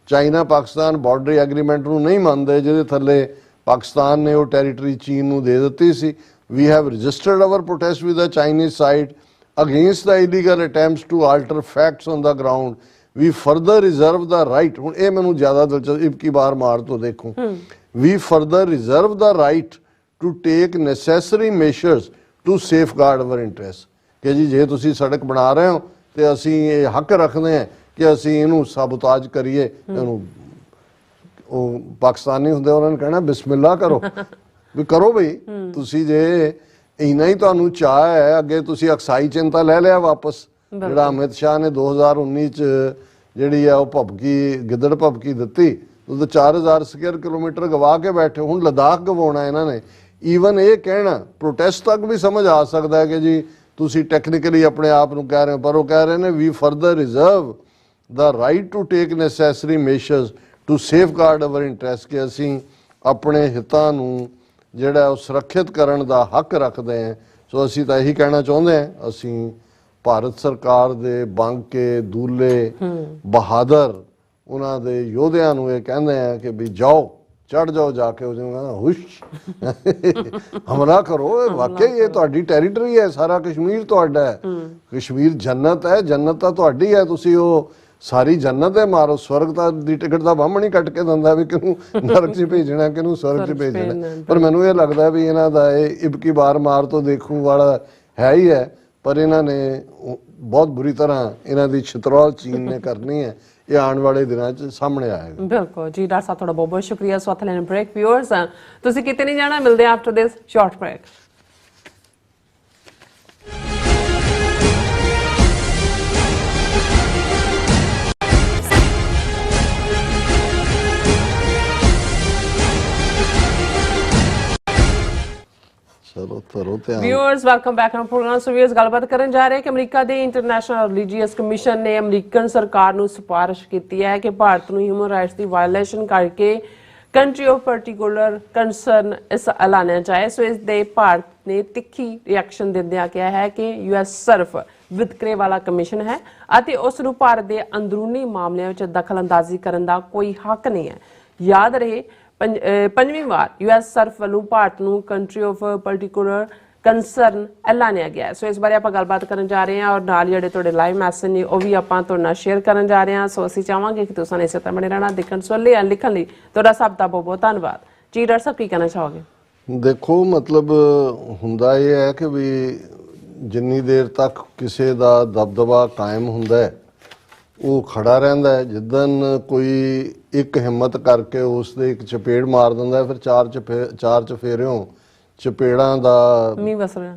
ਚਾਈਨਾ ਪਾਕਿਸਤਾਨ ਬਾਰਡਰੀ ਐਗਰੀਮੈਂਟ ਨੂੰ ਨਹੀਂ ਮੰਨਦੇ ਜਿਹਦੇ ਥੱਲੇ ਪਾਕਿਸਤਾਨ ਨੇ ਉਹ ਟੈਰੀਟਰੀ ਚੀਨ ਨੂੰ ਦੇ ਦਿੱਤੀ ਸੀ। We have registered our protest with the Chinese side against the illegal attempts to alter facts on the ground। We further reserve the right, ਹੁਣ ਇਹ ਮੈਨੂੰ ਜ਼ਿਆਦਾ ਦਿਲਚਸਪ ਕੀ ਬਾਰ ਮਾਰ ਤੋਂ ਦੇਖੋ, we further reserve the right to take necessary measures to safeguard our interests। ਕਿ ਜੀ ਜੇ ਤੁਸੀਂ ਸੜਕ ਬਣਾ ਰਹੇ ਹੋ ਤੇ ਅਸੀਂ ਇਹ ਹੱਕ ਰੱਖਦੇ ਹਾਂ ਕਿ ਅਸੀਂ ਇਹਨੂੰ ਸਾਬੋਤਾਜ ਕਰੀਏ, ਇਹਨੂੰ ਉਹ ਪਾਕਿਸਤਾਨੀ ਹੁੰਦੇ ਉਹਨਾਂ ਨੇ ਕਹਿਣਾ ਬਿਸਮਿਲ੍ਲਾ ਕਰੋ, ਵੀ ਕਰੋ ਬਈ ਤੁਸੀਂ, ਜੇ ਇੰਨਾ ਹੀ ਤੁਹਾਨੂੰ ਚਾਹ ਹੈ। ਅੱਗੇ ਤੁਸੀਂ ਅਕਸਾਈ ਚਿੰਤਾ ਲੈ ਲਿਆ ਵਾਪਸ, ਜਿਹੜਾ ਅਮਿਤ ਸ਼ਾਹ ਨੇ 2019 ਚ ਜਿਹੜੀ ਆ ਉਹ ਭਬਕੀ ਗਿੱਦੜ ਭਬਕੀ ਦਿੱਤੀ, ਉਦੋਂ 4000 ਸਕੁਅਰ ਕਿਲੋਮੀਟਰ ਗਵਾ ਕੇ ਬੈਠੇ, ਹੁਣ ਲਦਾਖ ਗਵਾਉਣਾ ਇਹਨਾਂ ਨੇ। ਈਵਨ ਇਹ ਕਹਿਣਾ ਪ੍ਰੋਟੈਸਟ ਤੱਕ ਵੀ ਸਮਝ ਆ ਸਕਦਾ ਹੈ ਕਿ ਜੀ ਤੁਸੀਂ ਟੈਕਨੀਕਲੀ ਆਪਣੇ ਆਪ ਨੂੰ ਕਹਿ ਰਹੇ ਹੋ, ਪਰ ਉਹ ਕਹਿ ਰਹੇ ਨੇ ਵੀ further reserve the right to take necessary measures to safeguard our interest, ਕਿ ਅਸੀਂ ਆਪਣੇ ਹਿੱਤਾਂ ਨੂੰ ਜਿਹੜਾ ਉਹ ਸੁਰੱਖਿਅਤ ਕਰਨ ਦਾ ਹੱਕ ਰੱਖਦੇ ਹਾਂ। ਸੋ ਅਸੀਂ ਤਾਂ ਇਹੀ ਕਹਿਣਾ ਚਾਹੁੰਦੇ ਹਾਂ, ਅਸੀਂ ਭਾਰਤ ਸਰਕਾਰ ਦੇ ਬਾਂਕੇ ਦੂਲੇ ਬਹਾਦਰ ਉਹਨਾਂ ਦੇ ਯੋਧਿਆਂ ਨੂੰ ਇਹ ਕਹਿੰਦੇ ਆ ਕਿ ਵੀ ਜਾਓ, ਚੜ ਜਾਓ ਜਾ ਕੇ, ਹੁਸ਼ ਹਮਲਾ ਕਰੋ, ਵਾਕਈ ਇਹ ਤੁਹਾਡੀ ਟੈਰੀਟਰੀ ਹੈ, ਸਾਰਾ ਕਸ਼ਮੀਰ ਤੁਹਾਡਾ ਹੈ, ਕਸ਼ਮੀਰ ਜੰਨਤ ਹੈ, ਜੰਨਤ ਤਾਂ ਤੁਹਾਡੀ ਹੈ, ਤੁਸੀਂ ਉਹ ਸਾਰੀ ਜੰਨਤ ਹੈ ਮਾਰੋ। ਸਵਰਗ ਦੀ ਟਿਕਟ ਦਾ ਬਾਹਮਣ ਹੀ ਕੱਟ ਕੇ ਦਿੰਦਾ ਵੀ ਕਿਹਨੂੰ ਨਰਕ 'ਚ ਭੇਜਣਾ, ਕਿਹਨੂੰ ਸਵਰਗ 'ਚ ਭੇਜਣਾ। ਪਰ ਮੈਨੂੰ ਇਹ ਲੱਗਦਾ ਵੀ ਇਹਨਾਂ ਦਾ ਇਹ ਇਬਕੀ ਬਾਰ ਮਾਰ ਤੋਂ ਦੇਖੂ ਵਾਲਾ ਹੈ ਹੀ ਹੈ, ਪਰ ਇਹਨਾਂ ਨੇ ਬਹੁਤ ਬੁਰੀ ਤਰ੍ਹਾਂ ਇਹਨਾਂ ਦੀ ਛਿਤਰੌਲ ਚੀਨ ਨੇ ਕਰਨੀ ਹੈ। ਇਹ ਆਉਣ ਵਾਲੇ ਦਿਨਾਂ 'ਚ ਸਾਹਮਣੇ ਆਏਗਾ। ਬਿਲਕੁਲ ਜੀ ਡਾਕਟਰ ਸਾਹਿਬ, ਤੁਹਾਡਾ ਬਹੁਤ ਬਹੁਤ ਸ਼ੁਕਰੀਆ। ਸਵਾਤ ਲੈਣ ਬ੍ਰੇਕ। ਵਿਊਅਰਸ ਤੁਸੀਂ ਕਿਤੇ ਨਹੀਂ ਜਾਣਾ, ਮਿਲਦੇ ਆ after this short break. Viewers welcome back to program. So viewers ਗੱਲਬਾਤ ਕਰਨ ਜਾ ਰਹੇ ਕਿ ਅਮਰੀਕਾ ਦੇ ਇੰਟਰਨੈਸ਼ਨਲ ਰਿਲੀਜੀਅਸ ਕਮਿਸ਼ਨ ਨੇ ਅਮਰੀਕਨ ਸਰਕਾਰ ਨੂੰ ਸਿਫਾਰਿਸ਼ ਕੀਤੀ ਹੈ ਕਿ ਭਾਰਤ ਨੂੰ ਹਿਊਮਨ ਰਾਈਟਸ ਦੀ ਵਾਇਓਲੇਸ਼ਨ ਕਰਕੇ ਕੰਟਰੀ ਆਫ ਪਾਰਟਿਕੂਲਰ ਕੰਸਰਨ ਇਸ ਐਲਾਨਿਆ ਜਾਏ। ਸੋ ਇਸ ਦੇ ਭਾਰਤ ਨੇ ਤਿੱਖੀ ਰਿਐਕਸ਼ਨ ਦਿੰਦਿਆਂ ਕਿਹਾ ਹੈ ਕਿ ਯੂਐਸ ਸਿਰਫ ਵਿਤਕਰੇ ਵਾਲਾ ਕਮਿਸ਼ਨ ਹੈ ਅਤੇ ਉਸ ਨੂੰ ਭਾਰਤ ਦੇ ਅੰਦਰੂਨੀ ਮਾਮਲਿਆਂ ਵਿੱਚ ਦਖਲ ਅੰਦਾਜ਼ੀ ਕਰਨ ਦਾ ਕੋਈ ਹੱਕ ਨਹੀਂ ਹੈ। ਯਾਦ ਰਹੇ ਪੰਜਵੀਂ ਵਾਰ ਯੂਐਸ ਸਰਫ ਵੱਲੋਂ ਭਾਰਤ ਨੂੰ ਕੰਟਰੀ ਆਫ ਪਾਰਟਿਕੂਲਰ ਕੰਸਰਨ ਐਲਾਨਿਆ ਗਿਆ। ਸੋ ਇਸ ਬਾਰੇ ਆਪਾਂ ਗੱਲਬਾਤ ਕਰਨ ਜਾ ਰਹੇ ਹਾਂ, ਔਰ ਨਾਲ ਜਿਹੜੇ ਤੁਹਾਡੇ ਲਾਈਵ ਮੈਸੇਜ ਨੇ ਉਹ ਵੀ ਆਪਾਂ ਤੁਹਾਡੇ ਨਾਲ ਸ਼ੇਅਰ ਕਰਨ ਜਾ ਰਹੇ ਹਾਂ। ਸੋ ਅਸੀਂ ਚਾਹਾਂਗੇ ਕਿ ਤੁਸੀਂ ਇਸੇ ਤਰ੍ਹਾਂ ਬਣੇ ਰਹਿਣਾ। ਦੇਖਣ ਸੁਣ ਲਈ ਲਿਖਣ ਲਈ ਤੁਹਾਡਾ ਸਭ ਦਾ ਬਹੁਤ ਬਹੁਤ ਧੰਨਵਾਦ ਜੀ। ਡਾਕਟਰ ਸਾਹਿਬ ਕੀ ਕਹਿਣਾ ਚਾਹੋਗੇ? ਦੇਖੋ, ਮਤਲਬ ਹੁੰਦਾ ਇਹ ਹੈ ਕਿ ਵੀ ਜਿੰਨੀ ਦੇਰ ਤੱਕ ਕਿਸੇ ਦਾ ਦਬਦਬਾ ਕਾਇਮ ਹੁੰਦਾ ਹੈ ਉਹ ਖੜਾ ਰਹਿੰਦਾ ਹੈ। ਜਿੱਦਣ ਕੋਈ ਇੱਕ ਹਿੰਮਤ ਕਰਕੇ ਉਸ ਦੇ ਇੱਕ ਚਪੇੜ ਮਾਰ ਦਿੰਦਾ, ਫਿਰ ਚਾਰ ਚਫੇਰਿਓਂ ਚਪੇੜਾਂ ਦਾ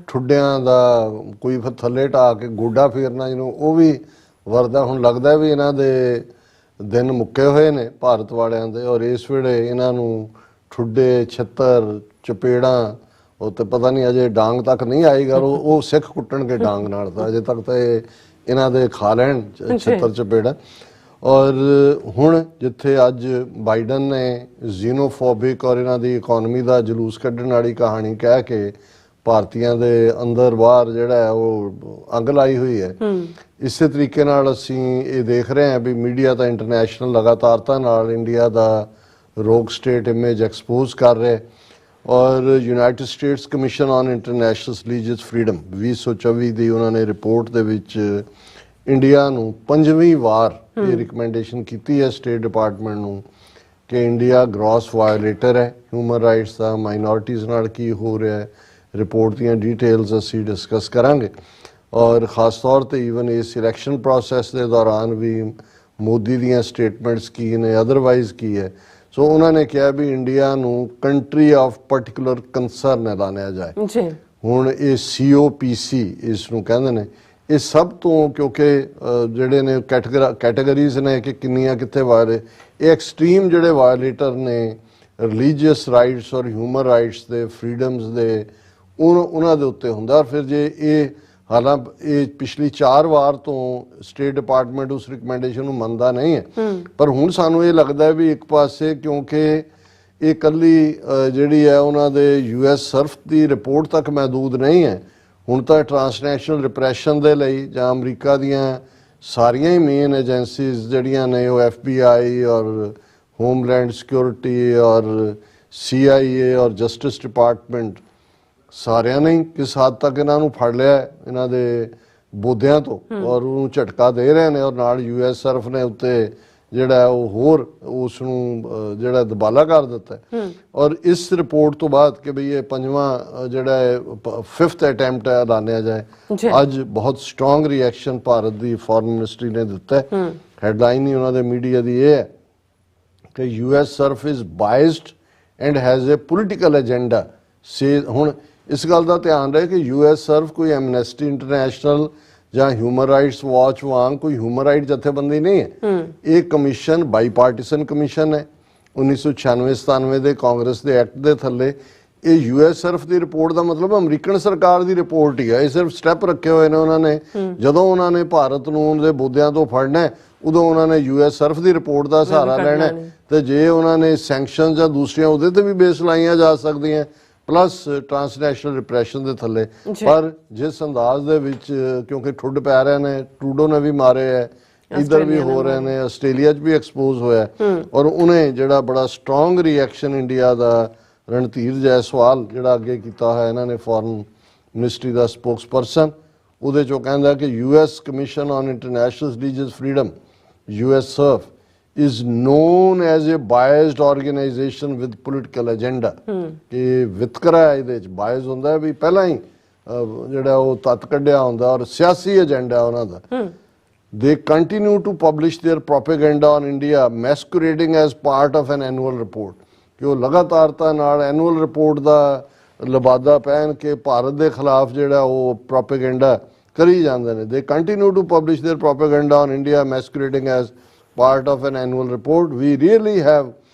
ਠੁੱਡਿਆਂ ਦਾ ਕੋਈ ਫਿਰ ਥੱਲੇ ਢਾ ਕੇ ਗੋਡਾ ਫੇਰਨਾ ਜਿਹਨੂੰ ਉਹ ਵੀ ਵਰਦਾ। ਹੁਣ ਲੱਗਦਾ ਵੀ ਇਹਨਾਂ ਦੇ ਦਿਨ ਮੁੱਕੇ ਹੋਏ ਨੇ ਭਾਰਤ ਵਾਲਿਆਂ ਦੇ, ਔਰ ਇਸ ਵੇਲੇ ਇਹਨਾਂ ਨੂੰ ਠੁੱਡੇ ਛਿੱਤਰ ਚਪੇੜਾਂ ਉਹ ਤੇ ਪਤਾ ਨਹੀਂ ਅਜੇ ਡਾਂਗ ਤੱਕ ਨਹੀਂ ਆਏਗਾ। ਉਹ ਸਿੱਖ ਕੁੱਟਣਗੇ ਡਾਂਗ ਨਾਲ, ਤਾਂ ਅਜੇ ਤੱਕ ਤਾਂ ਇਹ ਇਹਨਾਂ ਦੇ ਖਾ ਲੈਣ ਛਿੱਤਰ ਚਪੇੜਾ। ਔਰ ਹੁਣ ਜਿੱਥੇ ਅੱਜ ਬਾਈਡਨ ਨੇ ਜ਼ੀਨੋਫੋਬਿਕ ਔਰ ਇਹਨਾਂ ਦੀ ਇਕੋਨਮੀ ਦਾ ਜਲੂਸ ਕੱਢਣ ਵਾਲੀ ਕਹਾਣੀ ਕਹਿ ਕੇ ਭਾਰਤੀਆਂ ਦੇ ਅੰਦਰ ਬਾਹਰ ਜਿਹੜਾ ਹੈ ਉਹ ਅੱਗ ਲਾਈ ਹੋਈ ਹੈ। ਇਸੇ ਤਰੀਕੇ ਨਾਲ ਅਸੀਂ ਇਹ ਦੇਖ ਰਹੇ ਹਾਂ ਵੀ ਮੀਡੀਆ ਤਾਂ ਇੰਟਰਨੈਸ਼ਨਲ ਲਗਾਤਾਰਤਾ ਨਾਲ ਇੰਡੀਆ ਦਾ ਰੋਗ ਸਟੇਟ ਇਮੇਜ ਐਕਸਪੋਜ਼ ਕਰ ਰਿਹਾ ਹੈ। ਔਰ United States commission on international religious freedom 2024 ਦੀ ਉਹਨਾਂ ਨੇ ਰਿਪੋਰਟ ਦੇ ਵਿੱਚ ਇੰਡੀਆ ਨੂੰ 5ਵੀਂ ਵਾਰ ਇਹ ਰਿਕਮੈਂਡੇਸ਼ਨ ਕੀਤੀ ਹੈ ਸਟੇਟ ਡਿਪਾਰਟਮੈਂਟ ਨੂੰ ਕਿ ਇੰਡੀਆ ਗ੍ਰੋਸ ਵਾਇਓਲੇਟਰ ਹੈ ਹਿਊਮਨ ਰਾਈਟਸ ਦਾ। ਮਾਈਨੋਰਿਟੀਜ਼ ਨਾਲ ਕੀ ਹੋ ਰਿਹਾ ਹੈ, ਰਿਪੋਰਟ ਦੀਆਂ ਡਿਟੇਲਸ ਅਸੀਂ ਡਿਸਕਸ ਕਰਾਂਗੇ। ਔਰ ਖਾਸ ਤੌਰ ਤੇ ਈਵਨ ਇਸ ਇਲੈਕਸ਼ਨ ਪ੍ਰੋਸੈਸ ਦੇ ਦੌਰਾਨ ਵੀ ਮੋਦੀ ਦੀਆਂ ਸਟੇਟਮੈਂਟਸ ਕੀ ਨੇ, ਅਦਰਵਾਈਜ਼ ਕੀ ਹੈ। ਸੋ ਉਹਨਾਂ ਨੇ ਕਿਹਾ ਵੀ ਇੰਡੀਆ ਨੂੰ ਕੰਟਰੀ ਆਫ ਪਾਰਟਿਕੂਲਰ ਕੰਸਰਨ ਐਲਾਨਿਆ ਜਾਏ ਜੀ। ਹੁਣ ਇਹ COPC ਇਸ ਨੂੰ ਕਹਿੰਦੇ ਨੇ। ਇਹ ਸਭ ਤੋਂ ਕਿਉਂਕਿ ਜਿਹੜੇ ਨੇ ਕੈਟਾਗਰੀਜ਼ ਨੇ ਕਿ ਕਿੰਨੀਆਂ ਕਿੱਥੇ ਵਾਇਲੇ, ਇਹ ਐਕਸਟ੍ਰੀਮ ਜਿਹੜੇ ਵਾਇਲੇਟਰ ਨੇ ਰਿਲੀਜੀਅਸ ਰਾਈਟਸ ਔਰ ਹਿਊਮਨ ਰਾਈਟਸ ਦੇ ਫਰੀडम्स ਦੇ ਉਹਨਾਂ ਦੇ ਉੱਤੇ ਹੁੰਦਾ। ਫਿਰ ਜੇ ਇਹ ਹਾਲਾਂਕਿ ਇਹ ਪਿਛਲੀ 4 ਵਾਰ ਤੋਂ ਸਟੇਟ ਡਿਪਾਰਟਮੈਂਟ ਉਸ ਰਿਕਮੈਂਡੇਸ਼ਨ ਨੂੰ ਮੰਨਦਾ ਨਹੀਂ ਹੈ, ਪਰ ਹੁਣ ਸਾਨੂੰ ਇਹ ਲੱਗਦਾ ਹੈ ਵੀ ਇੱਕ ਪਾਸੇ ਕਿਉਂਕਿ ਇਹ ਇਕੱਲੀ ਜਿਹੜੀ ਹੈ ਉਹਨਾਂ ਦੇ US ਸਰਫ ਦੀ ਰਿਪੋਰਟ ਤੱਕ ਮਹਿਦੂਦ ਨਹੀਂ ਹੈ। ਹੁਣ ਤਾਂ ਟਰਾਂਸਨੈਸ਼ਨਲ ਰਿਪਰੈਸ਼ਨ ਦੇ ਲਈ ਜਾਂ ਅਮਰੀਕਾ ਦੀਆਂ ਸਾਰੀਆਂ ਹੀ ਮੇਨ ਏਜੰਸੀਜ਼ ਜਿਹੜੀਆਂ ਨੇ ਉਹ FBI ਔਰ ਹੋਮਲੈਂਡ ਸਿਕਿਉਰਿਟੀ ਔਰ CIA ਔਰ ਜਸਟਿਸ ਡਿਪਾਰਟਮੈਂਟ ਸਾਰਿਆਂ ਨੇ ਕਿਸ ਹੱਦ ਤੱਕ ਇਹਨਾਂ ਨੂੰ ਫੜ ਲਿਆ ਇਹਨਾਂ ਦੇ ਬੋਧਿਆਂ ਤੋਂ ਔਰ ਉਹਨੂੰ ਝਟਕਾ ਦੇ ਰਹੇ ਨੇ। ਔਰ ਨਾਲ US ਸਰਫ ਨੇ ਉੱਤੇ ਜਿਹੜਾ ਉਹ ਹੋਰ ਉਸ ਨੂੰ ਜਿਹੜਾ ਦਬਾਲਾ ਕਰ ਦਿੱਤਾ। ਔਰ ਇਸ ਰਿਪੋਰਟ ਤੋਂ ਬਾਅਦ ਕਿ ਬਈ ਇਹ 5ਵਾਂ ਜਿਹੜਾ ਹੈ 5th ਅਟੈਂਪਟ ਹੈ ਐਲਾਨਿਆ ਜਾਏ, ਅੱਜ ਬਹੁਤ ਸਟਰੋਂਗ ਰਿਐਕਸ਼ਨ ਭਾਰਤ ਦੀ ਫੋਰਨ ਮਿਨਿਸਟਰੀ ਨੇ ਦਿੱਤਾ ਹੈ। ਹੈਡਲਾਈਨ ਹੀ ਉਹਨਾਂ ਦੇ ਮੀਡੀਆ ਦੀ ਇਹ ਹੈ ਕਿ US CIRF is biased and has a political agenda. ਹੁਣ ਇਸ ਗੱਲ ਦਾ ਧਿਆਨ ਰਹੇ ਕਿ US ਸਰਫ ਕੋਈ ਐਮਨੈਸਟੀ ਇੰਟਰਨੈਸ਼ਨਲ ਜਾਂ ਹਿਊਮਨ ਰਾਈਟਸ ਵਾਚ ਵਾਂਗ ਕੋਈ ਹਿਊਮਨ ਰਾਈਟ ਜਥੇਬੰਦੀ ਨਹੀਂ ਹੈ। ਇਹ ਕਮਿਸ਼ਨ ਬਾਈਪਾਰਟੀਸਨ ਕਮਿਸ਼ਨ ਹੈ। 1996-97 ਦੇ ਕਾਂਗਰਸ ਦੇ ਐਕਟ ਦੇ ਥੱਲੇ ਇਹ US ਸਰਫ ਦੀ ਰਿਪੋਰਟ ਦਾ ਮਤਲਬ ਅਮਰੀਕਨ ਸਰਕਾਰ ਦੀ ਰਿਪੋਰਟ ਹੀ ਹੈ। ਇਹ ਸਿਰਫ ਸਟੈਪ ਰੱਖੇ ਹੋਏ ਨੇ ਉਹਨਾਂ ਨੇ। ਜਦੋਂ ਉਹਨਾਂ ਨੇ ਭਾਰਤ ਨੂੰ ਉਹਦੇ ਬੋਧਿਆਂ ਤੋਂ ਫੜਨਾ ਉਦੋਂ ਉਹਨਾਂ ਨੇ US ਸਰਫ ਦੀ ਰਿਪੋਰਟ ਦਾ ਸਹਾਰਾ ਲੈਣਾ ਤੇ ਜੇ ਉਹਨਾਂ ਨੇ ਸੈਂਕਸ਼ਨ ਜਾਂ ਦੂਸਰੀਆਂ ਉਹਦੇ ਤੇ ਵੀ ਬੇਸ ਲਾਈਆਂ ਜਾ ਸਕਦੀਆਂ ਪਲੱਸ ਟਰਾਂਸਨੈਸ਼ਨਲ ਰਿਪਰੈਸ਼ਨ ਦੇ ਥੱਲੇ। ਪਰ ਜਿਸ ਅੰਦਾਜ਼ ਦੇ ਵਿੱਚ ਕਿਉਂਕਿ ਠੁੱਡ ਪੈ ਰਹੇ ਨੇ, ਟਰੂਡੋ ਨੇ ਵੀ ਮਾਰੇ ਹੈ, ਇੱਧਰ ਵੀ ਹੋ ਰਹੇ ਨੇ, ਆਸਟ੍ਰੇਲੀਆ 'ਚ ਵੀ ਐਕਸਪੋਜ਼ ਹੋਇਆ ਔਰ ਉਹਨੇ ਜਿਹੜਾ ਬੜਾ ਸਟਰੋਂਗ ਰਿਐਕਸ਼ਨ ਇੰਡੀਆ ਦਾ ਰਣਧੀਰ ਜੈਸਵਾਲ ਜਿਹੜਾ ਅੱਗੇ ਕੀਤਾ ਹੋਇਆ ਇਹਨਾਂ ਨੇ ਫੋਰਨ ਮਿਨਿਸਟਰੀ ਦਾ ਸਪੋਕਸਪਰਸਨ, ਉਹਦੇ 'ਚੋਂ ਕਹਿੰਦਾ ਕਿ US commission on international religious freedom US Surf is known as a biased organization with political agenda। ਕਿ ਵਿਤਕਰਾ ਇਹਦੇ ਚ ਬਾਇਸ ਹੁੰਦਾ ਵੀ ਪਹਿਲਾਂ ਹੀ ਜਿਹੜਾ ਉਹ ਤੱਤ ਕੱਢਿਆ ਹੁੰਦਾ ਔਰ ਸਿਆਸੀ ਏਜੰਡਾ ਉਹਨਾਂ ਦਾ। they continue to publish their propaganda on India masquerading as part of an annual report। ਕਿ ਉਹ ਲਗਾਤਾਰਤਾ ਨਾਲ ਐਨੂਅਲ ਰਿਪੋਰਟ ਦਾ ਲਬਾਦਾ ਪਹਿਨ ਕੇ ਭਾਰਤ ਦੇ ਖਿਲਾਫ ਜਿਹੜਾ ਉਹ ਪ੍ਰੋਪੇਗੈਂਡਾ ਕਰੀ ਜਾਂਦੇ ਨੇ। they continue to publish their propaganda on India masquerading as part of an annual report। We really have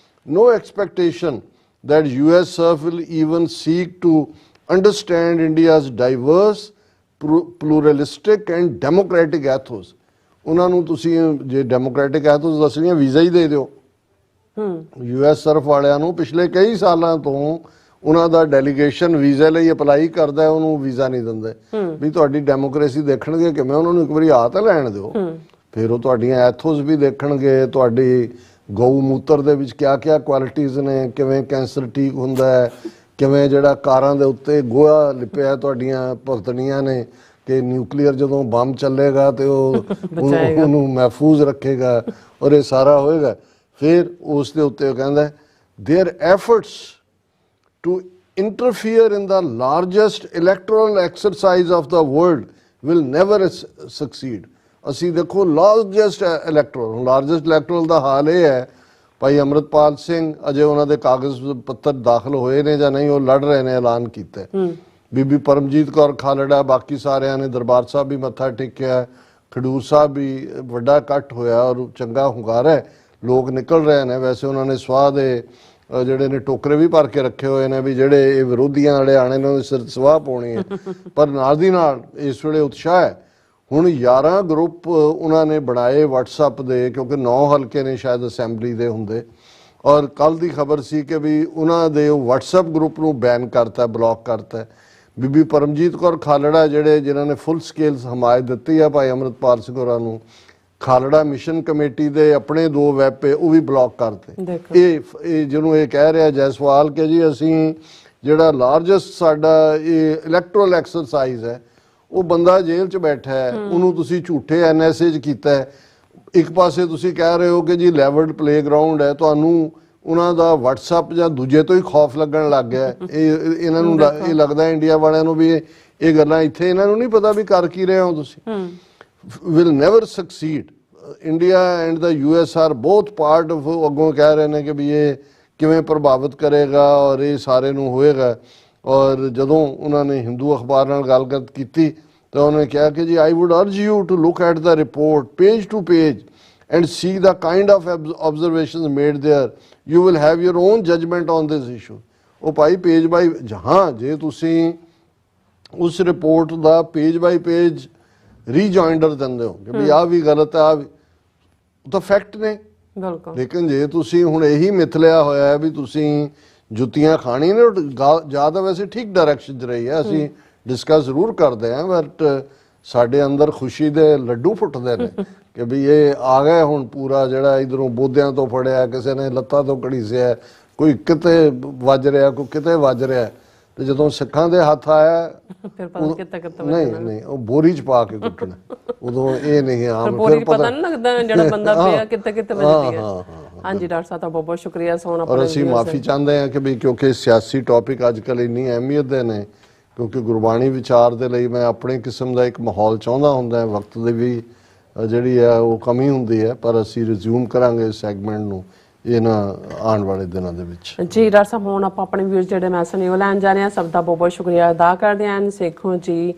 no expectation that US surf will even seek to understand India's diverse, pluralistic and democratic ethos। ਉਹਨਾਂ ਨੂੰ ਤੁਸੀਂ ਜੇ democratic ethos ਦੱਸਣੀ ਹੈ visa ਹੀ ਦੇ ਦਿਓ। US Surf ਵਾਲਿਆਂ ਨੂੰ ਪਿਛਲੇ ਕਈ ਸਾਲਾਂ ਤੋਂ ਉਹਨਾਂ ਦਾ ਡੈਲੀਗੇਸ਼ਨ ਵੀਜ਼ੇ ਲਈ ਅਪਲਾਈ ਕਰਦਾ ਹੈ, ਉਹਨੂੰ ਵੀਜ਼ਾ ਨਹੀਂ ਦਿੰਦੇ ਵੀ ਤੁਹਾਡੀ ਡੈਮੋਕ੍ਰੇਸੀ ਦੇਖਣਗੇ ਕਿਵੇਂ, ਉਹਨਾਂ ਨੂੰ ਇੱਕ ਵਾਰੀ ਆ ਤਾਂ ਲੈਣ ਦਿਓ। ਫਿਰ ਉਹ ਤੁਹਾਡੀਆਂ ਐਥੋਸ ਵੀ ਦੇਖਣਗੇ, ਤੁਹਾਡੀ ਗਊ ਮੂਤਰ ਦੇ ਵਿੱਚ ਕਿਆ ਕੁਆਲਿਟੀਜ਼ ਨੇ, ਕਿਵੇਂ ਕੈਂਸਰ ਠੀਕ ਹੁੰਦਾ ਹੈ, ਕਿਵੇਂ ਜਿਹੜਾ ਕਾਰਾਂ ਦੇ ਉੱਤੇ ਗੋਹਾ ਲਿਪਿਆ ਤੁਹਾਡੀਆਂ ਭੁਗਤਣੀਆਂ ਨੇ ਕਿ ਨਿਊਕਲੀਅਰ ਜਦੋਂ ਬੰਬ ਚੱਲੇਗਾ ਤੇ ਉਹਨੂੰ ਮਹਿਫੂਜ਼ ਰੱਖੇਗਾ ਔਰ ਇਹ ਸਾਰਾ ਹੋਏਗਾ। ਫਿਰ ਉਸ ਦੇ ਉੱਤੇ ਉਹ ਕਹਿੰਦਾ there efforts to interfere in the largest electoral exercise of the world will never succeed। ਅਸੀਂ ਦੇਖੋ ਲਾਰਜੈਸਟ ਇਲੈਕਟੋਰਲ ਦਾ ਹਾਲ ਇਹ ਹੈ, ਭਾਈ ਅਮਰਤਪਾਲ ਸਿੰਘ ਅਜੇ ਉਹਨਾਂ ਦੇ ਕਾਗਜ਼ ਪੱਤਰ ਦਾਖਲ ਹੋਏ ਨੇ ਜਾਂ ਨਹੀਂ, ਉਹ ਲੜ ਰਹੇ ਨੇ, ਐਲਾਨ ਕੀਤਾ। ਬੀਬੀ ਪਰਮਜੀਤ ਕੌਰ ਖਾਲੜਾ, ਬਾਕੀ ਸਾਰਿਆਂ ਨੇ ਦਰਬਾਰ ਸਾਹਿਬ ਵੀ ਮੱਥਾ ਟੇਕਿਆ, ਖਡੂਰ ਸਾਹਿਬ ਵੀ ਵੱਡਾ ਇਕੱਠ ਹੋਇਆ ਔਰ ਚੰਗਾ ਹੁੰਗਾਰਾ ਹੈ, ਲੋਕ ਨਿਕਲ ਰਹੇ ਨੇ। ਵੈਸੇ ਉਹਨਾਂ ਨੇ ਸਵਾਹ ਦੇ ਜਿਹੜੇ ਨੇ ਟੋਕਰੇ ਵੀ ਭਰ ਕੇ ਰੱਖੇ ਹੋਏ ਨੇ ਵੀ ਜਿਹੜੇ ਇਹ ਵਿਰੋਧੀਆਂ ਵਾਲੇ ਆਣੇ ਨੇ ਉਹਦੇ ਸਿਰ ਸਵਾਹ ਪਾਉਣੀ ਹੈ। ਪਰ ਨਾਲ ਦੀ ਨਾਲ ਇਸ ਵੇਲੇ ਉਤਸ਼ਾਹ ਹੈ। ਹੁਣ 11 ਗਰੁੱਪ ਉਹਨਾਂ ਨੇ ਬਣਾਏ WhatsApp ਦੇ, ਕਿਉਂਕਿ 9 ਹਲਕੇ ਨੇ ਸ਼ਾਇਦ ਅਸੈਂਬਲੀ ਦੇ ਹੁੰਦੇ, ਔਰ ਕੱਲ ਦੀ ਖਬਰ ਸੀ ਕਿ ਵੀ ਉਹਨਾਂ ਦੇ WhatsApp ਗਰੁੱਪ ਨੂੰ ਬੈਨ ਕਰਤਾ, ਬਲੌਕ ਕਰਤਾ। ਬੀਬੀ ਪਰਮਜੀਤ ਕੌਰ ਖਾਲੜਾ ਜਿਨ੍ਹਾਂ ਨੇ ਫੁੱਲ ਸਕੇਲ ਹਮਾਇਤ ਦਿੱਤੀ ਆ ਭਾਈ ਅੰਮ੍ਰਿਤਪਾਲ ਸਿੰਘ ਹੋਰਾਂ ਨੂੰ, ਖਾਲੜਾ ਮਿਸ਼ਨ ਕਮੇਟੀ ਦੇ ਆਪਣੇ 2 ਵੈਬ ਪੇ ਉਹ ਵੀ ਬਲੌਕ ਕਰਤੇ। ਇਹ ਜਿਹਨੂੰ ਇਹ ਕਹਿ ਰਿਹਾ ਜੈਸਵਾਲ ਕਿ ਜੀ ਅਸੀਂ ਜਿਹੜਾ ਲਾਰਜੈਸਟ ਸਾਡਾ ਇਹ ਇਲੈਕਟੋਰਲ ਐਕਸਰਸਾਈਜ਼ ਹੈ, ਉਹ ਬੰਦਾ ਜੇਲ੍ਹ 'ਚ ਬੈਠਾ ਹੈ, ਉਹਨੂੰ ਤੁਸੀਂ ਝੂਠੇ NSA 'ਚ ਕੀਤਾ ਹੈ। ਇੱਕ ਪਾਸੇ ਤੁਸੀਂ ਕਹਿ ਰਹੇ ਹੋ ਕਿ ਜੀ ਲੈਵਲਡ ਪਲੇਗਰਾਉਂਡ ਹੈ, ਤੁਹਾਨੂੰ ਉਹਨਾਂ ਦਾ WhatsApp ਜਾਂ ਦੂਜੇ ਤੋਂ ਹੀ ਖੌਫ ਲੱਗਣ ਲੱਗ ਗਿਆ। ਇਹਨਾਂ ਨੂੰ ਇਹ ਲੱਗਦਾ ਇੰਡੀਆ ਵਾਲਿਆਂ ਨੂੰ ਵੀ ਇਹ ਗੱਲਾਂ ਇੱਥੇ ਇਹਨਾਂ ਨੂੰ ਨਹੀਂ ਪਤਾ ਵੀ ਕਰ ਕੀ ਰਹੇ ਹੋ ਤੁਸੀਂ। will never succeed. India and the US are both part of, ਅੱਗੋਂ ਕਹਿ ਰਹੇ ਨੇ ਕਿ ਵੀ ਇਹ ਕਿਵੇਂ ਪ੍ਰਭਾਵਿਤ ਕਰੇਗਾ ਔਰ ਇਹ ਸਾਰੇ ਨੂੰ ਹੋਏਗਾ। ਔਰ ਜਦੋਂ ਉਹਨਾਂ ਨੇ ਹਿੰਦੂ ਅਖਬਾਰ ਨਾਲ ਗੱਲਬਾਤ ਕੀਤੀ ਤਾਂ ਉਹਨੇ ਕਿਹਾ ਕਿ ਜੀ I would urge you to look at the report page to page and see the kind of observations made there. You will have your own judgment on this issue. ਉਹ ਭਾਈ ਪੇਜ ਬਾਈ ਜਹਾਂ ਜੇ ਤੁਸੀਂ ਉਸ ਰਿਪੋਰਟ ਦਾ page ਬਾਈ page ਰੀਜੋਇੰਡਰ ਦਿੰਦੇ ਹੋ ਕਿ ਵੀ ਆਹ ਵੀ ਗਲਤ ਆ, ਉਹ ਤਾਂ ਫੈਕਟ ਨੇ। ਬਿਲਕੁਲ। ਲੇਕਿਨ ਜੇ ਤੁਸੀਂ ਹੁਣ ਇਹੀ ਮਿਥ ਲਿਆ ਹੋਇਆ ਹੈ ਵੀ ਤੁਸੀਂ ਜੁੱਤੀਆਂ ਖਾਣੀ ਨੇ, ਜ਼ਿਆਦਾ ਵੈਸੇ ਠੀਕ ਡਾਇਰੈਕਸ਼ਨ 'ਚ ਰਹੀ ਹੈ, ਅਸੀਂ ਡਿਸਕਸ ਜ਼ਰੂਰ ਕਰਦੇ ਹਾਂ, ਬਟ ਸਾਡੇ ਅੰਦਰ ਖੁਸ਼ੀ ਦੇ ਲੱਡੂ ਫੁੱਟਦੇ ਨੇ ਕਿ ਵੀ ਇਹ ਆ ਗਏ ਹੁਣ ਪੂਰਾ ਜਿਹੜਾ ਇਧਰੋਂ ਬੋਧਿਆਂ ਤੋਂ ਫੜਿਆ, ਕਿਸੇ ਨੇ ਲੱਤਾਂ ਤੋਂ ਘੜੀਸਿਆ, ਕੋਈ ਕਿਤੇ ਵੱਜ ਰਿਹਾ, ਕੋਈ ਕਿਤੇ ਵੱਜ ਰਿਹਾ, ਤੇ ਜਦੋਂ ਸਿੱਖਾਂ ਦੇ ਹੱਥ ਆਇਆ ਨਹੀਂ ਉਹ ਬੋਰੀ 'ਚ ਪਾ ਕੇ ਕੁੱਟਣਾ, ਉਦੋਂ ਇਹ ਨਹੀਂ ਆਮ ਫਿਰ ਪਤਾ ਨਹੀਂ ਲੱਗਦਾ ਜਿਹੜਾ ਬੰਦਾ ਪਿਆ ਕਿੱਥੇ ਕਿੱਥੇ ਵੱਜਦੀ ਹੈ। ਹਾਂਜੀ ਡਾਕਟਰ ਸਾਹਿਬ ਦਾ ਬਹੁਤ ਬਹੁਤ ਸ਼ੁਕਰੀਆ। ਸੋਹਣਾ ਔਰ ਅਸੀਂ ਮਾਫੀ ਚਾਹੁੰਦੇ ਹਾਂ ਕਿ ਵੀ ਕਿਉਂਕਿ ਸਿਆਸੀ ਟੌਪਿਕ ਅੱਜ ਕੱਲ੍ਹ ਇੰਨੀ ਅਹਿਮੀਅਤ ਦੇ ਨੇ, ਕਿਉਂਕਿ ਗੁਰਬਾਣੀ ਵਿਚਾਰ ਦੇ ਲਈ ਮੈਂ ਆਪਣੇ ਕਿਸਮ ਦਾ ਇੱਕ ਮਾਹੌਲ ਚਾਹੁੰਦਾ ਹੁੰਦਾ, ਵਕਤ ਦੀ ਵੀ ਜਿਹੜੀ ਹੈ ਉਹ ਕਮੀ ਹੁੰਦੀ ਹੈ, ਪਰ ਅਸੀਂ ਰਿਜ਼ਿਊਮ ਕਰਾਂਗੇ ਇਸ ਸੈਗਮੈਂਟ ਨੂੰ ਇਹਨਾਂ ਆਉਣ ਵਾਲੇ ਦਿਨਾਂ ਦੇ ਵਿੱਚ। ਜੀ ਡਾਕਟਰ ਸਾਹਿਬ ਹੁਣ ਆਪਾਂ ਆਪਣੇ ਵਿਊਜ਼ ਜਿਹੜੇ ਮੈਸੇਜ ਨੇ ਉਹ ਲੈਣ ਜਾ ਰਹੇ ਹਾਂ। ਸਭ ਦਾ ਬਹੁਤ ਬਹੁਤ ਸ਼ੁਕਰੀਆ ਅਦਾ ਕਰਦੇ ਹਾਂ। ਸੇਖੋਂ ਜੀ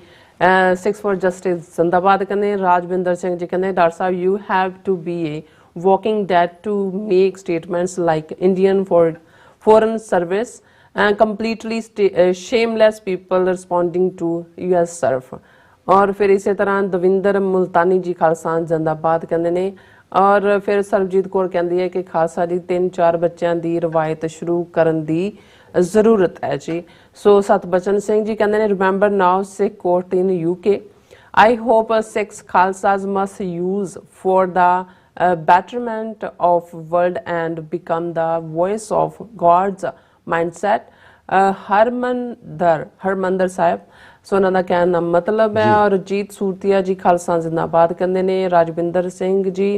6 for Justice ਜ਼ਿੰਦਾਬਾਦ ਕਹਿੰਦੇ। ਰਾਜਵਿੰਦਰ ਸਿੰਘ ਜੀ ਕਹਿੰਦੇ doctor sahib you have to be a walking dead to make statements like Indian foreign service and completely shameless people responding to US surf। और फिर इसी तरह दविंदर मुल्तानी जी खालसा जिंदाबाद कहते ने। और फिर सरबजीत कौर कहती है कि खालसा जी 3-4 बच्चों की रवायत शुरू करने की जरूरत है जी। सो सतबचन सिंह जी कहते हैं remember now Sikh court in UK। I hope Sikhs Khalsas must use for the betterment of world and become the voice of God's mindset। Harmandar Sahib so उन्हों का कहने का मतलब है। और जीत सूरतिया जी खालसा जिंदाबाद कहते हैं। राजविंदर सिंह जी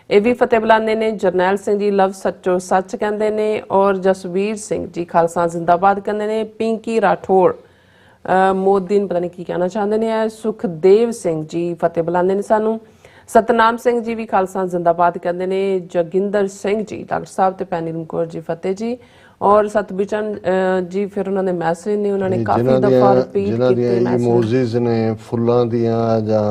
ये भी फतेह बुलाते हैं। जरनैल सिंह जी लव सच्चो सच कहते हैं। और जसवीर सिंह जी खालसा जिंदाबाद कहते हैं। पिंकी राठौड़ मोदी पता नहीं की कहना चाहते हैं। सुखदेव सिंह जी फतेह बुलाते हैं सानू। सतनाम सिंह जी भी खालसा जिंदाबाद कहते हैं। जगिंदर सिंह जी डॉक्टर साहब ते पैनीलम कौर जी फतेह जी। और सतबिचन जी फिर उन्होंने मैसेज ने उन्होंने काफी दफा रिपीट कीते इमोजीज ने फुल्लां दियां जां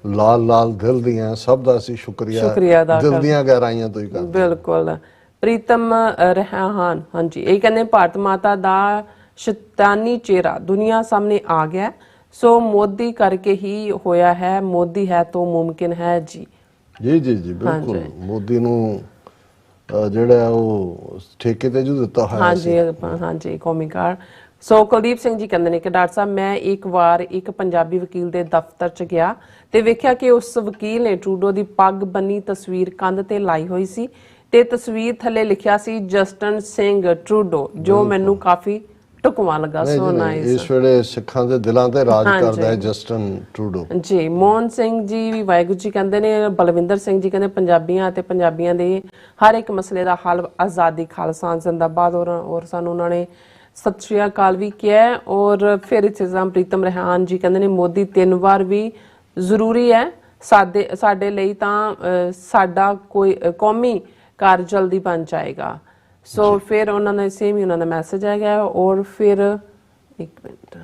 लाल लाल दिल दियां सब दा ਅਸੀਂ ਸ਼ੁਕਰੀਆ ਦਿਲ ਦੀਆਂ ਗਹਿਰਾਈਆਂ ਤੋਂ ਹੀ ਕਰਦੇ। ਬਿਲਕੁਲ। ਪ੍ਰੀਤਮ ਰਹਿਹਾਨ ਹਾਂਜੀ ਇਹ ਕਹਿੰਦੇ ਭਾਰਤ ਮਾਤਾ ਦਾ ਸ਼ੈਤਾਨੀ ਚਿਹਰਾ ਦੁਨੀਆ ਸਾਹਮਣੇ ਆ ਗਿਆ। ਸੋ ਮੋਦੀ ਕਰਕੇ ਹੀ ਹੋਇਆ ਹੈ। ਮੋਦੀ ਹੈ ਤਾਂ ਮੁਮਕਿਨ ਹੈ ਜੀ। ਜੀ ਜੀ ਜੀ ਬਿਲਕੁਲ। ਮੋਦੀ ਨੂੰ ਜਿਹੜਾ ਉਹ ਠੇਕੇ ਤੇ ਜੋ ਦਿੱਤਾ ਹੋਇਆ ਹਾਂਜੀ ਹਾਂਜੀ ਕੌਮੀ ਕਾਰਡ। ਸੋ ਕੁਲਦੀਪ ਸਿੰਘ ਜੀ ਕਹਿੰਦੇ ਨੇ ਕਿ ਡਾਕਟਰ ਸਾਹਿਬ ਮੈਂ ਇੱਕ ਵਾਰ ਇੱਕ ਪੰਜਾਬੀ ਵਕੀਲ ਦੇ ਦਫ਼ਤਰ 'ਚ ਗਿਆ ਤੇ ਵੇਖਿਆ ਕਿ ਉਸ ਵਕੀਲ ਨੇ ਟਰੂਡੋ ਦੀ ਪੱਗ ਬੰਨੀ ਤਸਵੀਰ ਕੰਧ ਤੇ ਲਾਈ ਹੋਈ ਸੀ ਤੇ ਤਸਵੀਰ ਥੱਲੇ ਲਿਖਿਆ ਸੀ ਜਸਟਨ ਸਿੰਘ ਟਰੂਡੋ, ਜੋ ਮੈਨੂੰ ਕਾਫੀ ਢੁਕਵਾਂ ਲੱਗਾ। So nice. ਇਸ ਵੇਲੇ ਸਿੱਖਾਂ ਦੇ ਦਿਲਾਂ ਤੇ ਰਾਜ ਕਰਦਾ ਹੈ ਜਸਟਨ ਟਰੂਡੋ ਜੀ। ਮੋਹਨ ਸਿੰਘ ਜੀ ਵੀ ਵਾਹਿਗੁਰੂ ਜੀ ਕਹਿੰਦੇ ਨੇ। ਬਲਵਿੰਦਰ ਸਿੰਘ ਜੀ ਕਹਿੰਦੇ ਪੰਜਾਬੀਆਂ ਅਤੇ ਪੰਜਾਬੀਆਂ ਦੇ ਹਰ ਇੱਕ ਮਸਲੇ ਦਾ ਹੱਲ ਆਜ਼ਾਦੀ ਖਾਲਸਾ ਜ਼ਿੰਦਾਬਾਦ। ਔਰ ਸਾਨੂੰ ਉਹਨਾਂ ਨੇ ਸਤਿ ਸ਼੍ਰੀ ਅਕਾਲ ਵੀ ਕਿਹਾ। ਔਰ ਫਿਰ ਇਸੇ ਤਰ੍ਹਾਂ ਪ੍ਰੀਤਮ ਰਹਿਹਾਨ ਜੀ ਕਹਿੰਦੇ ਨੇ ਮੋਦੀ 3 ਵਾਰ ਵੀ ਜ਼ਰੂਰੀ ਹੈ ਸਾਡੇ ਲਈ ਤਾਂ ਸਾਡਾ ਕੋਈ ਕੌਮੀ ਕਾਰ ਜਲਦੀ ਬਣ ਜਾਏਗਾ। ਸੋ ਫਿਰ ਉਹਨਾਂ ਨੇ ਸੇਮ ਹੀ ਉਹਨਾਂ ਦਾ ਮੈਸੇਜ ਆ ਗਿਆ। ਔਰ ਫਿਰ ਇੱਕ ਮਿੰਟ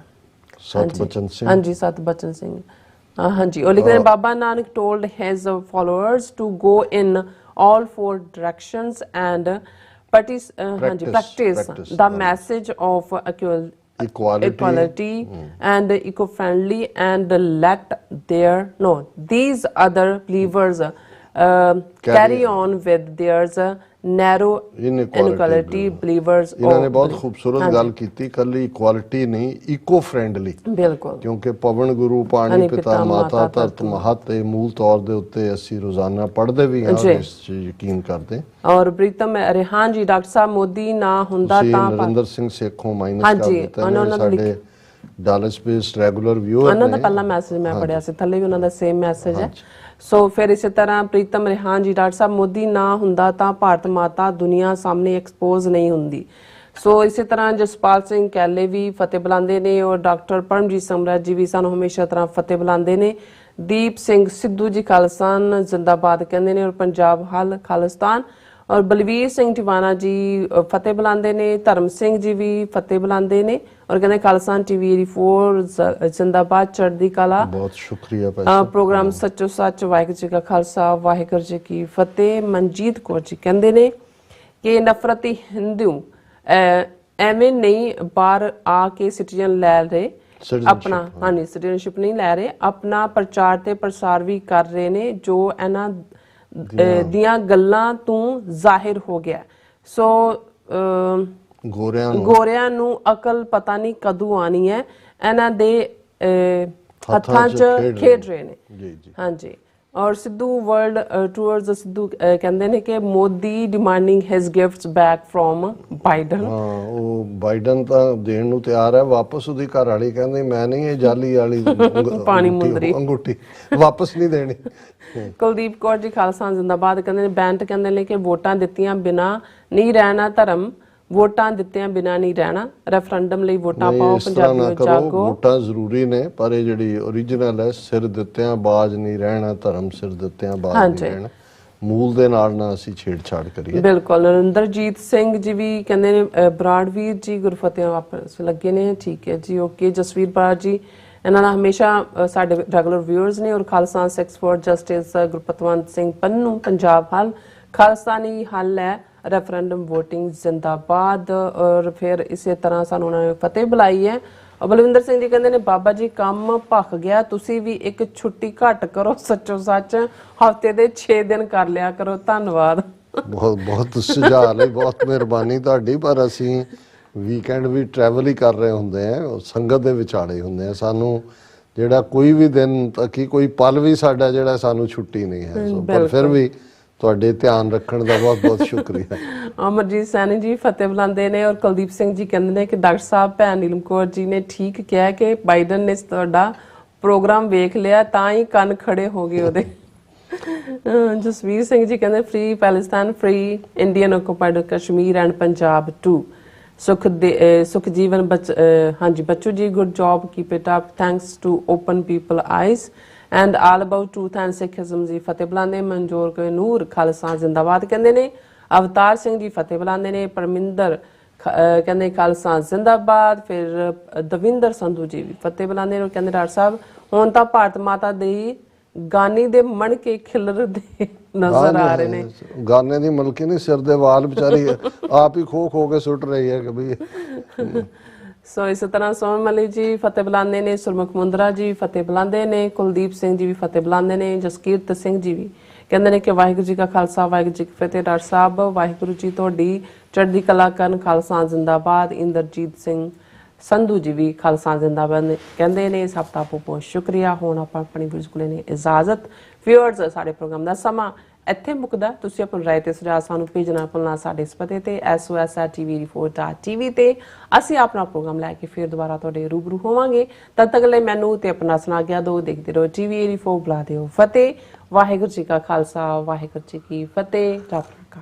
ਸਤਬਚਨ ਸਿੰਘ ਹਾਂਜੀ ਸਤਬਚਨ ਸਿੰਘ ਹਾਂਜੀ ਉਹ ਲਿਖਦੇ ਨੇ Baba Nanak told his followers to go in all 4 directions and practice the message of equality and eco-friendly and let these other believers carry on with theirs narrow inequality believers ਇਹਨਾਂ ਨੇ ਬਹੁਤ ਖੂਬਸੂਰਤ ਗੱਲ ਕੀਤੀ, ਕੱਲੀ ਇਕੁਆਲਿਟੀ ਨਹੀਂ, ਇਕੋ ਫ੍ਰੈਂਡਲੀ, ਬਿਲਕੁਲ, ਕਿਉਂਕਿ ਪਵਨ ਗੁਰੂ ਪਾਣੀ ਪਿਤਾ ਮਾਤਾ ਧਰਤ ਮਹਤ ਇਹ ਮੂਲ ਤੌਰ ਦੇ ਉੱਤੇ ਅਸੀਂ ਰੋਜ਼ਾਨਾ ਪੜ੍ਹਦੇ ਵੀ ਹਾਂ, ਇਸ 'ਚ ਯਕੀਨ ਕਰਦੇ। ਔਰ ਪ੍ਰੀਤਮ ਰਿਹਾਨ ਜੀ ਡਾਕਟਰ ਸਾਹਿਬ ਮੋਦੀ ਨਾ ਹੁੰਦਾ ਤਾਂ ਨਰਿੰਦਰ ਸਿੰਘ ਸੇਖੋਂ ਮਾਈਨਸ ਕਰ ਦਿੱਤਾ ਨੇ, ਸਾਡੇ ਡਾਲਸ ਬੇਸਡ ਰੈਗੂਲਰ ਵਿਊਅਰ ਉਹਨਾਂ ਦਾ ਪਹਿਲਾ ਮੈਸੇਜ ਮੈਂ ਪੜਿਆ ਸੀ, ਥੱਲੇ ਵੀ ਉਹਨਾਂ ਦਾ ਸੇਮ ਮੈਸੇਜ ਹੈ। ਸੋ ਫਿਰ ਇਸੇ ਤਰ੍ਹਾਂ ਪ੍ਰੀਤਮ ਰਿਹਾਨ ਜੀ ਡਾਕਟਰ ਸਾਹਿਬ ਮੋਦੀ ਨਾ ਹੁੰਦਾ ਤਾਂ ਭਾਰਤ ਮਾਤਾ ਦੁਨੀਆ ਸਾਹਮਣੇ ਐਕਸਪੋਜ਼ ਨਹੀਂ ਹੁੰਦੀ। ਸੋ ਇਸੇ ਤਰ੍ਹਾਂ ਜਸਪਾਲ ਸਿੰਘ ਕੈਲੇ ਵੀ ਫਤਿਹ ਬੁਲਾਉਂਦੇ ਨੇ, ਔਰ ਡਾਕਟਰ ਪਰਮਜੀਤ ਸਮਰਾਜ ਜੀ ਵੀ ਸਾਨੂੰ ਹਮੇਸ਼ਾ ਤਰ੍ਹਾਂ ਫਤਿਹ ਬੁਲਾਉਂਦੇ ਨੇ। ਦੀਪ ਸਿੰਘ ਸਿੱਧੂ ਜੀ ਖਾਲਸਾਨ ਜ਼ਿੰਦਾਬਾਦ ਕਹਿੰਦੇ ਨੇ, ਔਰ ਪੰਜਾਬ ਹਲ ਖਾਲਿਸਤਾਨ। ਔਰ ਬਲਵੀਰ ਸਿੰਘ ਟਿਵਾਣਾ ਜੀ ਫਤਿਹ ਬੁਲਾਉਂਦੇ ਨੇ, ਧਰਮ ਸਿੰਘ ਜੀ ਵੀ ਫਤਿਹ ਬੁਲਾਉਂਦੇ ਨੇ, ਔਰ ਕਹਿੰਦੇ ਖਾਲਸਾਨ ਟੀਵੀ 84 ਜ਼ਿੰਦਾਬਾਦ ਚੜ੍ਹਦੀ ਕਲਾ। ਬਹੁਤ ਸ਼ੁਕਰੀਆ ਪ੍ਰੋਗਰਾਮ ਸੱਚੋ ਸੱਚ, ਵਾਹਿਗੁਰੂ ਜੀ ਕਾ ਖਾਲਸਾ ਵਾਹਿਗੁਰੂ ਜੀ ਕੀ ਫਤਿਹ। ਮਨਜੀਤ ਕੌਰ ਜੀ ਕਹਿੰਦੇ ਨੇ ਕਿ ਨਫ਼ਰਤੀ ਹਿੰਦੂ ਐਵੇਂ ਨਹੀਂ ਬਾਹਰ ਆ ਕੇ ਸਿਟੀਜ਼ਨ ਲੈ ਰਹੇ ਆਪਣਾ, ਹਾਂਜੀ ਸਿਟੀਜ਼ਨਸ਼ਿਪ ਨਹੀਂ ਲੈ ਰਹੇ, ਆਪਣਾ ਪ੍ਰਚਾਰ ਤੇ ਪ੍ਰਸਾਰ ਵੀ ਕਰ ਰਹੇ ਨੇ ਜੋ ਇਹਨਾਂ ਦੀਆਂ ਗੱਲਾਂ ਤੋਂ ਜ਼ਾਹਿਰ ਹੋ ਗਿਆ। ਸੋ ਗੋਰਿਆਂ ਨੂੰ ਅਕਲ ਪਤਾ ਨਹੀਂ ਕਦੋਂ ਆਣੀ ਹੈ, ਇਹਨਾਂ ਦੇ ਹੱਥਾਂ 'ਚ ਖੇਡ ਰਹੇ ਨੇ। ਹਾਂਜੀ, ਔਰ ਸਿੱਧੂ ਵਰਲਡ ਟੂਅਰਸ ਸਿੱਧੂ ਕਹਿੰਦੇ ਨੇ ਕਿ Modi demanding his gifts back from Biden. ਉਹ ਬਾਈਡਨ ਤਾਂ ਦੇਣ ਨੂੰ ਤਿਆਰ ਹੈ ਵਾਪਸ, ਉਹਦੀ ਘਰ ਵਾਲੀ ਕਹਿੰਦੀ ਮੈਂ ਨਹੀਂ ਇਹ ਜਾਲੀ ਵਾਲੀ ਪਾਣੀ ਮੁੰਦਰੀ ਅੰਗੂਠੀ ਵਾਪਸ ਨਹੀਂ ਦੇਣੀ। ਕੁਲਦੀਪ ਕੌਰ ਜੀ ਖਾਲਸਾ ਜ਼ਿੰਦਾਬਾਦ ਕਹਿੰਦੇ ਨੇ, ਬੈਂਟ ਕਹਿੰਦੇ ਨੇ ਕਿ ਵੋਟਾਂ ਦਿੱਤੀਆਂ ਬਿਨਾਂ ਨਹੀਂ ਰਹਿਣਾ ਧਰਮ, ਵੋਟਾਂ ਦਿੱਤਿਆਂ ਬਿਨਾਂ ਨਹੀਂ ਰਹਿਣਾ, ਰੈਫਰੈਂਡਮ ਲਈ ਵੋਟਾਂ ਪਾਓ, ਪੰਜਾਬੀਓ ਜਾਗੋ। ਵੋਟਾਂ ਜ਼ਰੂਰੀ ਨੇ ਪਰ ਇਹ ਜਿਹੜੀ ਓਰੀਜਨਲ ਹੈ ਸਿਰ ਦਿੱਤਿਆਂ ਬਾਜ ਨਹੀਂ ਰਹਿਣਾ ਧਰਮ, ਸਿਰ ਦਿੱਤਿਆਂ ਬਾਜ ਨਹੀਂ ਰਹਿਣਾ, ਮੂਲ ਦੇ ਨਾਲ ਨਾ ਅਸੀਂ ਛੇੜਛਾੜ ਕਰੀਏ। ਬਿਲਕੁਲ। ਨਰਿੰਦਰਜੀਤ ਸਿੰਘ ਜੀ ਵੀ ਕਹਿੰਦੇ ਨੇ, ਬਰਾੜਵੀਰ ਜੀ ਗੁਰਫਤਿਹ ਵਾਪਸ ਲੱਗੇ ਨੇ, ਠੀਕ ਹੈ ਜੀ, ਓਕੇ। ਜਸਵੀਰ ਬਰਾੜ ਜੀ ਇਹਨਾਂ ਦਾ ਹਮੇਸ਼ਾ ਸਾਡੇ ਰੈਗੂਲਰ ਵਿਊਅਰਸ ਨੇ। ਔਰ ਖਾਲਸਾ 6 ਫॉर ਜਸਟਿਸ ਗੁਰਪਤਵੰਤ ਸਿੰਘ ਪੰਨੂ ਪੰਜਾਬ ਹਲ ਖਾਲਸਾਨੀ ਹੱਲ ਹੈ, ਰੈਫਰੈਂਡਮ ਵੋਟਿੰਗ ਜ਼ਿੰਦਾਬਾਦ। ਔਰ ਫਿਰ ਇਸੇ ਤਰ੍ਹਾਂ ਸਾਨੂੰ ਉਹਨਾਂ ਨੇ ਫਤਿਹ ਬੁਲਾਈ ਹੈ। ਬਲਵਿੰਦਰ ਸਿੰਘ ਜੀ ਕਹਿੰਦੇ ਨੇ, ਬਾਬਾ ਜੀ ਕੰਮ ਭੱਖ ਗਿਆ, ਤੁਸੀਂ ਵੀ ਇੱਕ ਛੁੱਟੀ ਘੱਟ ਕਰੋ, ਸੱਚੋ ਸੱਚ ਹਫਤੇ ਦੇ 6 ਦਿਨ ਕਰ ਲਿਆ ਕਰੋ, ਧੰਨਵਾਦ। ਬਹੁਤ ਬਹੁਤ ਸੁਝਾਅ ਲਈ ਬਹੁਤ ਮਿਹਰਬਾਨੀ ਤੁਹਾਡੀ, ਪਰ ਅਸੀਂ ਵੀਕਐਂਡ ਵੀ ਟਰੈਵਲ ਹੀ ਕਰ ਰਹੇ ਹੁੰਦੇ ਆ, ਸੰਗਤ ਦੇ ਵਿਚਾਲੇ ਹੁੰਦੇ ਆ, ਸਾਨੂੰ ਜਿਹੜਾ ਕੋਈ ਵੀ ਦਿਨ ਤੱਕ ਕੋਈ ਪਲ ਵੀ ਸਾਡਾ ਜਿਹੜਾ ਸਾਨੂੰ ਛੁੱਟੀ ਨਹੀਂ ਹੈ। ਪਰ ਫਿਰ ਵੀ ਤੁਹਾਡੇ ਧਿਆਨ ਰੱਖਣ ਦਾ ਬਹੁਤ ਬਹੁਤ ਸ਼ੁਕਰੀਆ। ਅਮਰਜੀਤ ਸੈਣੀ ਜੀ ਫਤਿਹ ਬੁਲਾਉਂਦੇ ਨੇ, ਔਰ ਕੁਲਦੀਪ ਸਿੰਘ ਜੀ ਕਹਿੰਦੇ ਨੇ ਕਿ ਡਾਕਟਰ ਸਾਹਿਬ ਭੈਣ ਨੀਲਮ ਕੌਰ ਜੀ ਨੇ ਠੀਕ ਕਿਹਾ ਕਿ ਬਾਈਡਨ ਨੇ ਤੁਹਾਡਾ ਪ੍ਰੋਗਰਾਮ ਵੇਖ ਲਿਆ ਤਾਂ ਹੀ ਕੰਨ ਖੜੇ ਹੋ ਗਏ ਉਹਦੇ। ਜਸਵੀਰ ਸਿੰਘ ਜੀ ਕਹਿੰਦੇ free Palestine, free Indian occupied Kashmir and Punjab too. Sukhjeevan ਹਾਂਜੀ ਬੱਚੂ ਜੀ, good job, keep it up, thanks to open people eyes and all about truth and Sikhism ਜੀ ਫਤਿਹ ਬੁਲਾਉਂਦੇ। ਮਨਜੋਰ ਨੂਰ ਖਾਲਸਾ ਜ਼ਿੰਦਾਬਾਦ ਕਹਿੰਦੇ ਨੇ। ਅਵਤਾਰ ਸਿੰਘ ਜੀ ਫਤਿਹ ਬੁਲਾਉਂਦੇ ਨੇ। ਪਰਮਿੰਦਰ ਕਹਿੰਦੇ ਖਾਲਸਾ ਜ਼ਿੰਦਾਬਾਦ। ਫਿਰ ਦਵਿੰਦਰ ਸੰਧੂ ਜੀ ਵੀ ਫਤਿਹ ਬੁਲਾਉਂਦੇ ਨੇ, ਕਹਿੰਦੇ ਡਾਕਟਰ ਸਾਹਿਬ ਹੁਣ ਤਾਂ ਭਾਰਤ ਮਾਤਾ ਦੀ ਗਾਨੀ ਦੇ ਮਣ ਕੇ ਖਿਲਰਦੇ ਨਜ਼ਰ ਆ ਰਹੇ ਨੇ। ਗਾਨੇ ਦੀ ਮਲਕੀ ਨਹੀਂ, ਸਿਰ ਦੇ ਵਾਲ ਵਿਚਾਰੀ ਆਪ ਹੀ ਖੋ ਕੇ ਸੁੱਟ ਰਹੀ ਹੈ ਕਭੀ। ਸੋ ਇਸੇ ਤਰ੍ਹਾਂ ਸੋਹਣ ਮਲਿਕ ਜੀ ਫਤਿਹ ਬੁਲਾਉਂਦੇ ਨੇ। ਸੁਰਮੁਖ ਮੁੰਦਰਾ ਜੀ ਫਤਿਹ ਬੁਲਾਉਂਦੇ ਨੇ। ਕੁਲਦੀਪ ਸਿੰਘ ਜੀ ਵੀ ਫਤਿਹ ਬੁਲਾਉਂਦੇ ਨੇ। ਜਸਕੀਰਤ ਸਿੰਘ ਜੀ ਵੀ ਕਹਿੰਦੇ ਨੇ ਕਿ ਵਾਹਿਗੁਰੂ ਜੀ ਕਾ ਖਾਲਸਾ ਵਾਹਿਗੁਰੂ ਜੀ ਕੀ ਫਤਿਹ। ਡਾਕਟਰ ਸਾਹਿਬ ਵਾਹਿਗੁਰੂ ਜੀ ਤੁਹਾਡੀ ਚੜ੍ਹਦੀ ਕਲਾ ਕਰਨ, ਖਾਲਸਾ ਜ਼ਿੰਦਾਬਾਦ। ਇੰਦਰਜੀਤ ਸਿੰਘ ਸੰਧੂ ਜੀ ਵੀ ਖਾਲਸਾ ਜ਼ਿੰਦਾਬਾਦ ਕਹਿੰਦੇ ਨੇ। ਸਭ ਦਾ ਬਹੁਤ ਸ਼ੁਕਰੀਆ। ਹੁਣ ਆਪਾਂ ਆਪਣੀ ਵੀਡੀਓ ਕੋਲੇ ਨੇ ਇਜਾਜ਼ਤ। ਵਿਊਅਰਸ ਸਾਡੇ ਪ੍ਰੋਗਰਾਮ ਦਾ ਸਮਾਂ ਇੱਥੇ ਮੁੱਕਦਾ। ਤੁਸੀਂ ਆਪਣੀ ਰਾਏ ਤੇ ਸੁਝਾਅ ਸਾਨੂੰ ਭੇਜਣਾ ਭੁੱਲਣਾ ਸਾਡੇ ਇਸ ਪਤੇ ਤੇ sos@tv4.tv ਤੇ। ਅਸੀਂ ਆਪਣਾ ਪ੍ਰੋਗਰਾਮ ਲੈ ਕੇ ਫਿਰ ਦੁਬਾਰਾ ਤੁਹਾਡੇ ਰੂਬਰੂ ਹੋਵਾਂਗੇ। ਤਦ ਤੱਕ ਲਈ ਮੈਨੂੰ ਤੇ ਆਪਣਾ ਸੁਣਾ ਗਿਆ ਦੋ ਦੇਖਦੇ ਰਹੋ TV84। ਬੁਲਾ ਦਿਓ ਫਤਿਹ। ਵਾਹਿਗੁਰੂ ਜੀ ਕਾ ਖਾਲਸਾ ਵਾਹਿਗੁਰੂ ਜੀ ਕੀ ਫਤਿਹ। ਰੱਬ ਰਾਖਾ।